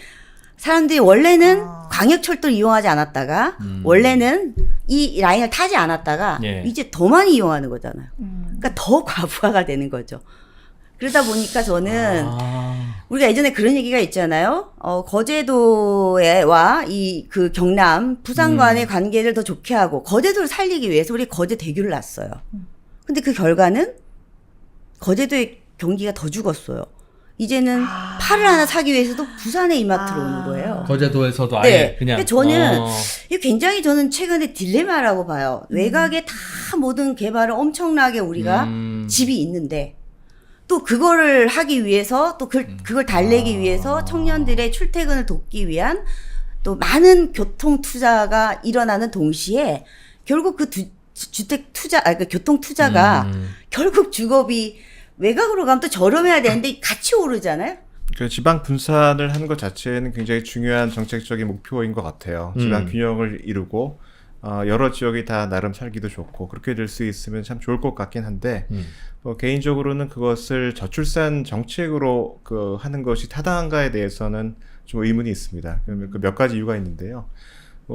사람들이 원래는 광역철도를 이용하지 않았다가 원래는 이 라인을 타지 않았다가 예. 이제 더 많이 이용하는 거잖아요. 그러니까 더 과부하가 되는 거죠. 그러다 보니까 저는 우리가 예전에 그런 얘기가 있잖아요. 거제도와 그 경남, 부산 간의 관계를 더 좋게 하고 거제도를 살리기 위해서 우리 거제 대교를 놨어요. 근데 그 결과는 거제도의 경기가 더 죽었어요. 이제는 팔을 하나 사기 위해서도 부산에 이마트로 오는 거예요. 거제도에서도 아예 네. 그냥. 근데 저는 이게 굉장히 저는 최근에 딜레마라고 봐요. 외곽에 다 모든 개발을 엄청나게 우리가 집이 있는데 또 그거를 하기 위해서 또 그걸 달래기 위해서 청년들의 출퇴근을 돕기 위한 또 많은 교통 투자가 일어나는 동시에 결국 그 주택 투자, 그 교통 투자가 결국 주거비 외곽으로 가면 또 저렴해야 되는데 같이 오르잖아요. 그 지방 분산을 하는 것 자체는 굉장히 중요한 정책적인 목표인 것 같아요. 지방 균형을 이루고 여러 지역이 다 나름 살기도 좋고 그렇게 될 수 있으면 참 좋을 것 같긴 한데 개인적으로는 그것을 저출산 정책으로 하는 것이 타당한가에 대해서는 좀 의문이 있습니다. 그 몇 가지 이유가 있는데요.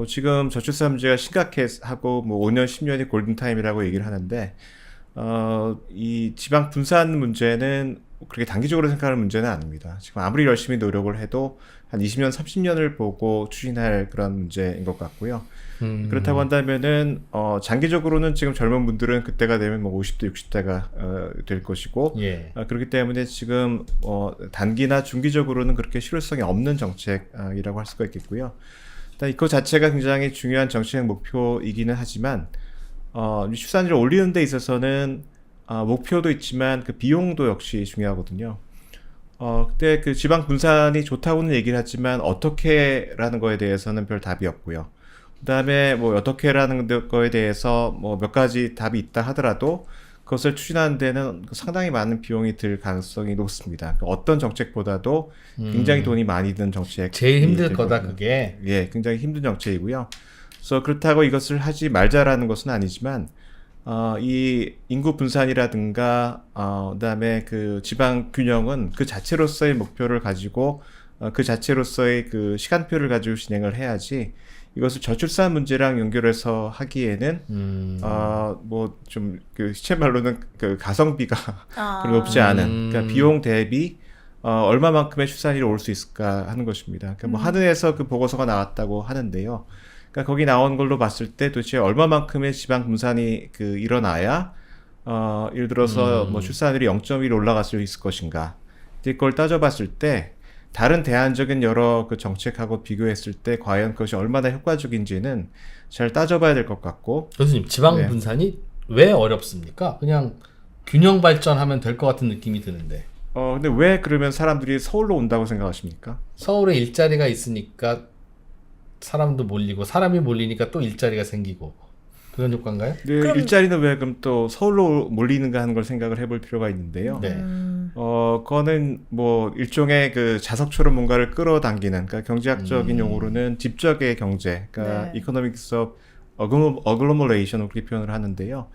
지금 저출산 문제가 심각하고 5년, 10년이 골든타임이라고 얘기를 하는데 이 지방 분산 문제는 그렇게 단기적으로 생각하는 문제는 아닙니다. 지금 아무리 열심히 노력을 해도 한 20년, 30년을 보고 추진할 그런 문제인 것 같고요. 그렇다고 한다면은 장기적으로는 지금 젊은 분들은 그때가 되면 뭐 50대, 60대가 될 것이고 예. 그렇기 때문에 지금 단기나 중기적으로는 그렇게 실효성이 없는 정책이라고 할 수가 있겠고요. 일단 그 자체가 굉장히 중요한 정책 목표이기는 하지만 출산율을 올리는 데 있어서는 목표도 있지만 그 비용도 역시 중요하거든요. 그때 그 지방 분산이 좋다고는 얘기를 하지만 어떻게라는 거에 대해서는 별 답이 없고요. 그다음에 뭐 어떻게라는 거에 대해서 뭐 몇 가지 답이 있다 하더라도 그것을 추진하는 데는 상당히 많은 비용이 들 가능성이 높습니다. 어떤 정책보다도 굉장히 돈이 많이 드는 정책. 제일 힘들 거다 그게. 예, 굉장히 힘든 정책이고요. 그래서 그렇다고 이것을 하지 말자라는 것은 아니지만 이 인구 분산이라든가 그다음에 그 지방 균형은 그 자체로서의 목표를 가지고 그 자체로서의 그 시간표를 가지고 진행을 해야지 이것을 저출산 문제랑 연결해서 하기에는 뭐 좀 그 시체 말로는 그 가성비가 그리 높지 않은 그러니까 비용 대비 얼마만큼의 출산율이 올 수 있을까 하는 것입니다. 그러니까 뭐 하늘에서 그 보고서가 나왔다고 하는데요. 그러니까 거기 나온 걸로 봤을 때 도대체 얼마만큼의 지방 분산이 그 일어나야 예를 들어서 뭐 출산율이 0.1 올라갈 수 있을 것인가. 그걸 따져봤을 때 다른 대안적인 여러 그 정책하고 비교했을 때 과연 그것이 얼마나 효과적인지는 잘 따져봐야 될 것 같고. 교수님, 지방 네. 분산이 왜 어렵습니까? 그냥 균형 발전하면 될 것 같은 느낌이 드는데. 근데 왜 그러면 사람들이 서울로 온다고 생각하십니까? 서울에 일자리가 있으니까 사람도 몰리고 사람이 몰리니까 또 일자리가 생기고 그런 효과인가요? 네, 일자리는 왜 그럼 또 서울로 몰리는가 하는 걸 생각을 해볼 필요가 있는데요. 네. 그거는 뭐 일종의 그 자석처럼 뭔가를 끌어당기는, 그러니까 경제학적인 용어로는 집적의 경제, 그러니까 네. economics of agglomeration 그렇게 표현을 하는데요.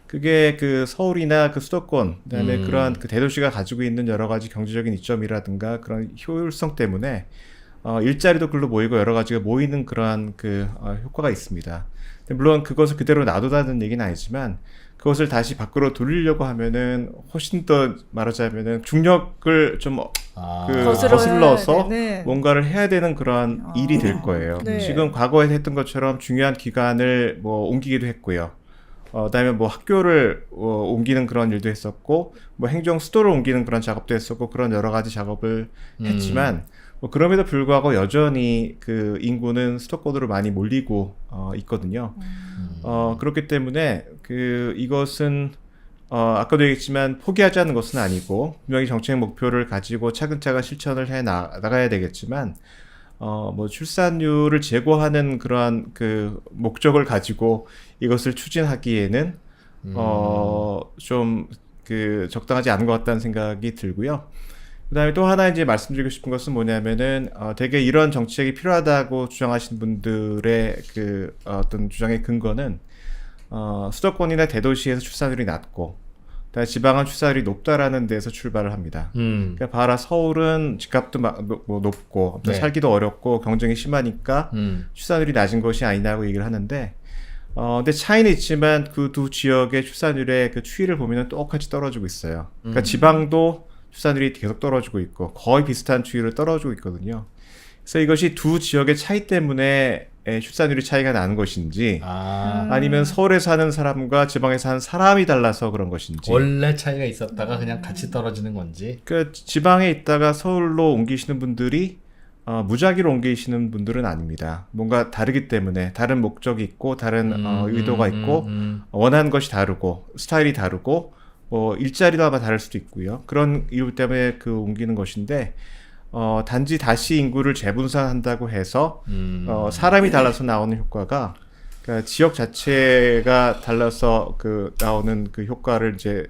그게 그 서울이나 그 수도권, 그다음에 그러한 그 대도시가 가지고 있는 여러 가지 경제적인 이점이라든가 그런 효율성 때문에 일자리도 글로 모이고 여러 가지가 모이는 그러한 그 효과가 있습니다. 물론 그것을 그대로 놔두다는 얘기는 아니지만 그것을 다시 밖으로 돌리려고 하면은 훨씬 더 말하자면은 중력을 좀 거슬러서 뭔가를 해야 되는 그런 일이 될 거예요. 네. 지금 과거에 했던 것처럼 중요한 기관을 뭐 옮기기도 했고요. 그다음에 뭐 학교를 옮기는 그런 일도 했었고, 뭐 행정 수도를 옮기는 그런 작업도 했었고, 그런 여러 가지 작업을 했지만, 뭐 그럼에도 불구하고 여전히 그 인구는 수도권으로 많이 몰리고 있거든요. 그렇기 때문에 그 이것은 아까도 얘기했지만 포기하자는 것은 아니고 분명히 정책 목표를 가지고 차근차근 실천을 해 나가야 되겠지만. 뭐 출산율을 제고하는 그러한 그 목적을 가지고 이것을 추진하기에는 좀 그 적당하지 않은 것 같다는 생각이 들고요. 그다음에 또 하나 이제 말씀드리고 싶은 것은 뭐냐면은 되게 이런 정책이 필요하다고 주장하시는 분들의 그 어떤 주장의 근거는 수도권이나 대도시에서 출산율이 낮고 지방은 출산율이 높다라는 데서 출발을 합니다. 그러니까 봐라, 서울은 집값도 뭐 높고 네. 살기도 어렵고 경쟁이 심하니까 출산율이 낮은 것이 아니냐고 얘기를 하는데, 근데 차이는 있지만 그 두 지역의 출산율의 그 추이를 보면 똑같이 떨어지고 있어요. 그러니까 지방도 출산율이 계속 떨어지고 있고 거의 비슷한 추이를 떨어지고 있거든요. 그래서 이것이 두 지역의 차이 때문에 출산율이 차이가 나는 것인지 아니면 서울에 사는 사람과 지방에 사는 사람이 달라서 그런 것인지, 원래 차이가 있었다가 그냥 같이 떨어지는 건지. 그 지방에 있다가 서울로 옮기시는 분들이 무작위로 옮기시는 분들은 아닙니다. 뭔가 다르기 때문에 다른 목적이 있고 다른 의도가 있고 원하는 것이 다르고 스타일이 다르고 뭐 일자리도 아마 다를 수도 있고요. 그런 이유 때문에 그 옮기는 것인데 단지 다시 인구를 재분산한다고 해서 사람이 달라서 나오는 효과가 그러니까 지역 자체가 달라서 그 나오는 그 효과를 이제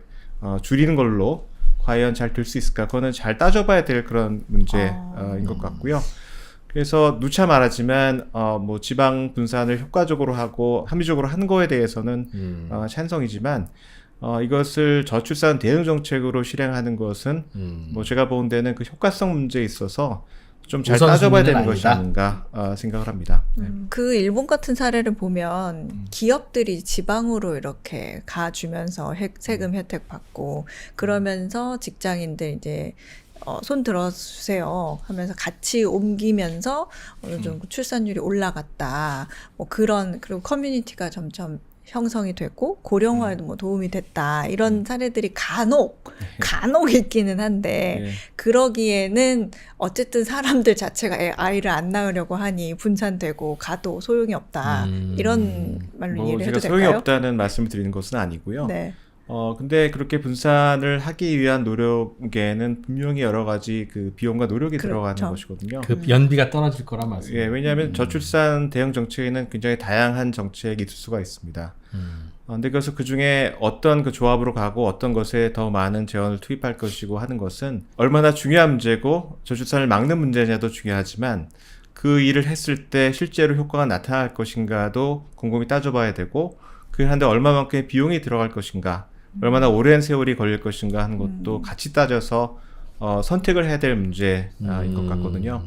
줄이는 걸로 과연 잘 될 수 있을까? 그거는 잘 따져봐야 될 그런 문제인 것 같고요. 그래서 누차 말하지만 뭐 지방 분산을 효과적으로 하고 합리적으로 한 거에 대해서는 찬성이지만 이것을 저출산 대응 정책으로 실행하는 것은 뭐 제가 본 데는 그 효과성 문제에 있어서 좀 잘 따져봐야 되는 것이 아닌가 생각을 합니다. 그 일본 같은 사례를 보면 기업들이 지방으로 이렇게 가주면서 세금 혜택 받고 그러면서 직장인들 이제 손 들어주세요 하면서 같이 옮기면서 어느 정도 출산율이 올라갔다. 뭐 그런 그리고 커뮤니티가 점점 형성이 됐고 고령화에도 뭐 도움이 됐다. 이런 사례들이 간혹 있기는 한데 네. 그러기에는 어쨌든 사람들 자체가 아이를 안 낳으려고 하니 분산되고 가도 소용이 없다. 이런 말로 뭐 이해를 제가 해도 소용이 될까요? 없다는 말씀을 드리는 것은 아니고요. 네. 근데 그렇게 분산을 하기 위한 노력에는 분명히 여러 가지 그 비용과 노력이 그렇죠. 들어가는 것이거든요. 그 연비가 떨어질 거란 말씀. 예, 왜냐하면 저출산 대응 정책에는 굉장히 다양한 정책이 있을 수가 있습니다. 근데 그래서 그 중에 어떤 그 조합으로 가고 어떤 것에 더 많은 재원을 투입할 것이고 하는 것은 얼마나 중요한 문제고 저출산을 막는 문제냐도 중요하지만 그 일을 했을 때 실제로 효과가 나타날 것인가도 곰곰이 따져봐야 되고 그걸 하는데 얼마만큼의 비용이 들어갈 것인가 얼마나 오랜 세월이 걸릴 것인가 하는 것도 같이 따져서 선택을 해야 될 문제인 것 같거든요.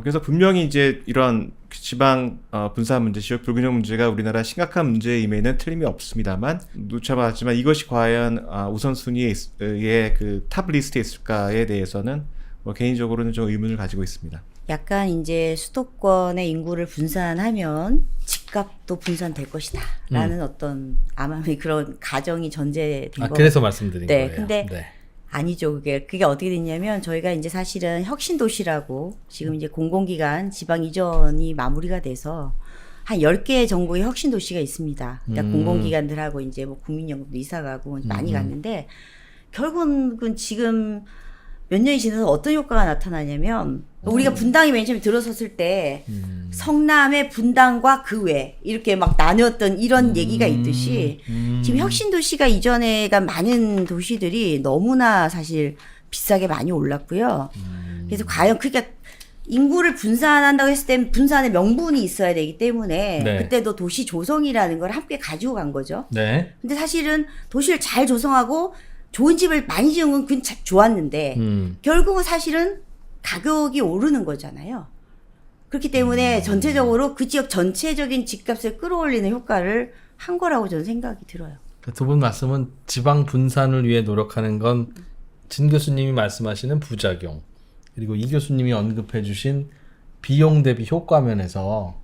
그래서 분명히 이제 이런 지방 분산 문제, 지역 불균형 문제가 우리나라 심각한 문제임에는 틀림이 없습니다만 누차 말하지만 이것이 과연 우선순위의 그 탑 리스트에 있을까에 대해서는 뭐 개인적으로는 좀 의문을 가지고 있습니다. 약간 이제 수도권의 인구를 분산하면 집값도 분산될 것이다 라는 어떤 아마 그런 가정이 전제된 거. 그래서 말씀드린 네, 거예요. 근데 네. 아니죠. 그게 어떻게 됐냐면 저희가 이제 사실은 혁신도시라고 지금 이제 공공기관 지방 이전이 마무리가 돼서 한 10개 전국의 혁신도시가 있습니다. 그러니까 공공기관들하고 이제 뭐 국민연금도 이사가고 많이 갔는데 결국은 지금 몇 년이 지나서 어떤 효과가 나타나냐면 우리가 분당이 맨 처음에 들어섰을 때 성남의 분당과 그 외 이렇게 막 나뉘었던 이런 얘기가 있듯이 지금 혁신도시가 이전에 간 많은 도시들이 너무나 사실 비싸게 많이 올랐고요. 그래서 과연 그게 인구를 분산한다고 했을 땐 분산의 명분이 있어야 되기 때문에 네. 그때도 도시 조성이라는 걸 함께 가지고 간 거죠. 네. 근데 사실은 도시를 잘 조성하고 좋은 집을 많이 지은 건 그건 참 좋았는데 결국은 사실은 가격이 오르는 거잖아요. 그렇기 때문에 전체적으로 그 지역 전체적인 집값을 끌어올리는 효과를 한 거라고 저는 생각이 들어요. 두 분 말씀은 지방 분산을 위해 노력하는 건 진 교수님이 말씀하시는 부작용 그리고 이 교수님이 언급해 주신 비용 대비 효과 면에서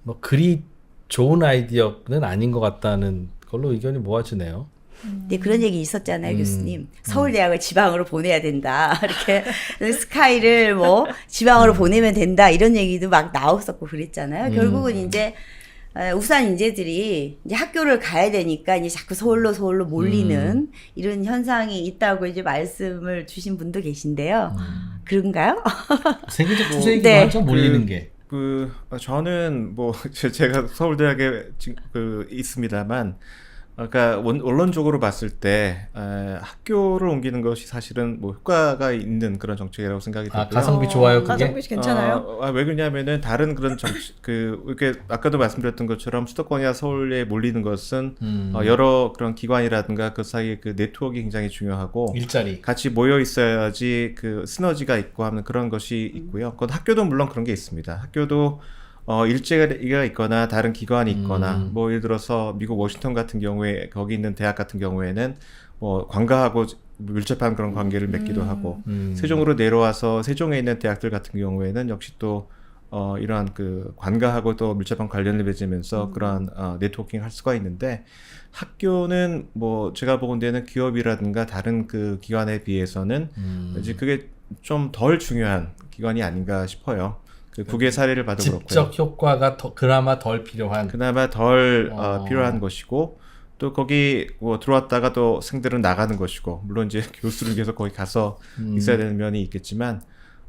뭐 그리 좋은 아이디어는 아닌 것 같다는 걸로 의견이 모아지네요. 근데 그런 얘기 있었잖아요, 교수님. 서울대학을 지방으로 보내야 된다. 이렇게 스카이를 뭐 지방으로 보내면 된다. 이런 얘기도 막 나왔었고 그랬잖아요. 결국은 이제 우수한 인재들이 이제 학교를 가야 되니까 이제 자꾸 서울로 몰리는 이런 현상이 있다고 이제 말씀을 주신 분도 계신데요. 그런가요? 세계적 추세이기도 네. 하죠, 몰리는 게. 저는 뭐 제가 서울대학에 있습니다만 그러니까 원론적으로 봤을 때 학교를 옮기는 것이 사실은 뭐 효과가 있는 그런 정책이라고 생각이 들고요. 가성비 좋아요, 그게? 가성비 괜찮아요? 왜 그러냐면은 다른 그런 정책 이렇게 아까도 말씀드렸던 것처럼 수도권이나 서울에 몰리는 것은 여러 그런 기관이라든가 그 사이에 그 네트워크가 굉장히 중요하고 일자리. 같이 모여 있어야지 그 시너지가 있고 하는 그런 것이 있고요. 그건 학교도 물론 그런 게 있습니다. 학교도 일제가 있거나 다른 기관이 있거나 뭐 예를 들어서 미국 워싱턴 같은 경우에 거기 있는 대학 같은 경우에는 뭐 관가하고 밀접한 그런 관계를 맺기도 하고 세종으로 내려와서 세종에 있는 대학들 같은 경우에는 역시 또 이러한 그 관가하고 또 밀접한 관련을 맺으면서 그러한 네트워킹을 할 수가 있는데 학교는 뭐 제가 보건대는 기업이라든가 다른 그 기관에 비해서는 이제 그게 좀 덜 중요한 기관이 아닌가 싶어요. 그 국외 사례를 봐도 그렇고요. 직접 효과가 그나마 덜 필요한. 그나마 덜 필요한 것이고 또 거기 뭐 들어왔다가 또 생들은 나가는 것이고 물론 이제 교수를 계속 거기 가서 있어야 되는 면이 있겠지만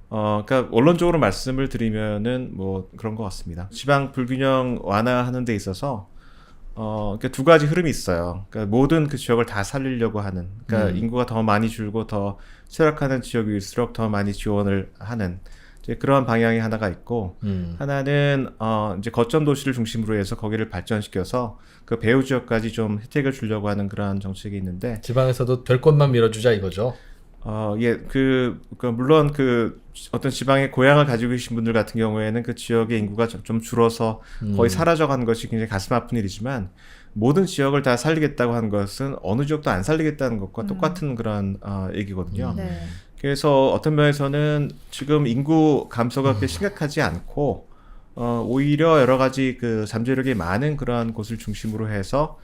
그러니까 원론적으로 말씀을 드리면은 뭐 그런 것 같습니다. 지방 불균형 완화하는 데 있어서 그러니까 두 가지 흐름이 있어요. 그러니까 모든 그 지역을 다 살리려고 하는, 그러니까 인구가 더 많이 줄고 더 쇠락하는 지역일수록 더 많이 지원을 하는 이제 그런 방향이 하나가 있고 하나는 이제 거점 도시를 중심으로 해서 거기를 발전시켜서 그 배후 지역까지 좀 혜택을 주려고 하는 그런 정책이 있는데 지방에서도 될 것만 밀어주자 이거죠. 예, 물론 어떤 지방에 고향을 가지고 계신 분들 같은 경우에는 그 지역의 인구가 좀 줄어서 거의 사라져가는 것이 굉장히 가슴 아픈 일이지만 모든 지역을 다 살리겠다고 하는 것은 어느 지역도 안 살리겠다는 것과 똑같은 그런 얘기거든요. 네. 그래서 어떤 면에서는 지금 인구 감소가 그렇게 심각하지 않고 오히려 여러 가지 그 잠재력이 많은 그러한 곳을 중심으로 해서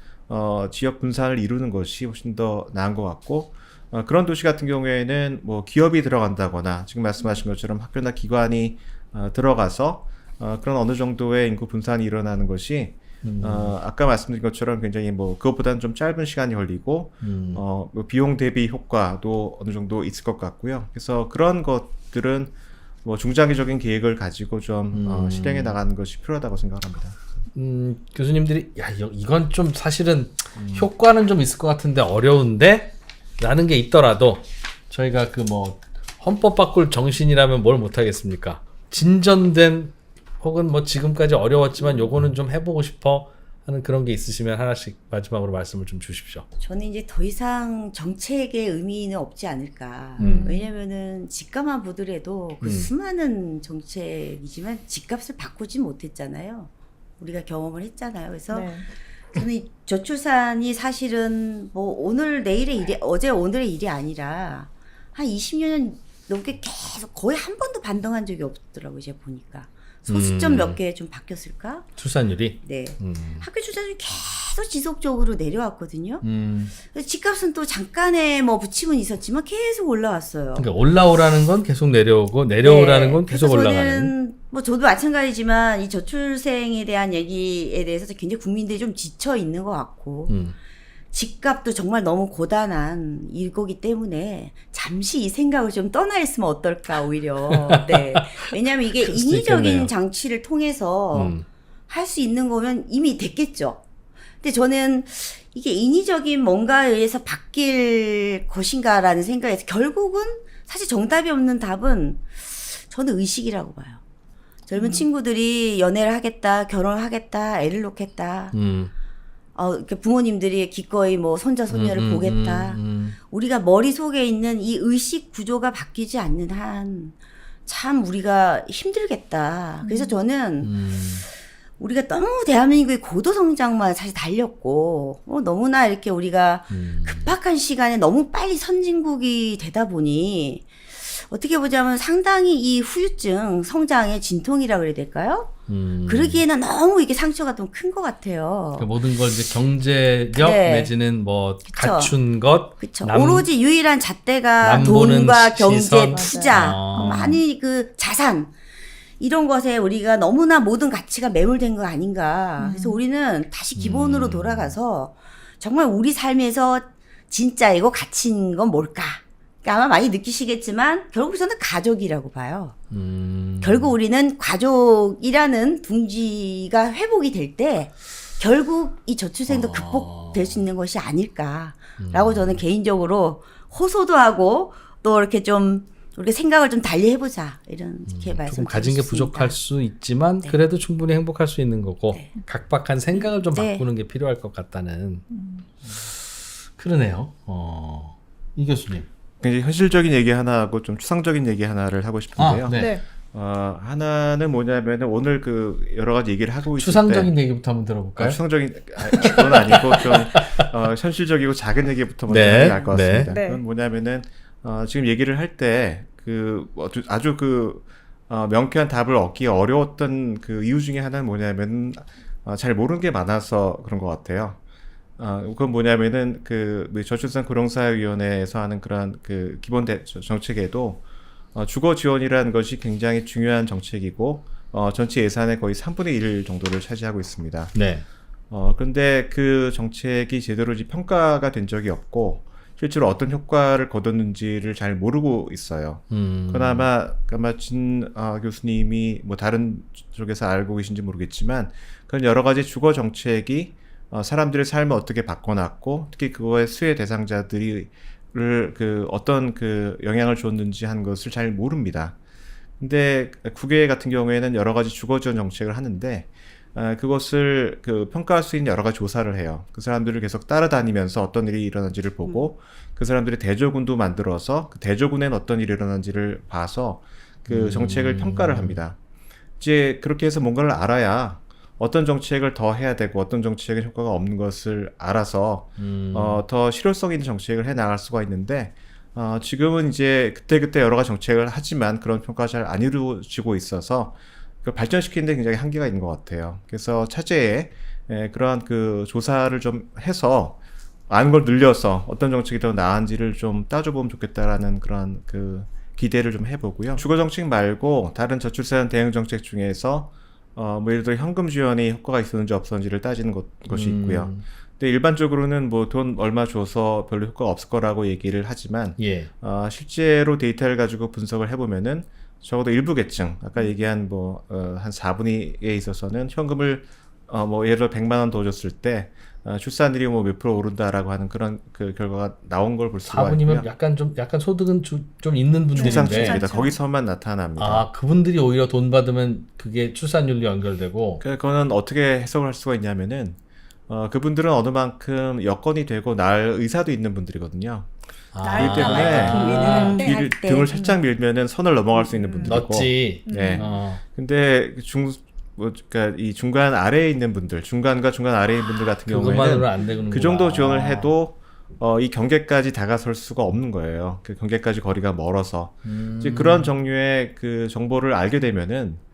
지역 분산을 이루는 것이 훨씬 더 나은 것 같고 그런 도시 같은 경우에는 뭐 기업이 들어간다거나 지금 말씀하신 것처럼 학교나 기관이 들어가서 그런 어느 정도의 인구 분산이 일어나는 것이 아까 말씀드린 것처럼 굉장히 뭐 그것보다는 좀 짧은 시간이 걸리고 뭐 비용 대비 효과도 어느 정도 있을 것 같고요. 그래서 그런 것들은 뭐 중장기적인 계획을 가지고 좀 실행해 나가는 것이 필요하다고 생각합니다. 교수님들이 야 이건 좀 사실은 효과는 좀 있을 것 같은데 어려운데 라는 게 있더라도 저희가 그 뭐 헌법 바꿀 정신이라면 뭘 못하겠습니까? 진전된 혹은 뭐 지금까지 어려웠지만 요거는 좀 해보고 싶어 하는 그런 게 있으시면 하나씩 마지막으로 말씀을 좀 주십시오. 저는 이제 더 이상 정책의 의미는 없지 않을까. 왜냐면은 집값만 보더라도 그 수많은 정책이지만 집값을 바꾸지 못했잖아요. 우리가 경험을 했잖아요. 그래서 네. 저는 이 저출산이 사실은 뭐 오늘 내일의 일이 어제 오늘의 일이 아니라 한 20년 넘게 계속 거의 한 번도 반등한 적이 없더라고요. 제가 보니까. 소수점 몇 개 좀 바뀌었을까? 출산율이? 네. 학교 출산율이 계속 지속적으로 내려왔거든요. 그래서 집값은 또 잠깐의 뭐 부침은 있었지만 계속 올라왔어요. 그러니까 올라오라는 건 계속 내려오고 내려오라는 네. 건 계속 그래서 올라가는. 저는 뭐 저도 마찬가지지만 이 저출생에 대한 얘기에 대해서 굉장히 국민들이 좀 지쳐 있는 것 같고 집값도 정말 너무 고단한 일거기 때문에 잠시 이 생각을 좀 떠나 있으면 어떨까 오히려. 네. 왜냐하면 이게 그럴 수도 인위적인 있겠네요. 장치를 통해서 할 수 있는 거면 이미 됐겠죠. 근데 저는 이게 인위적인 뭔가에 의해서 바뀔 것인가라는 생각에서 결국은 사실 정답이 없는 답은 저는 의식이라고 봐요. 젊은 친구들이 연애를 하겠다, 결혼을 하겠다, 애를 놓겠다. 이렇게 부모님들이 기꺼이 뭐 손자 손녀를 보겠다. 우리가 머릿속에 있는 이 의식 구조가 바뀌지 않는 한 참 우리가 힘들겠다. 그래서 저는 우리가 너무 대한민국의 고도 성장만 사실 달렸고 너무나 이렇게 우리가 급박한 시간에 너무 빨리 선진국이 되다 보니 어떻게 보자면 상당히 이 후유증 성장의 진통이라고 그래야 될까요? 그러기에는 너무 이게 상처가 좀 큰 것 같아요. 그러니까 모든 걸 이제 경제력 네. 내지는 뭐 그쵸. 갖춘 것, 그렇죠. 오로지 유일한 잣대가 남 보는 돈과 경제, 시선. 투자, 맞아요. 많이 그 자산 이런 것에 우리가 너무나 모든 가치가 매몰된 거 아닌가. 그래서 우리는 다시 기본으로 돌아가서 정말 우리 삶에서 진짜이고 가치인 건 뭘까? 그러니까 아마 많이 느끼시겠지만 결국 저는 가족이라고 봐요. 결국 우리는 가족이라는 둥지가 회복이 될 때 결국 이 저출생도 극복될 수 있는 것이 아닐까라고 저는 개인적으로 호소도 하고 또 이렇게 좀 우리가 생각을 좀 달리 해보자 이렇게 말씀. 조금 가진 게 부족할 수 있지만 네. 그래도 충분히 행복할 수 있는 거고 네. 각박한 생각을 좀 네. 바꾸는 게 필요할 것 같다는. 그러네요. 이 교수님. 굉장히 현실적인 얘기 하나 하고 좀 추상적인 얘기 하나를 하고 싶은데요. 네. 네. 하나는 뭐냐면은 오늘 그 여러 가지 얘기를 하고 있을 추상적인 때 얘기부터 한번 들어볼까요? 추상적인 그건 아니고 좀 현실적이고 작은 얘기부터 먼저 네, 하는 게 나을 것 같습니다. 네. 그건 뭐냐면은 지금 얘기를 할 때 그 아주 그 명쾌한 답을 얻기 어려웠던 그 이유 중에 하나는 뭐냐면 잘 모르는 게 많아서 그런 것 같아요. 그건 뭐냐면은 그 저출산 고령사회위원회에서 하는 그런 그 기본 정책에도 주거 지원이라는 것이 굉장히 중요한 정책이고 전체 예산의 거의 3분의 1 정도를 차지하고 있습니다. 네. 그런데 그 정책이 제대로 평가가 된 적이 없고 실제로 어떤 효과를 거뒀는지를 잘 모르고 있어요. 그나마 아마 진 교수님이 뭐 다른 쪽에서 알고 계신지 모르겠지만 그런 여러 가지 주거 정책이 사람들의 삶을 어떻게 바꿔놨고 특히 그거의 수혜 대상자들이 그 어떤 그 영향을 줬는지 한 것을 잘 모릅니다. 근데 국외 같은 경우에는 여러 가지 주거 지원 정책을 하는데 그것을 그 평가할 수 있는 여러 가지 조사를 해요. 그 사람들을 계속 따라다니면서 어떤 일이 일어난지를 보고 그 사람들의 대조군도 만들어서 그 대조군엔 어떤 일이 일어난지를 봐서 그 정책을 평가를 합니다. 이제 그렇게 해서 뭔가를 알아야 어떤 정책을 더 해야 되고 어떤 정책은 효과가 없는 것을 알아서 더 실효성 있는 정책을 해 나갈 수가 있는데 지금은 이제 그때그때 여러 가지 정책을 하지만 그런 평가가 잘 안 이루어지고 있어서 그걸 발전시키는 데 굉장히 한계가 있는 것 같아요. 그래서 차제에 그러한 그 조사를 좀 해서 아는 걸 늘려서 어떤 정책이 더 나은지를 좀 따져보면 좋겠다라는 그런 그 기대를 좀 해보고요. 주거 정책 말고 다른 저출산 대응 정책 중에서 뭐 예를 들어 현금 지원이 효과가 있었는지 없었는지를 따지는 것이 있고요. 근데 일반적으로는 뭐 돈 얼마 줘서 별로 효과가 없을 거라고 얘기를 하지만 예. 실제로 데이터를 가지고 분석을 해보면은 적어도 일부 계층, 아까 얘기한 뭐 한 4분의 2에 있어서는 현금을 뭐 예를 들어 100만 원 더 줬을 때 출산율이 뭐 몇 프로 오른다라고 하는 그런 그 결과가 나온 걸 볼 수가 있고요. 4분이면 약간 소득은 좀 있는 분들인데. 중상층입니다. 거기서만 나타납니다. 아, 그분들이 오히려 돈 받으면 그게 출산율로 연결되고. 그거는 어떻게 해석을 할 수가 있냐면은 그분들은 어느 만큼 여건이 되고 날 의사도 있는 분들이거든요. 그렇기 때문에 등을 살짝 밀면은 선을 넘어갈 수 있는 분들이고. 넣지. 네. 근데 그러니까 이 중간 아래에 있는 분들, 중간과 중간 아래에 있는 분들 같은 그것만으로는 경우에는 안 되는구나. 그 정도 지원을 해도 이 경계까지 다가설 수가 없는 거예요. 그 경계까지 거리가 멀어서. 이제 그런 종류의 그 정보를 알게 되면은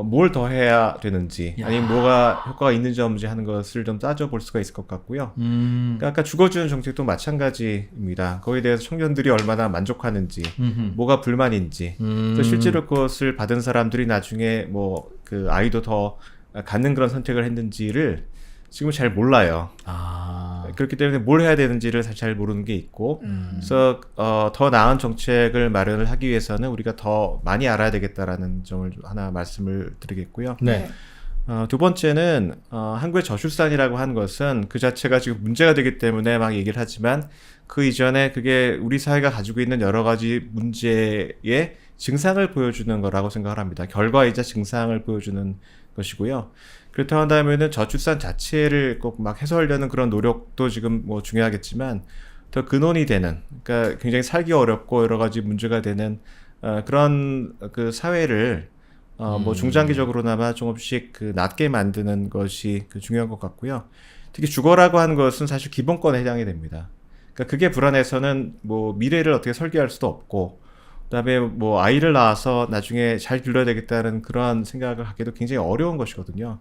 뭘 더 해야 되는지, 아니면 뭐가 효과가 있는지 없는지 하는 것을 좀 따져볼 수가 있을 것 같고요. 그러니까 아까 주거지원 정책도 마찬가지입니다. 거기에 대해서 청년들이 얼마나 만족하는지, 뭐가 불만인지, 또 실제로 그것을 받은 사람들이 나중에 뭐 그 아이도 더 갖는 그런 선택을 했는지를 지금 잘 몰라요. 그렇기 때문에 뭘 해야 되는지를 잘 모르는 게 있고, 그래서 더 나은 정책을 마련을 하기 위해서는 우리가 더 많이 알아야 되겠다라는 점을 하나 말씀을 드리겠고요. 네. 두 번째는 한국의 저출산이라고 하는 것은 그 자체가 지금 문제가 되기 때문에 막 얘기를 하지만 그 이전에 그게 우리 사회가 가지고 있는 여러 가지 문제의 증상을 보여주는 거라고 생각을 합니다. 결과이자 증상을 보여주는 것이고요. 그렇다고 한다면은 저출산 자체를 꼭 막 해소하려는 그런 노력도 지금 뭐 중요하겠지만 더 근원이 되는, 그러니까 굉장히 살기 어렵고 여러 가지 문제가 되는 그런 그 사회를 뭐 중장기적으로나마 조금씩 그 낮게 만드는 것이 그 중요한 것 같고요. 특히 주거라고 하는 것은 사실 기본권에 해당이 됩니다. 그러니까 그게 불안해서는 뭐 미래를 어떻게 설계할 수도 없고, 그다음에 뭐 아이를 낳아서 나중에 잘 길러야 되겠다는 그러한 생각을 하기도 굉장히 어려운 것이거든요.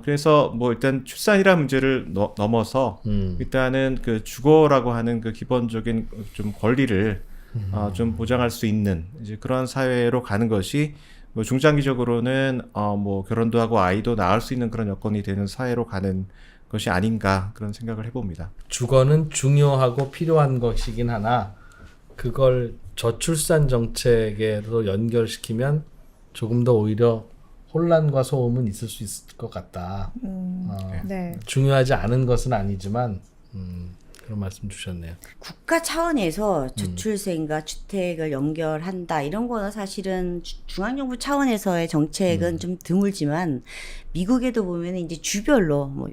그래서 뭐 일단 출산이라는 문제를 넘어서 일단은 그 주거라고 하는 그 기본적인 좀 권리를 좀 보장할 수 있는 이제 그런 사회로 가는 것이 뭐 중장기적으로는 뭐 결혼도 하고 아이도 낳을 수 있는 그런 여건이 되는 사회로 가는 것이 아닌가 그런 생각을 해봅니다. 주거는 중요하고 필요한 것이긴 하나 그걸 저출산 정책에도 연결시키면 조금 더 오히려 혼란과 소음은 있을 수 있을 것 같다. 네. 중요하지 않은 것은 아니지만 그런 말씀 주셨네요. 국가 차원에서 저출생과 주택을 연결한다 이런 거는 사실은 중앙정부 차원에서의 정책은 좀 드물지만 미국에도 보면 이제 주별로 뭐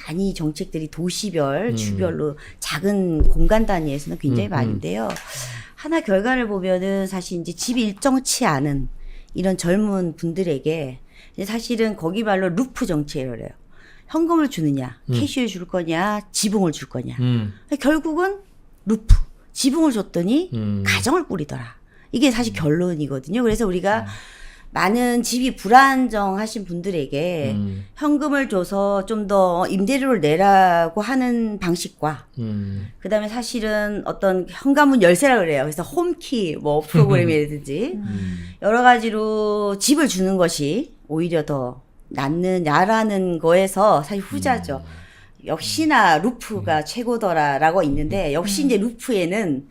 많이 정책들이 도시별 주별로 작은 공간 단위에서는 굉장히 많은데요. 하나 결과를 보면은 사실 이제 집이 일정치 않은 이런 젊은 분들에게 사실은 거기 말로 루프 정책이라고 해요. 현금을 주느냐, 캐시를 줄 거냐, 지붕을 줄 거냐. 결국은 루프, 지붕을 줬더니 가정을 꾸리더라. 이게 사실 결론이거든요. 그래서 우리가 많은 집이 불안정하신 분들에게 현금을 줘서 좀 더 임대료를 내라고 하는 방식과 그다음에 사실은 어떤 현관문 열쇠라 그래요. 그래서 홈키 뭐 프로그램이라든지 여러 가지로 집을 주는 것이 오히려 더 낫느냐라는 거에서 사실 후자죠. 역시나 루프가 최고더라라고 있는데 역시 이제 루프에는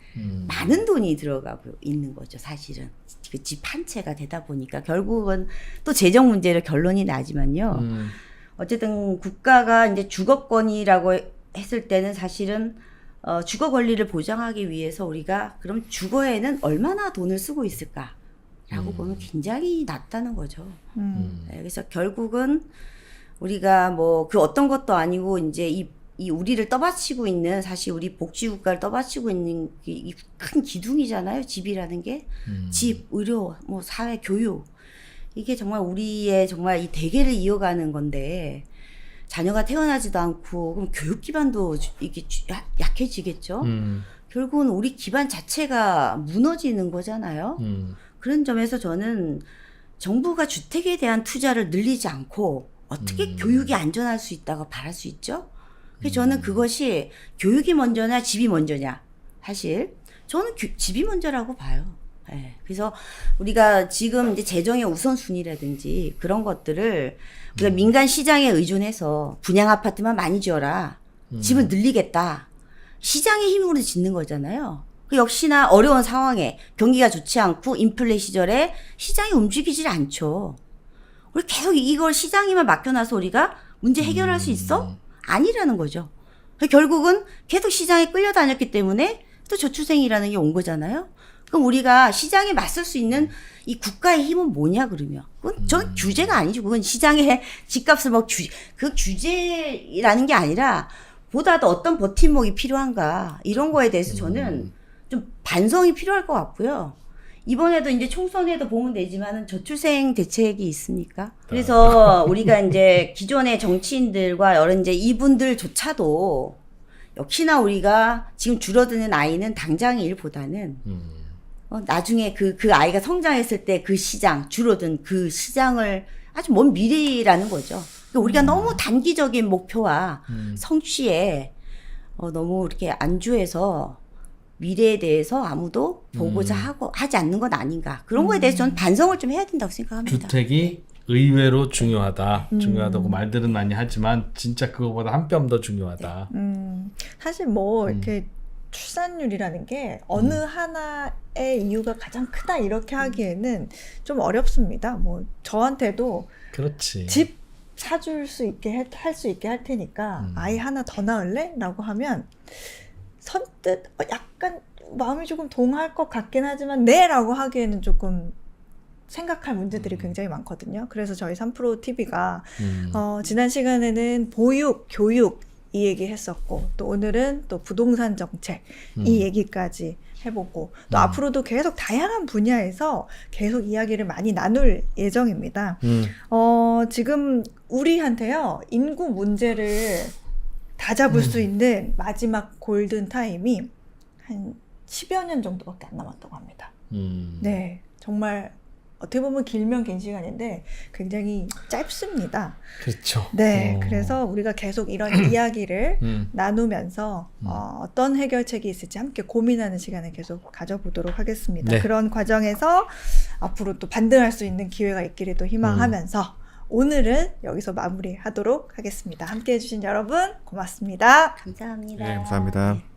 많은 돈이 들어가고 있는 거죠. 사실은 그 집 한 채가 되다 보니까 결국은 또 재정 문제로 결론이 나지만요. 어쨌든 국가가 이제 주거권이라고 했을 때는 사실은 주거 권리를 보장하기 위해서 우리가 그럼 주거에는 얼마나 돈을 쓰고 있을까라고 보면 굉장히 낮다는 거죠. 네, 그래서 결국은 우리가 뭐 그 어떤 것도 아니고 이제 이 우리를 떠받치고 있는 사실 우리 복지국가를 떠받치고 있는 이 큰 기둥이잖아요. 집이라는 게 집, 의료, 뭐 사회, 교육 이게 정말 우리의 정말 이 대계를 이어가는 건데 자녀가 태어나지도 않고 그럼 교육 기반도 이게 약해지겠죠. 결국은 우리 기반 자체가 무너지는 거잖아요. 그런 점에서 저는 정부가 주택에 대한 투자를 늘리지 않고 어떻게 교육이 안전할 수 있다고 바랄 수 있죠? 그래서 저는 그것이 교육이 먼저냐 집이 먼저냐 사실 저는 집이 먼저라고 봐요. 네. 그래서 우리가 지금 이제 재정의 우선순위라든지 그런 것들을 우리가 민간 시장에 의존해서 분양 아파트만 많이 지어라. 집을 늘리겠다. 시장의 힘으로 짓는 거잖아요. 그 역시나 어려운 상황에 경기가 좋지 않고 인플레 시절에 시장이 움직이질 않죠. 우리 계속 이걸 시장에만 맡겨놔서 우리가 문제 해결할 수 있어? 아니라는 거죠. 결국은 계속 시장에 끌려다녔기 때문에 또 저출생이라는 게 온 거잖아요. 그럼 우리가 시장에 맞설 수 있는 이 국가의 힘은 뭐냐 그러면 그건 저는 규제가 아니죠. 그건 시장의 집값을 그 규제라는 게 아니라 보다 더 어떤 버팀목이 필요한가 이런 거에 대해서 저는 좀 반성이 필요할 것 같고요. 이번에도 이제 총선에도 보면 되지만은 저출생 대책이 있습니까? 그래서 우리가 이제 기존의 정치인들과 여러 이제 이분들조차도 역시나 우리가 지금 줄어드는 아이는 당장의 일보다는 나중에 그 아이가 성장했을 때 그 시장, 줄어든 그 시장을 아주 먼 미래라는 거죠. 그러니까 우리가 너무 단기적인 목표와 성취에 너무 이렇게 안주해서 미래에 대해서 아무도 보고자 하지 않는 건 아닌가. 그런 거에 대해서 저는 반성을 좀 해야 된다고 생각합니다. 주택이 의외로 중요하다. 중요하다고 말들은 많이 하지만 진짜 그거보다 한 뼘 더 중요하다. 사실 뭐 이렇게 출산율이라는 게 어느 하나의 이유가 가장 크다 이렇게 하기에는 좀 어렵습니다. 뭐 저한테도 그렇지. 집 사줄 수 있게 할 수 있게 할 테니까 아이 하나 더 낳을래? 라고 하면 선뜻 약간 마음이 조금 동할 것 같긴 하지만 네 라고 하기에는 조금 생각할 문제들이 굉장히 많거든요. 그래서 저희 3프로 TV가 지난 시간에는 보육, 교육 이 얘기 했었고 또 오늘은 또 부동산 정책 이 얘기까지 해보고 또 앞으로도 계속 다양한 분야에서 계속 이야기를 많이 나눌 예정입니다. 지금 우리한테요 인구 문제를 다 잡을 수 있는 마지막 골든 타임이 한 10여 년 정도밖에 안 남았다고 합니다. 네, 정말 어떻게 보면 길면 긴 시간인데 굉장히 짧습니다. 그렇죠. 네, 그래서 우리가 계속 이런 이야기를 나누면서 어떤 해결책이 있을지 함께 고민하는 시간을 계속 가져보도록 하겠습니다. 네. 그런 과정에서 앞으로 또 반등할 수 있는 기회가 있기를 또 희망하면서 오늘은 여기서 마무리하도록 하겠습니다. 함께 해주신 여러분 고맙습니다. 감사합니다. 네, 감사합니다.